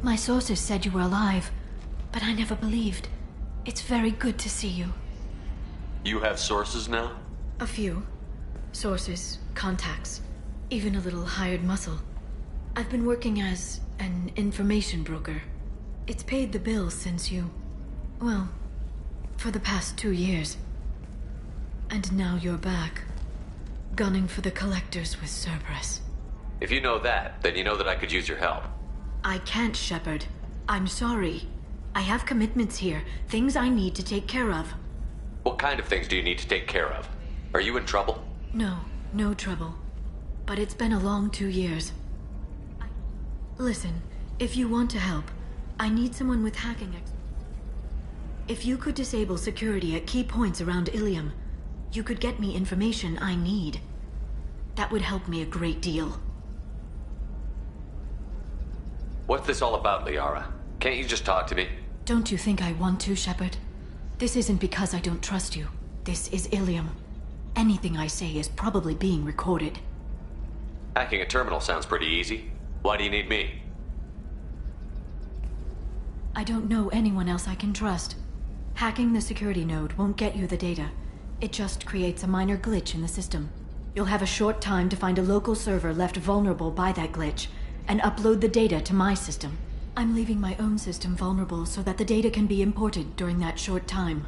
My sources said you were alive, but I never believed. It's very good to see you. You have sources now? A few. Sources, contacts, even a little hired muscle. I've been working as an information broker. It's paid the bills since you... well, for the past 2 years. And now you're back, gunning for the Collectors with Cerberus. If you know that, then you know that I could use your help. I can't, Shepard. I'm sorry. I have commitments here, things I need to take care of. What kind of things do you need to take care of? Are you in trouble? No, no trouble. But it's been a long 2 years. Listen, if you want to help, I need someone with hacking If you could disable security at key points around Ilium, you could get me information I need. That would help me a great deal. What's this all about, Liara? Can't you just talk to me? Don't you think I want to, Shepard? This isn't because I don't trust you. This is Ilium. Anything I say is probably being recorded. Hacking a terminal sounds pretty easy. Why do you need me? I don't know anyone else I can trust. Hacking the security node won't get you the data. It just creates a minor glitch in the system. You'll have a short time to find a local server left vulnerable by that glitch, and upload the data to my system. I'm leaving my own system vulnerable so that the data can be imported during that short time.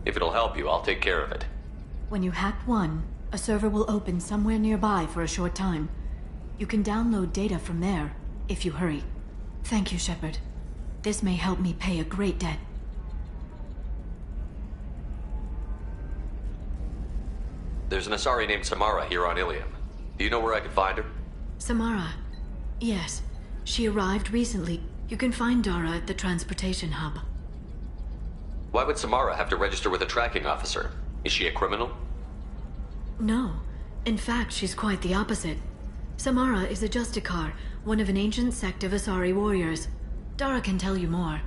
If it'll help you, I'll take care of it. When you hack one, a server will open somewhere nearby for a short time. You can download data from there, if you hurry. Thank you, Shepard. This may help me pay a great debt. There's an Asari named Samara here on Ilium. Do you know where I can find her? Samara. Yes. She arrived recently. You can find Dara at the transportation hub. Why would Samara have to register with a tracking officer? Is she a criminal? No. In fact, she's quite the opposite. Samara is a Justicar, one of an ancient sect of Asari warriors. Dara can tell you more.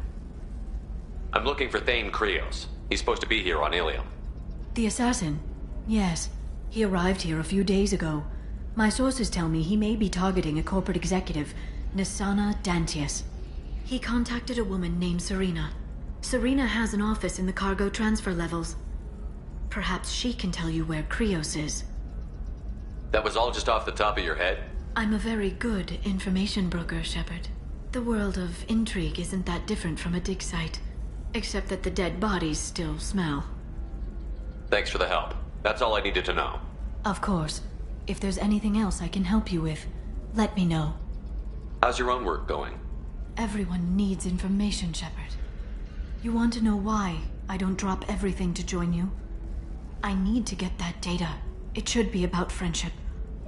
I'm looking for Thane Krios. He's supposed to be here on Ilium. The assassin? Yes. He arrived here a few days ago. My sources tell me he may be targeting a corporate executive, Nisana Dantius. He contacted a woman named Serena. Serena has an office in the cargo transfer levels. Perhaps she can tell you where Krios is. That was all just off the top of your head? I'm a very good information broker, Shepard. The world of intrigue isn't that different from a dig site, except that the dead bodies still smell. Thanks for the help. That's all I needed to know. Of course. If there's anything else I can help you with, let me know. How's your own work going? Everyone needs information, Shepard. You want to know why I don't drop everything to join you? I need to get that data. It should be about friendship,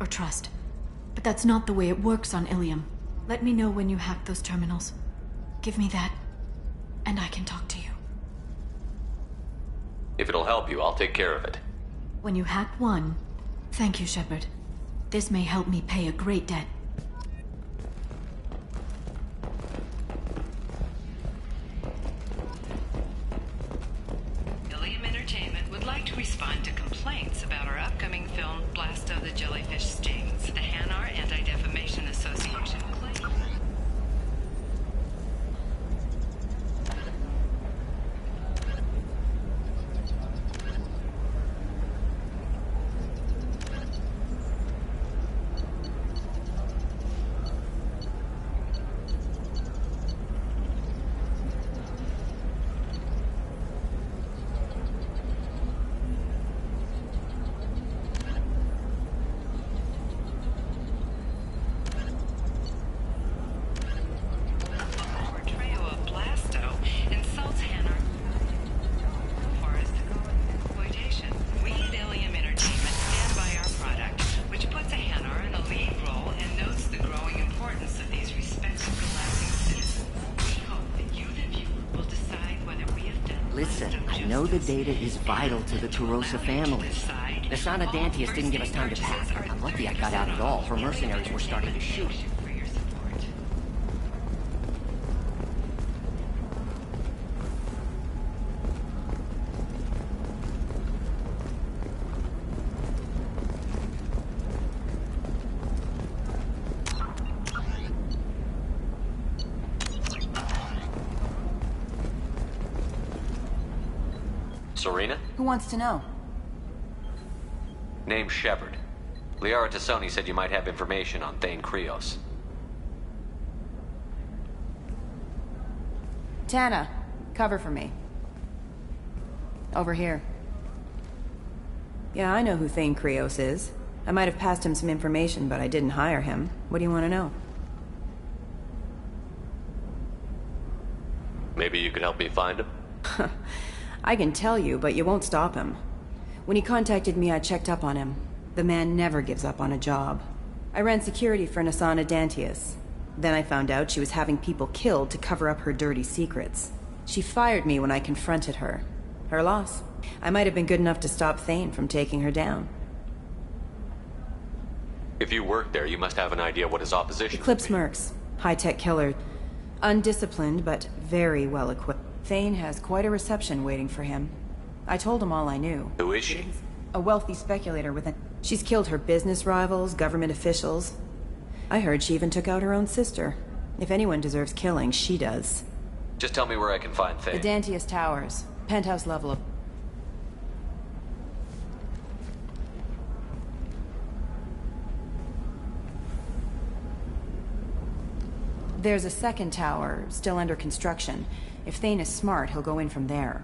or trust. But that's not the way it works on Ilium. Let me know when you hack those terminals. Give me that, and I can talk to you. If it'll help you, I'll take care of it. When you hack one, thank you, Shepard. This may help me pay a great debt. Listen, I know the data is vital to the Kurosa family. The Sana Dantius didn't give us time to pack. I'm lucky I got out at all. Her mercenaries were starting to shoot. Serena? Who wants to know? Name's Shepard. Liara Tassoni said you might have information on Thane Krios. Tana, cover for me. Over here. Yeah, I know who Thane Krios is. I might have passed him some information, but I didn't hire him. What do you want to know? Maybe you could help me find him? I can tell you, but you won't stop him. When he contacted me, I checked up on him. The man never gives up on a job. I ran security for Nasana Dantius. Then I found out she was having people killed to cover up her dirty secrets. She fired me when I confronted her. Her loss. I might have been good enough to stop Thane from taking her down. If you work there, you must have an idea what his opposition Eclipse Mercs. High-tech killer. Undisciplined, but very well equipped. Thane has quite a reception waiting for him. I told him all I knew. Who is she? A wealthy speculator with She's killed her business rivals, government officials. I heard she even took out her own sister. If anyone deserves killing, she does. Just tell me where I can find Thane. The Dantius Towers. Penthouse level of... There's a second tower, still under construction. If Thane is smart, he'll go in from there.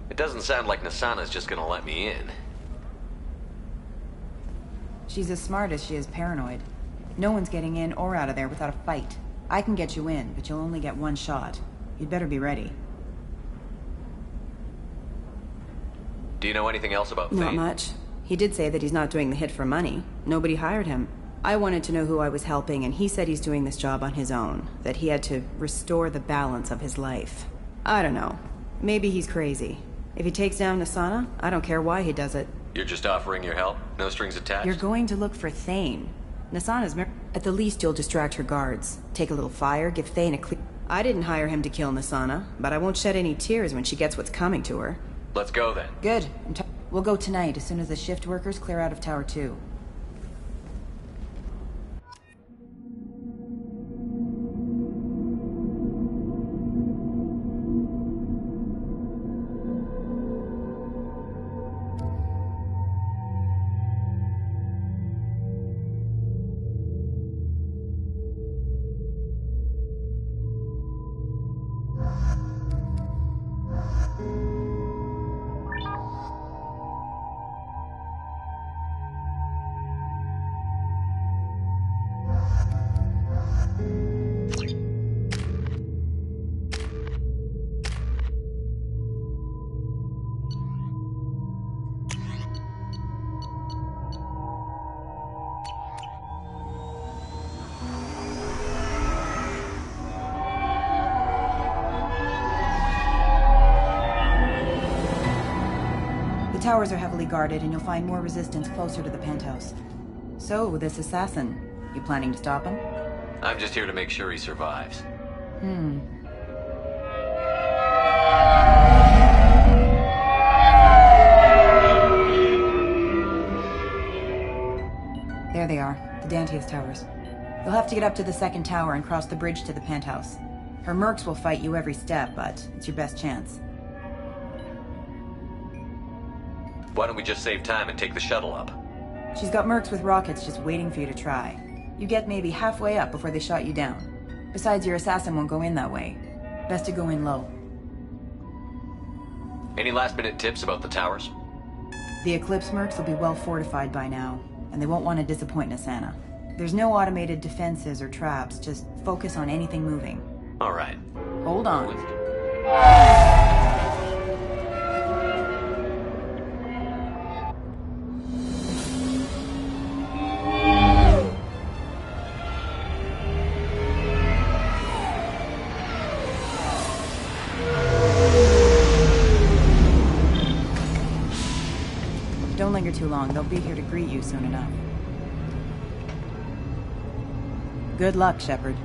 It doesn't sound like Nasana's just gonna let me in. She's as smart as she is paranoid. No one's getting in or out of there without a fight. I can get you in, but you'll only get one shot. You'd better be ready. Do you know anything else about Thane? Not much. He did say that he's not doing the hit for money. Nobody hired him. I wanted to know who I was helping, and he said he's doing this job on his own. That he had to restore the balance of his life. I don't know. Maybe he's crazy. If he takes down Nasana, I don't care why he does it. You're just offering your help? No strings attached? You're going to look for Thane. Nasana's... At the least, you'll distract her guards. Take a little fire, give Thane a clear... I didn't hire him to kill Nasana, but I won't shed any tears when she gets what's coming to her. Let's go then. Good. We'll go tonight, as soon as the shift workers clear out of Tower 2. The towers are heavily guarded, and you'll find more resistance closer to the penthouse. So, this assassin, you planning to stop him? I'm just here to make sure he survives. There they are, the Dantius Towers. You'll have to get up to the second tower and cross the bridge to the penthouse. Her mercs will fight you every step, but it's your best chance. Why don't we just save time and take the shuttle up? She's got mercs with rockets just waiting for you to try. You get maybe halfway up before they shot you down. Besides, your assassin won't go in that way. Best to go in low. Any last-minute tips about the towers? The Eclipse mercs will be well fortified by now, and they won't want to disappoint Nasana. There's no automated defenses or traps, just focus on anything moving. All right. Hold on. here too long. They'll be here to greet you soon enough. Good luck, Shepard.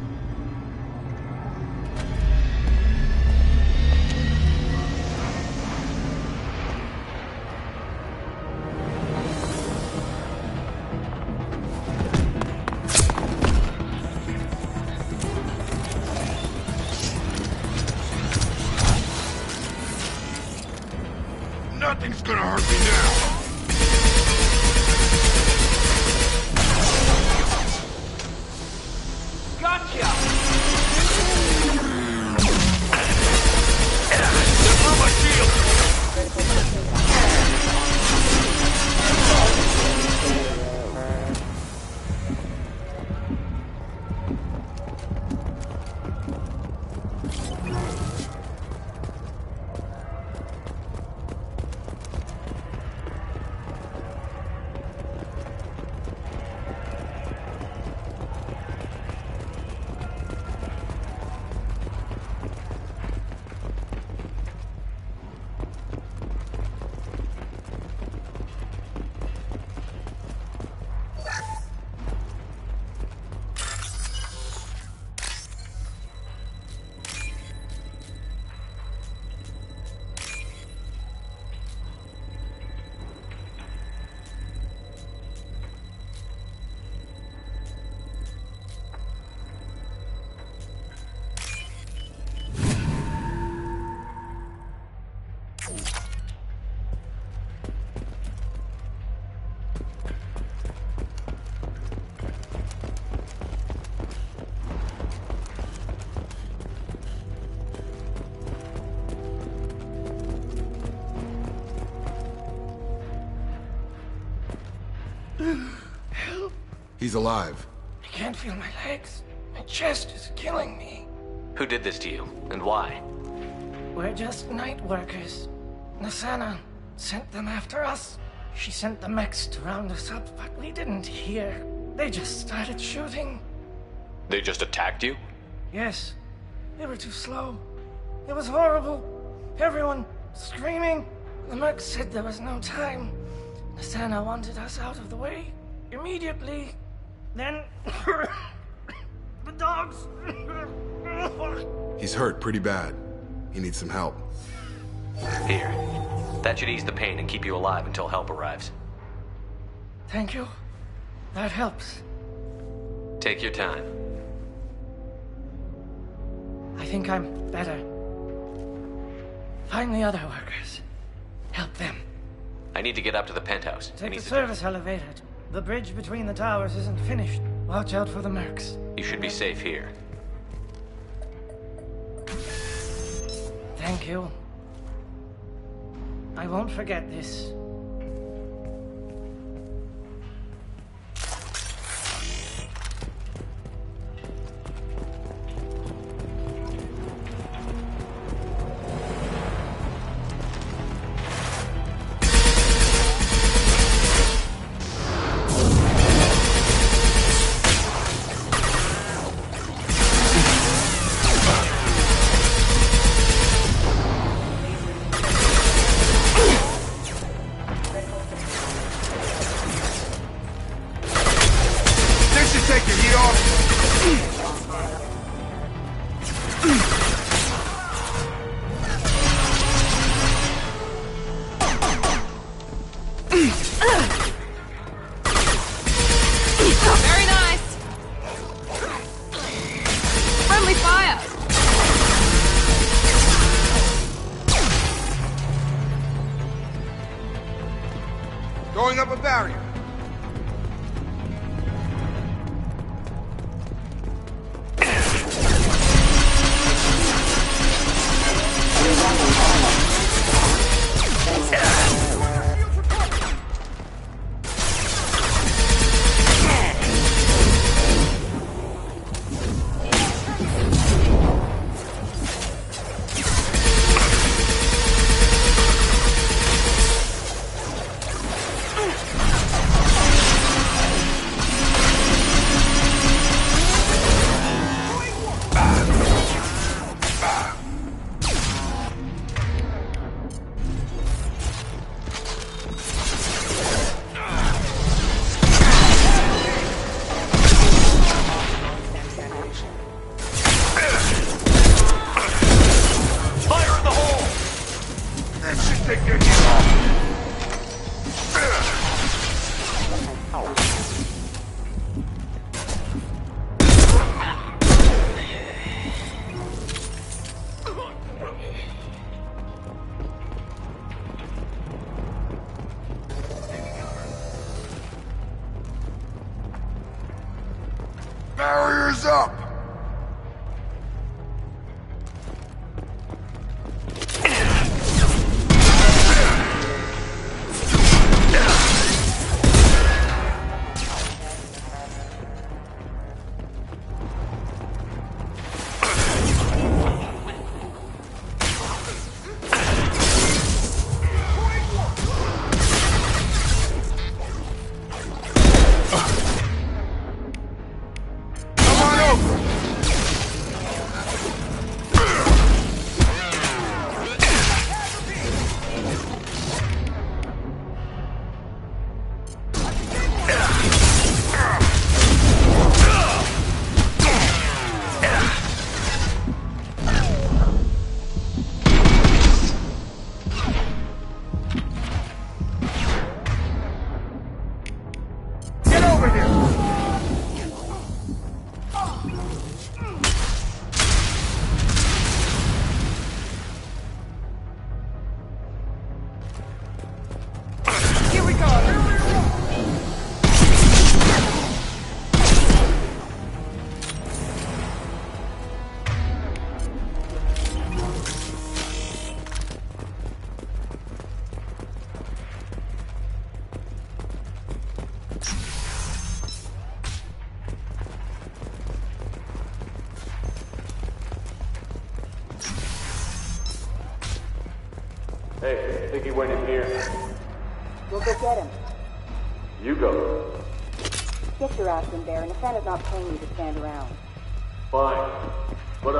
Nothing's gonna hurt me now. Help! He's alive. I can't feel my legs. My chest is killing me. Who did this to you, and why? We're just night workers. Nasana sent them after us. She sent the mechs to round us up, but we didn't hear. They just started shooting. They just attacked you? Yes. They were too slow. It was horrible. Everyone screaming. The mechs said there was no time. Nasana wanted us out of the way immediately. Then the dogs. He's hurt pretty bad. He needs some help. Here. That should ease the pain and keep you alive until help arrives. Thank you. That helps. Take your time. I think I'm better. Find the other workers. Help them. I need to get up to the penthouse. Take the service elevator. The bridge between the towers isn't finished. Watch out for the mercs. You should be safe here. Thank you. I won't forget this. Very nice. Friendly fire. Going up a barrier. Hey, I think he went in here. We'll go get him. You go. Get your ass in there, and Nathana's not paying you to stand around. Fine. But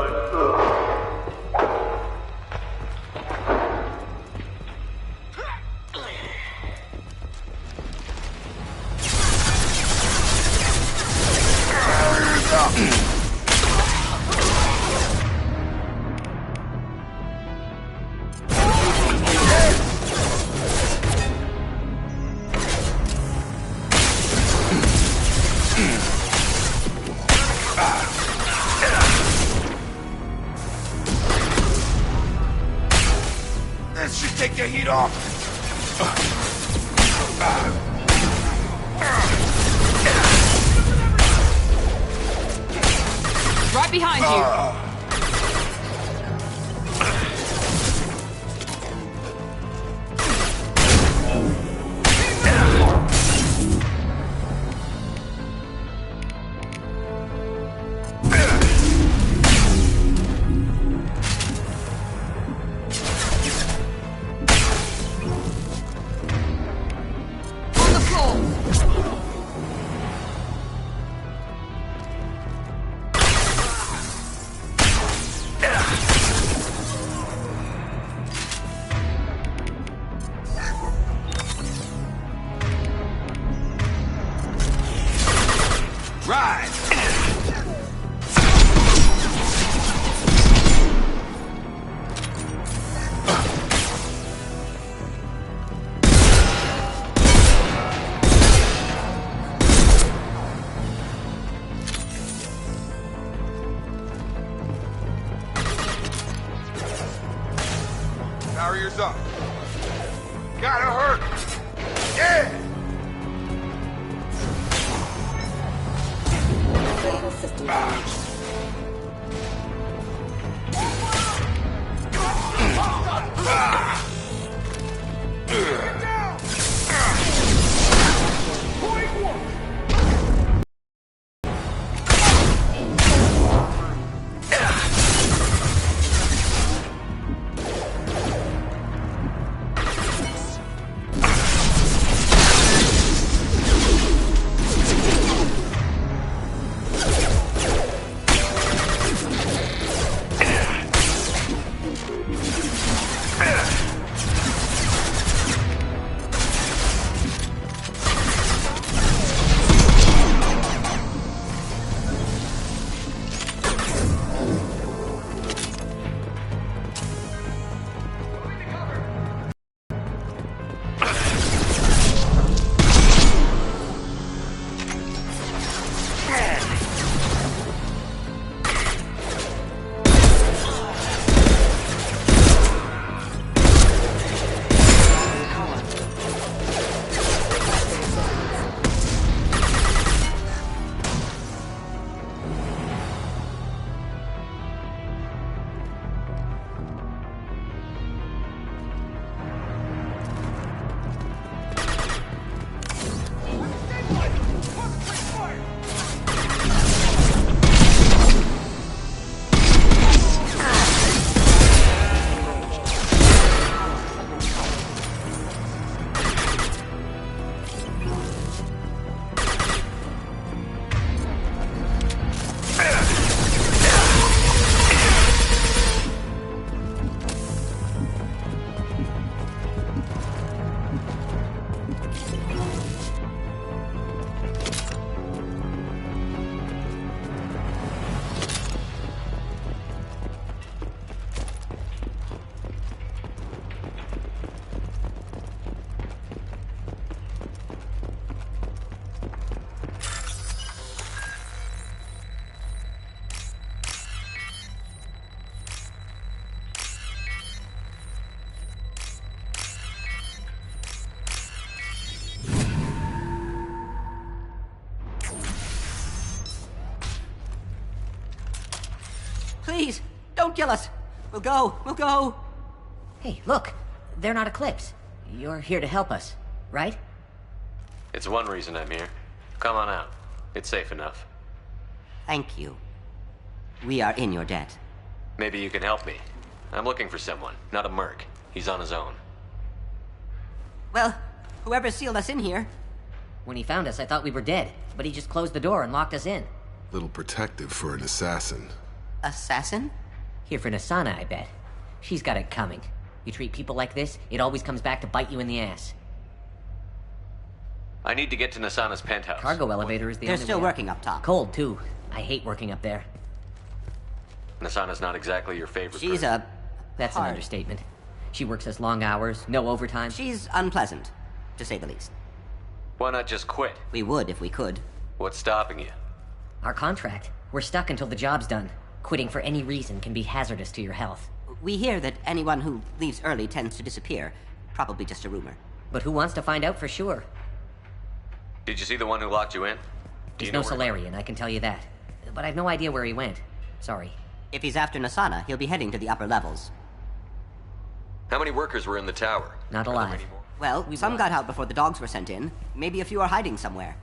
That should take the heat off. Right behind you. Barriers up. Gotta hurt. Yeah! Please, don't kill us. We'll go. Hey, look. They're not Eclipse. You're here to help us, right? It's one reason I'm here. Come on out. It's safe enough. Thank you. We are in your debt. Maybe you can help me. I'm looking for someone, not a merc. He's on his own. Well, whoever sealed us in here. When he found us, I thought we were dead, but he just closed the door and locked us in. Little protective for an assassin. Assassin? Here for Nasana, I bet. She's got it coming. You treat people like this, it always comes back to bite you in the ass. I need to get to Nasana's penthouse. Cargo elevator is the They're only still way working up top. Cold, too. I hate working up there. Nasana's not exactly your favorite She's person. That's an understatement. She works us long hours, no overtime. She's unpleasant, to say the least. Why not just quit? We would if we could. What's stopping you? Our contract. We're stuck until the job's done. Quitting for any reason can be hazardous to your health. We hear that anyone who leaves early tends to disappear. Probably just a rumor. But who wants to find out for sure? Did you see the one who locked you in? He's no Solarian, I can tell you that. But I've no idea where he went. Sorry. If he's after Nasana, he'll be heading to the upper levels. How many workers were in the tower? Not alive. Well, some got out before the dogs were sent in. Maybe a few are hiding somewhere.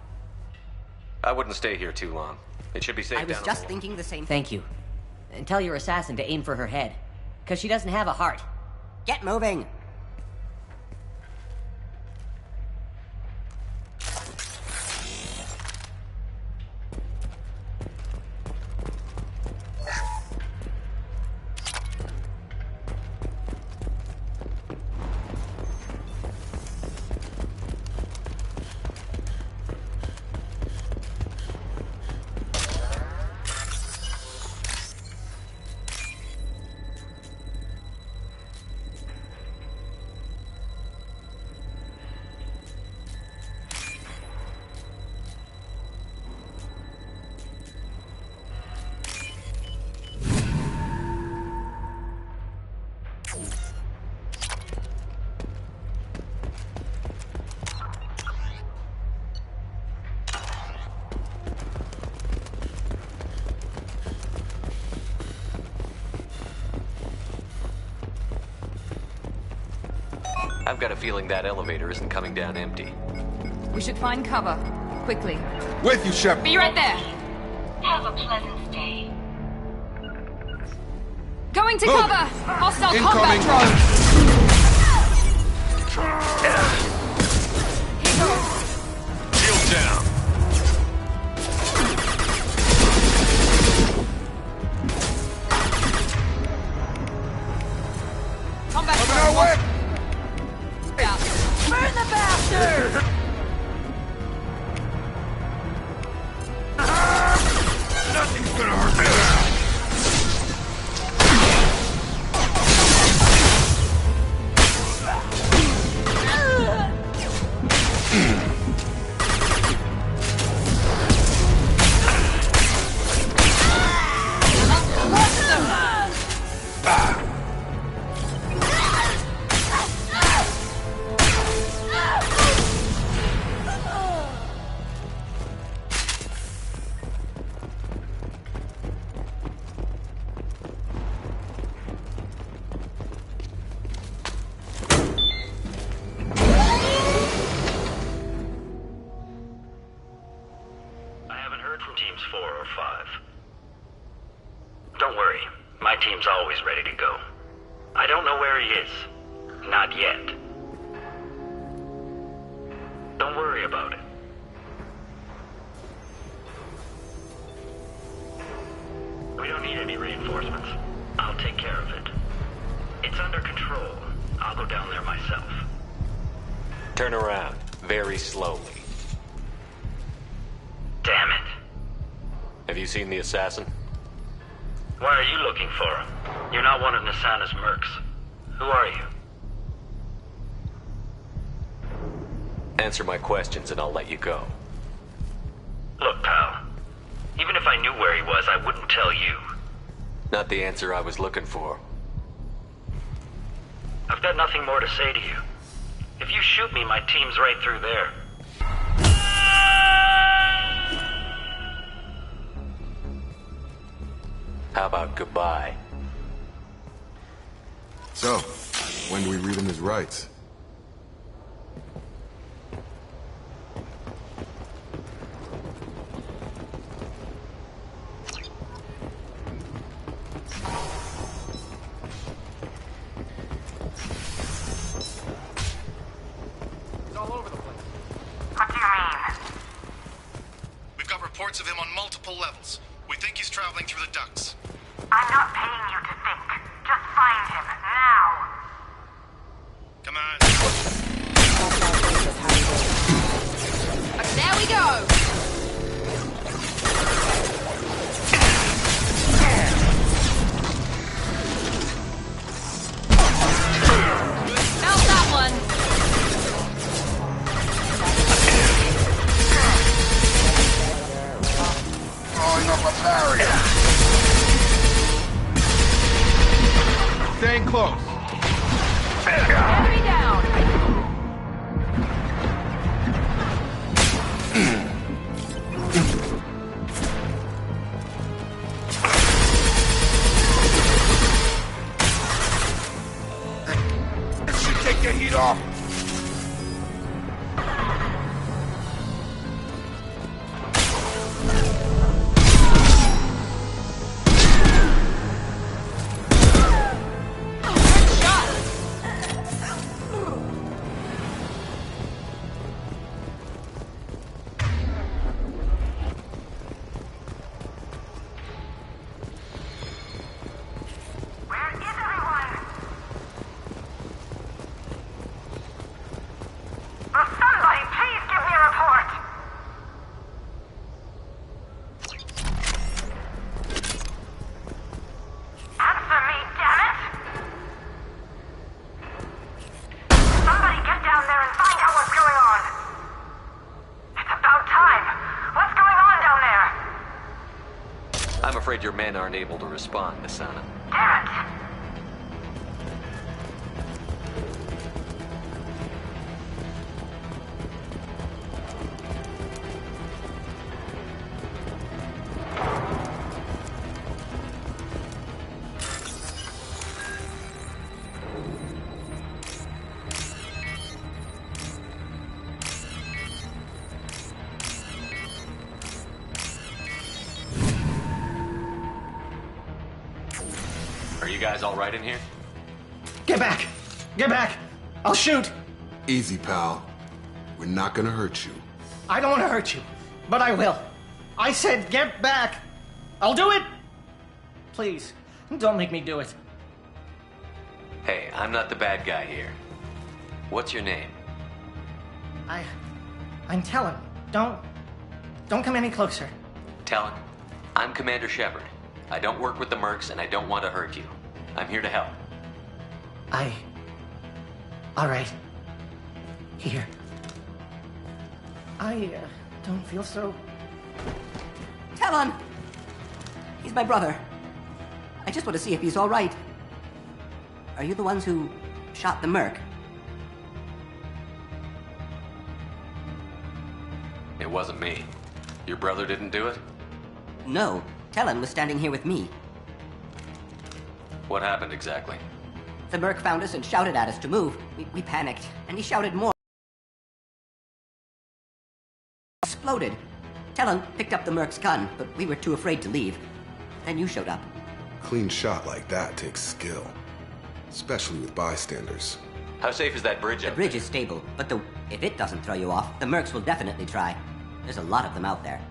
I wouldn't stay here too long. It should be safe I was down just on the thinking the same thing. Thank you. And tell your assassin to aim for her head. Because she doesn't have a heart. Get moving! I've got a feeling that elevator isn't coming down empty. We should find cover. Quickly. With you, Shepard. Be right there. Have a pleasant stay. Going to Move. cover! Hostile Incoming. combat drone! Shield down. Combat Coming drone. our way. Out. Burn the bastard! Nothing's gonna hurt me now. I haven't heard from teams 4 or 5. Don't worry, my team's always ready to go. I don't know where he is. Not yet. Don't worry about it. We don't need any reinforcements. I'll take care of it. It's under control. I'll go down there myself. Turn around, very slowly. Damn it. Have you seen the assassin? Why are you looking for him? You're not one of Nasana's mercs. Who are you? Answer my questions and I'll let you go. Look, pal. Even if I knew where he was, I wouldn't tell you. Not the answer I was looking for. I've got nothing more to say to you. If you shoot me, my team's right through there. How about goodbye? So, when do we read him his rights? close. Enemy down! That should take the heat off. I'm afraid your men aren't able to respond, Asana. Damn it! Are you guys all right in here? Get back! Get back! I'll shoot! Easy, pal. We're not gonna hurt you. I don't want to hurt you, but I will. I said get back! I'll do it! Please, don't make me do it. Hey, I'm not the bad guy here. What's your name? I'm Talon. Don't come any closer. Talon, I'm Commander Shepard. I don't work with the mercs and I don't want to hurt you. I'm here to help. All right. Here. I don't feel so... Talon! He's my brother. I just want to see if he's all right. Are you the ones who shot the merc? It wasn't me. Your brother didn't do it? No. Talon was standing here with me. What happened exactly? The merc found us and shouted at us to move. We panicked, and he shouted more. Exploded. Talon picked up the merc's gun, but we were too afraid to leave. Then you showed up. Clean shot like that takes skill. Especially with bystanders. How safe is that bridge The up bridge there? is stable, but if it doesn't throw you off, the mercs will definitely try. There's a lot of them out there.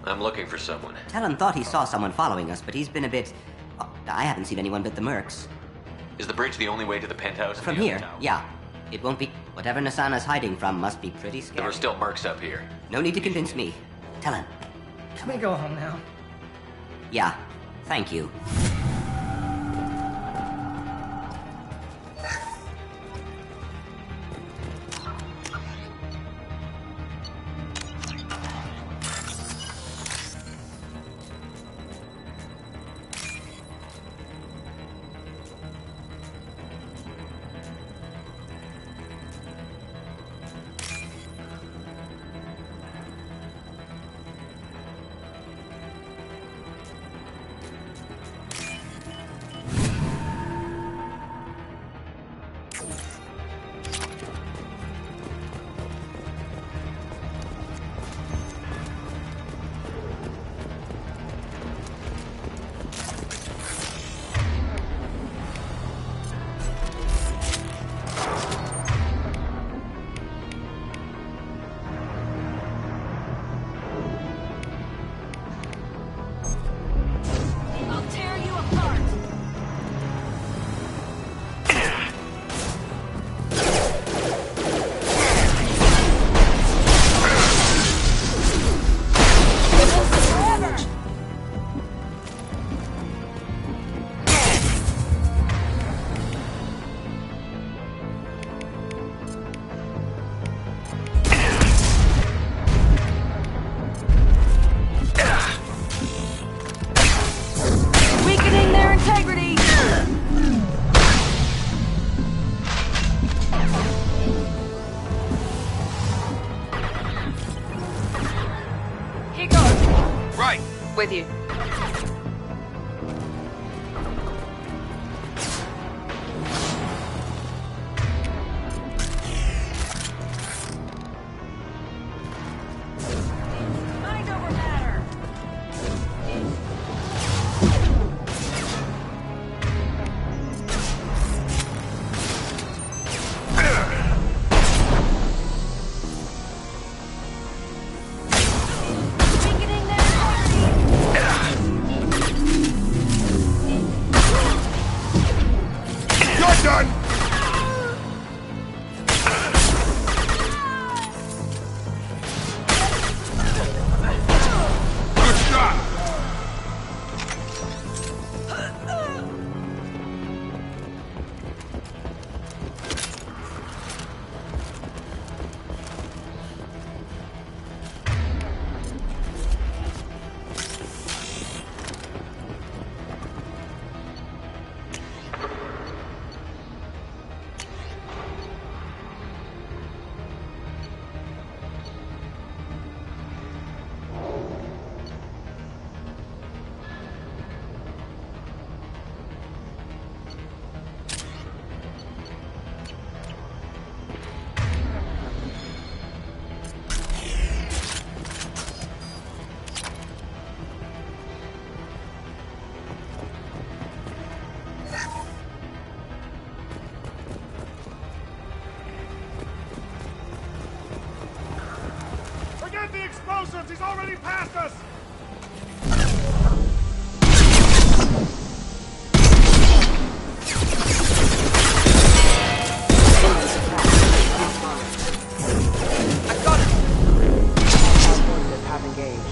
I'm looking for someone. Talon thought he saw someone following us, but he's been a bit... Well, I haven't seen anyone but the mercs. Is the bridge the only way to the penthouse? From here, yeah. It won't be... Whatever Nasana's hiding from must be pretty scary. There are still mercs up here. No need to convince me. Talon. Can we go home now? Yeah. Thank you. close! He's already past us! I got it! All forces have engaged.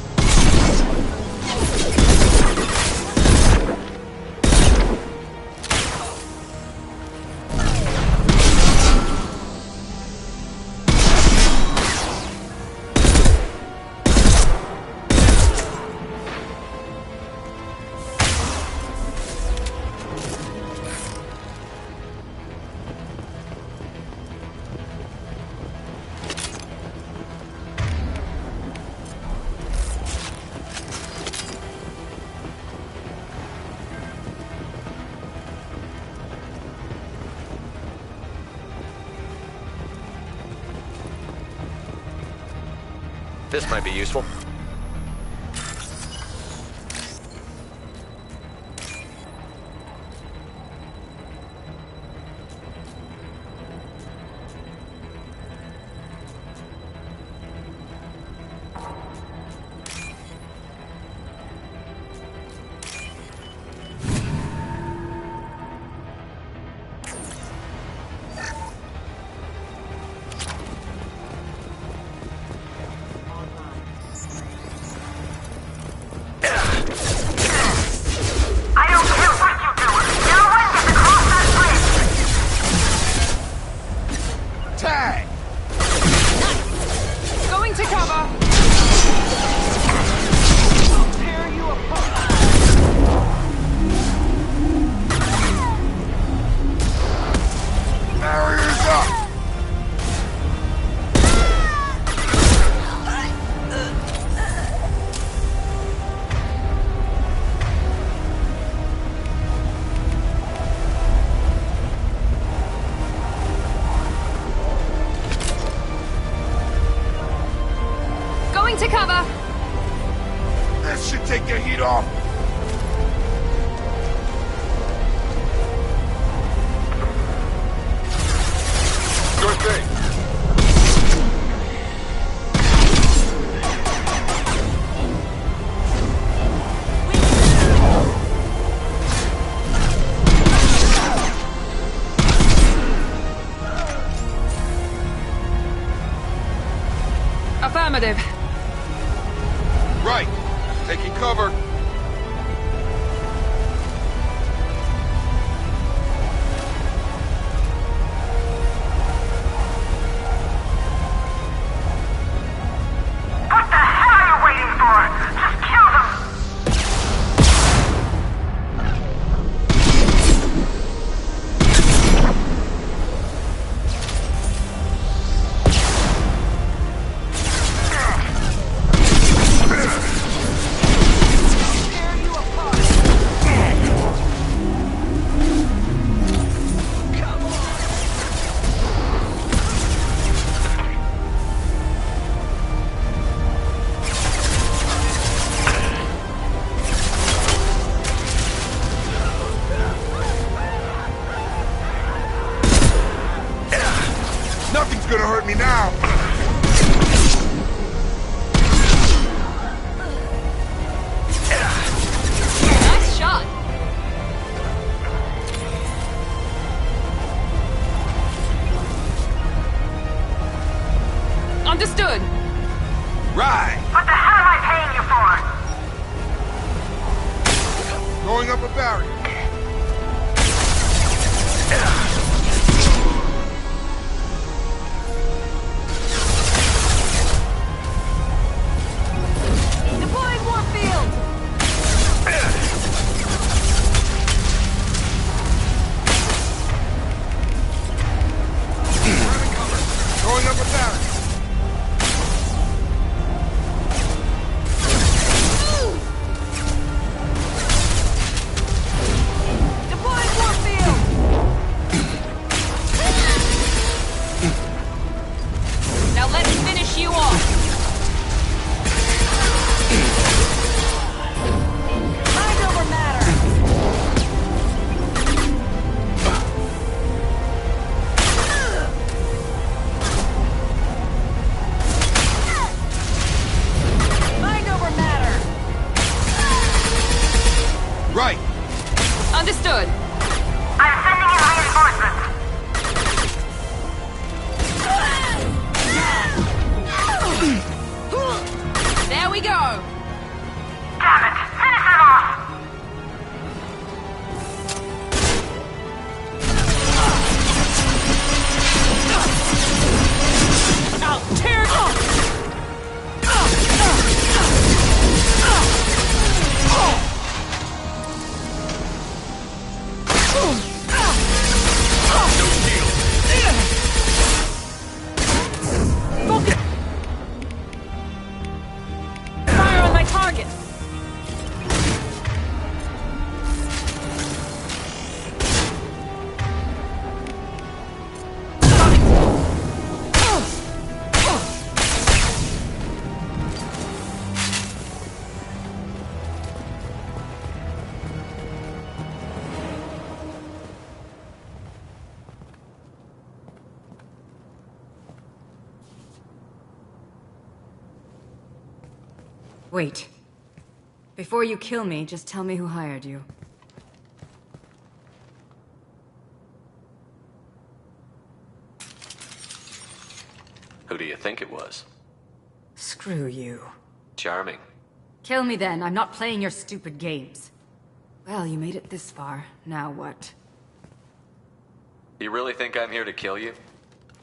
This might be useful. Going to cover! Tear you apart! Barriers up! Going to cover! This should take the heat off! Sure thing. Affirmative. Right. Taking cover. What the hell are you waiting for? Just kill them! Nothing's gonna hurt me now! Nice shot! Understood! Right! What the hell am I paying you for? Going up a barrier. Deploying Warfield! Going up a barrier. Deploying Warfield! Understood. I'm sending in reinforcements. There we go. Damn it! Finish them off! I'll tear it off. Fire on my target. Wait. Before you kill me, just tell me who hired you. Who do you think it was? Screw you. Charming. Kill me then. I'm not playing your stupid games. Well, you made it this far. Now what? You really think I'm here to kill you?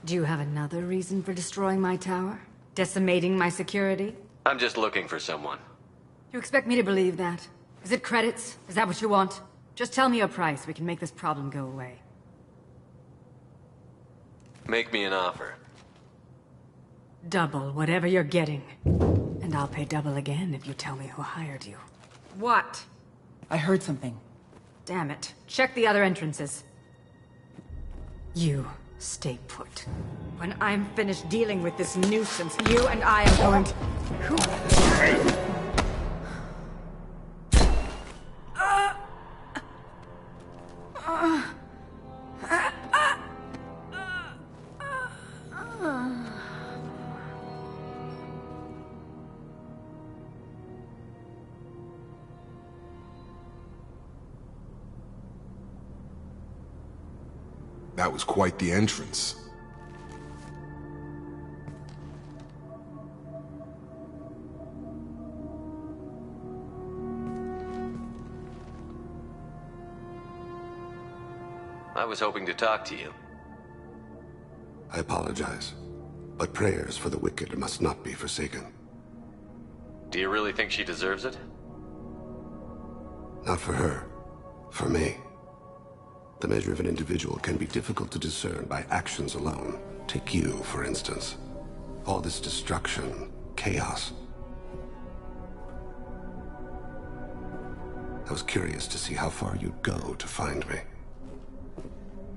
Do you have another reason for destroying my tower? Decimating my security? I'm just looking for someone. You expect me to believe that? Is it credits? Is that what you want? Just tell me a price. We can make this problem go away. Make me an offer. Double whatever you're getting. And I'll pay double again if you tell me who hired you. What? I heard something. Damn it. Check the other entrances. You stay put. When I'm finished dealing with this nuisance, you and I are going to... That was quite the entrance. I was hoping to talk to you. I apologize, but prayers for the wicked must not be forsaken. Do you really think she deserves it? Not for her. For me. The measure of an individual can be difficult to discern by actions alone. Take you, for instance. All this destruction, chaos. I was curious to see how far you'd go to find me.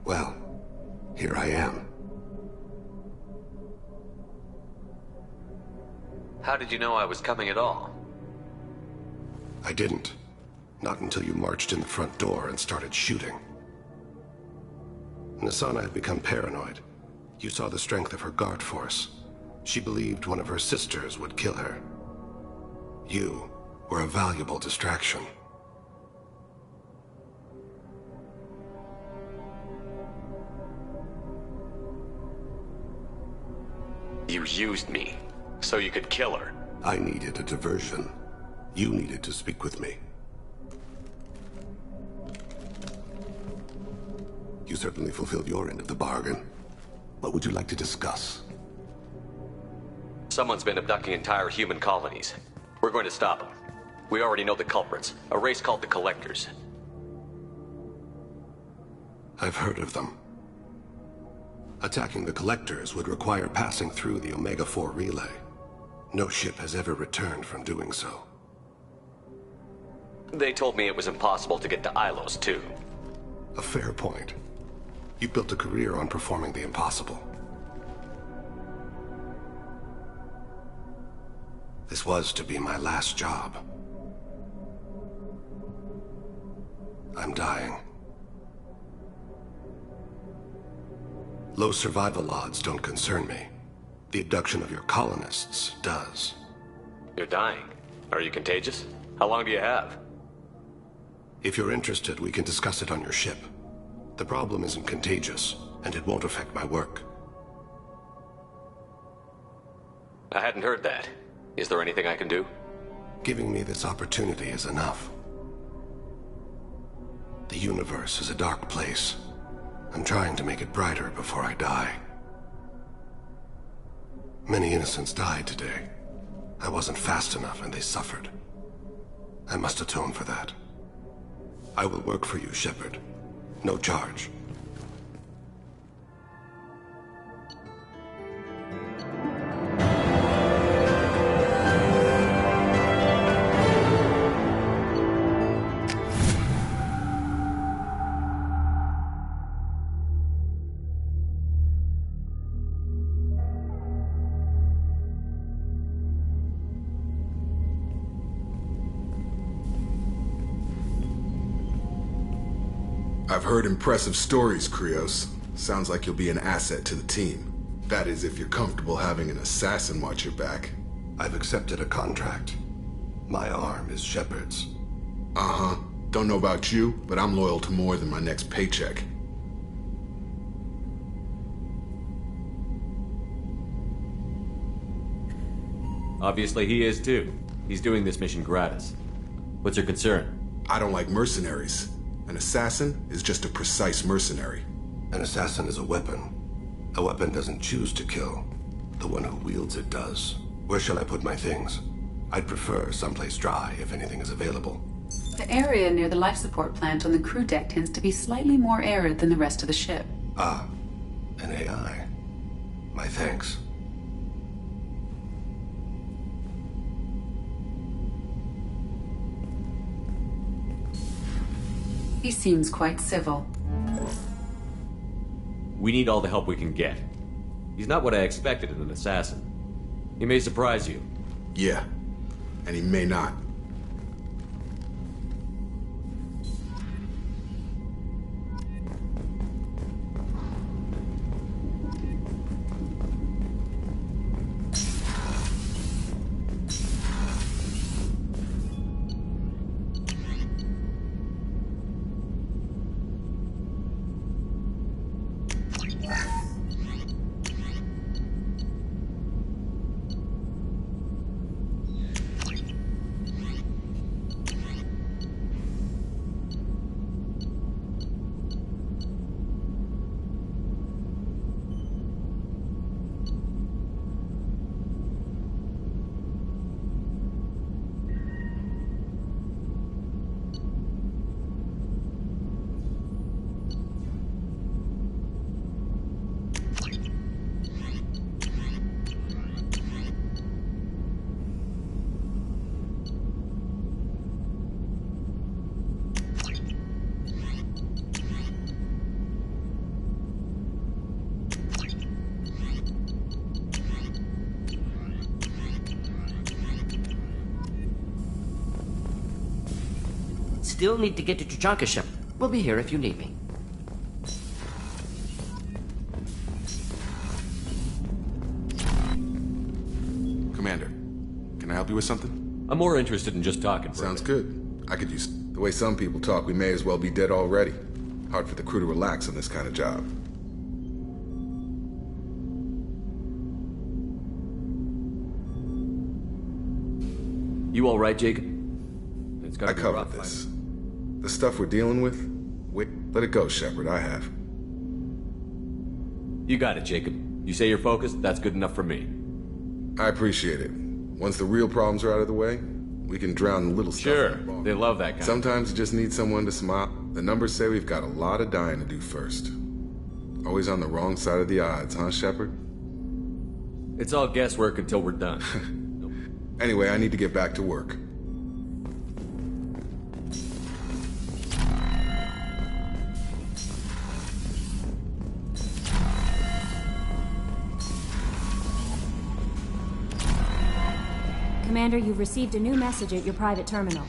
Well, here I am. How did you know I was coming at all? I didn't. Not until you marched in the front door and started shooting. Nasana had become paranoid. You saw the strength of her guard force. She believed one of her sisters would kill her. You were a valuable distraction. You used me, so you could kill her. I needed a diversion. You needed to speak with me. You certainly fulfilled your end of the bargain. What would you like to discuss? Someone's been abducting entire human colonies. We're going to stop them. We already know the culprits, a race called the Collectors. I've heard of them. Attacking the Collectors would require passing through the Omega-4 relay. No ship has ever returned from doing so. They told me it was impossible to get to Ilos, too. A fair point. You built a career on performing the impossible. This was to be my last job. I'm dying. Low survival odds don't concern me. The abduction of your colonists does. You're dying. Are you contagious? How long do you have? If you're interested, we can discuss it on your ship. The problem isn't contagious, and it won't affect my work. I hadn't heard that. Is there anything I can do? Giving me this opportunity is enough. The universe is a dark place. I'm trying to make it brighter before I die. Many innocents died today. I wasn't fast enough and they suffered. I must atone for that. I will work for you, Shepard. No charge. I've heard impressive stories, Krios. Sounds like you'll be an asset to the team. That is, if you're comfortable having an assassin watch your back. I've accepted a contract. My arm is Shepard's. Uh-huh. Don't know about you, but I'm loyal to more than my next paycheck. Obviously he is too. He's doing this mission gratis. What's your concern? I don't like mercenaries. An assassin is just a precise mercenary. An assassin is a weapon. A weapon doesn't choose to kill. The one who wields it does. Where shall I put my things? I'd prefer someplace dry if anything is available. The area near the life support plant on the crew deck tends to be slightly more arid than the rest of the ship. Ah, an AI. My thanks. He seems quite civil. We need all the help we can get. He's not what I expected in an assassin. He may surprise you. Yeah, and he may not. Still need to get to Tuchanka, Shepard. We'll be here if you need me. Commander, can I help you with something? I'm more interested in just talking. Sounds good. I could use... The way some people talk, we may as well be dead already. Hard for the crew to relax on this kind of job. You all right, Jacob? It's I covered this. The stuff we're dealing with? Wait, let it go, Shepard. I have. You got it, Jacob. You say you're focused, that's good enough for me. I appreciate it. Once the real problems are out of the way, we can drown the little stuff. Sure, they love that kind. Sometimes you just need someone to smile. The numbers say we've got a lot of dying to do first. Always on the wrong side of the odds, huh, Shepard? It's all guesswork until we're done. Anyway, I need to get back to work. Commander, you've received a new message at your private terminal.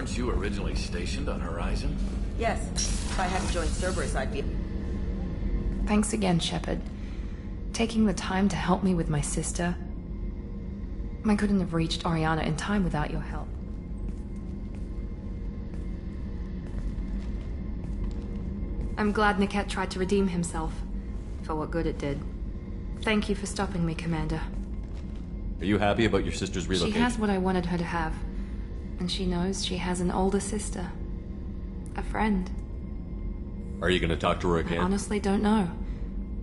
Weren't you originally stationed on Horizon? Yes. If I hadn't joined Cerberus, I'd be... Thanks again, Shepard. Taking the time to help me with my sister. I couldn't have reached Oriana in time without your help. I'm glad Niket tried to redeem himself, for what good it did. Thank you for stopping me, Commander. Are you happy about your sister's relocation? She has what I wanted her to have. And she knows she has an older sister. A friend. Are you gonna talk to her again? I honestly don't know.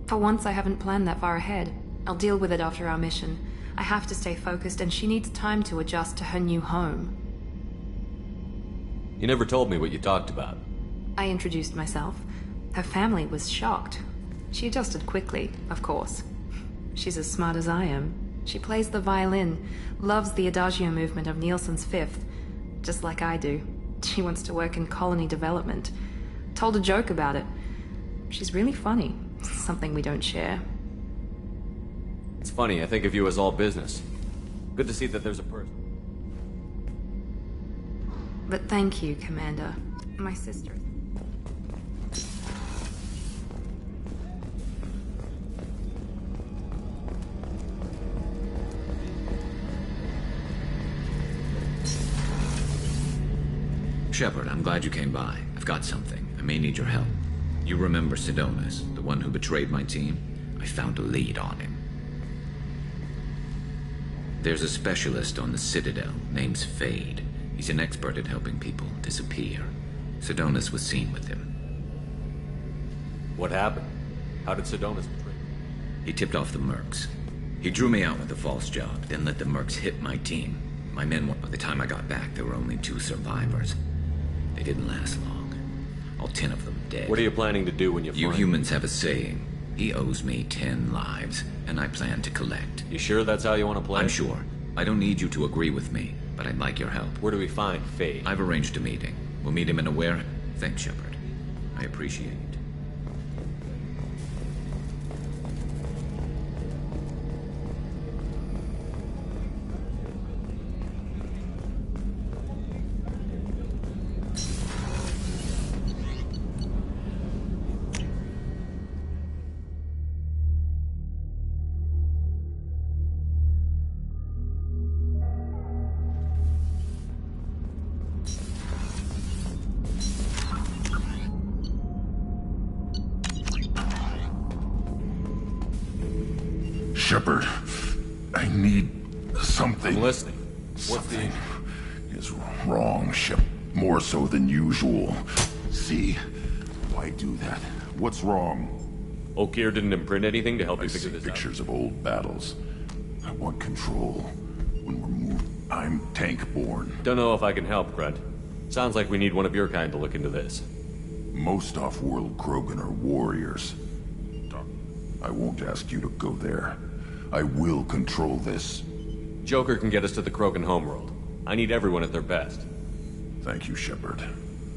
For once, I haven't planned that far ahead. I'll deal with it after our mission. I have to stay focused, and she needs time to adjust to her new home. You never told me what you talked about. I introduced myself. Her family was shocked. She adjusted quickly, of course. She's as smart as I am. She plays the violin, loves the adagio movement of Nielsen's Fifth, just like I do. She wants to work in colony development. Told a joke about it. She's really funny. Something we don't share. It's funny, I think of you as all business. Good to see that there's a person. But thank you, Commander. My sister. Shepard, I'm glad you came by. I've got something. I may need your help. You remember Sidonis, the one who betrayed my team? I found a lead on him. There's a specialist on the Citadel, name's Fade. He's an expert at helping people disappear. Sidonis was seen with him. What happened? How did Sidonis betray you? He tipped off the Mercs. He drew me out with a false job, then let the Mercs hit my team. My men, by the time I got back, there were only 2 survivors. They didn't last long. All 10 of them dead. What are you planning to do when you find... You humans have a saying. He owes me 10 lives, and I plan to collect. You sure that's how you want to play? I'm sure. I don't need you to agree with me, but I'd like your help. Where do we find Fade? I've arranged a meeting. We'll meet him in a warehouse. Thanks, Shepard. I appreciate it. Shepard, I need something. I'm listening. What's the... is wrong, Shep. More so than usual. See? Why do that? What's wrong? Okeer didn't imprint anything to help you figure this out? Pictures of old battles. I want control. When we're moved, I'm tank-born. Don't know if I can help, Grunt. Sounds like we need one of your kind to look into this. Most off-world Krogan are warriors. I won't ask you to go there. I will control this. Joker can get us to the Krogan homeworld. I need everyone at their best. Thank you, Shepard.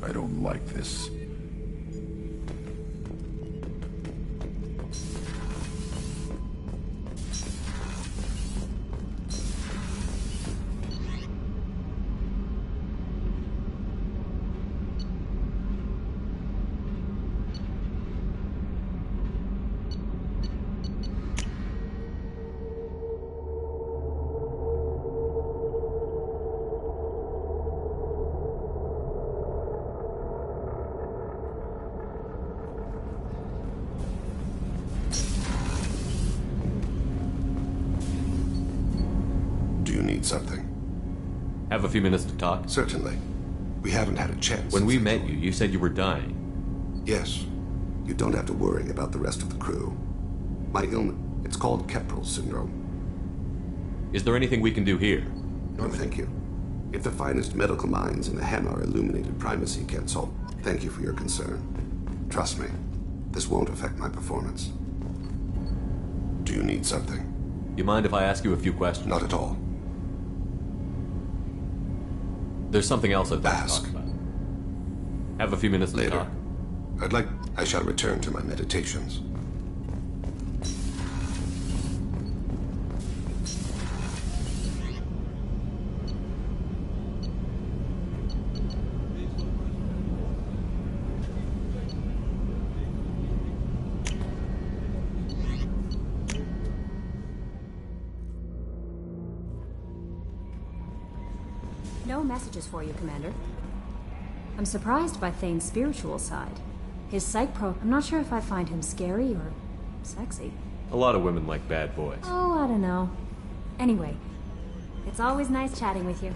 I don't like this. Something. Have a few minutes to talk? Certainly. We haven't had a chance. When we met you, you said you were dying. Yes. You don't have to worry about the rest of the crew. My illness, it's called Keprel syndrome. Is there anything we can do here? No, thank you. If the finest medical minds in the Hammar illuminated primacy can't solve, thank you for your concern. Trust me, this won't affect my performance. Do you need something? You mind if I ask you a few questions? Not at all. There's something else I'd like to talk about. Have a few minutes to talk. I shall return to my meditations. No messages for you, Commander. I'm surprised by Thane's spiritual side. His psych pro... I'm not sure if I find him scary or sexy. A lot of women like bad boys. Oh, I don't know. Anyway, it's always nice chatting with you.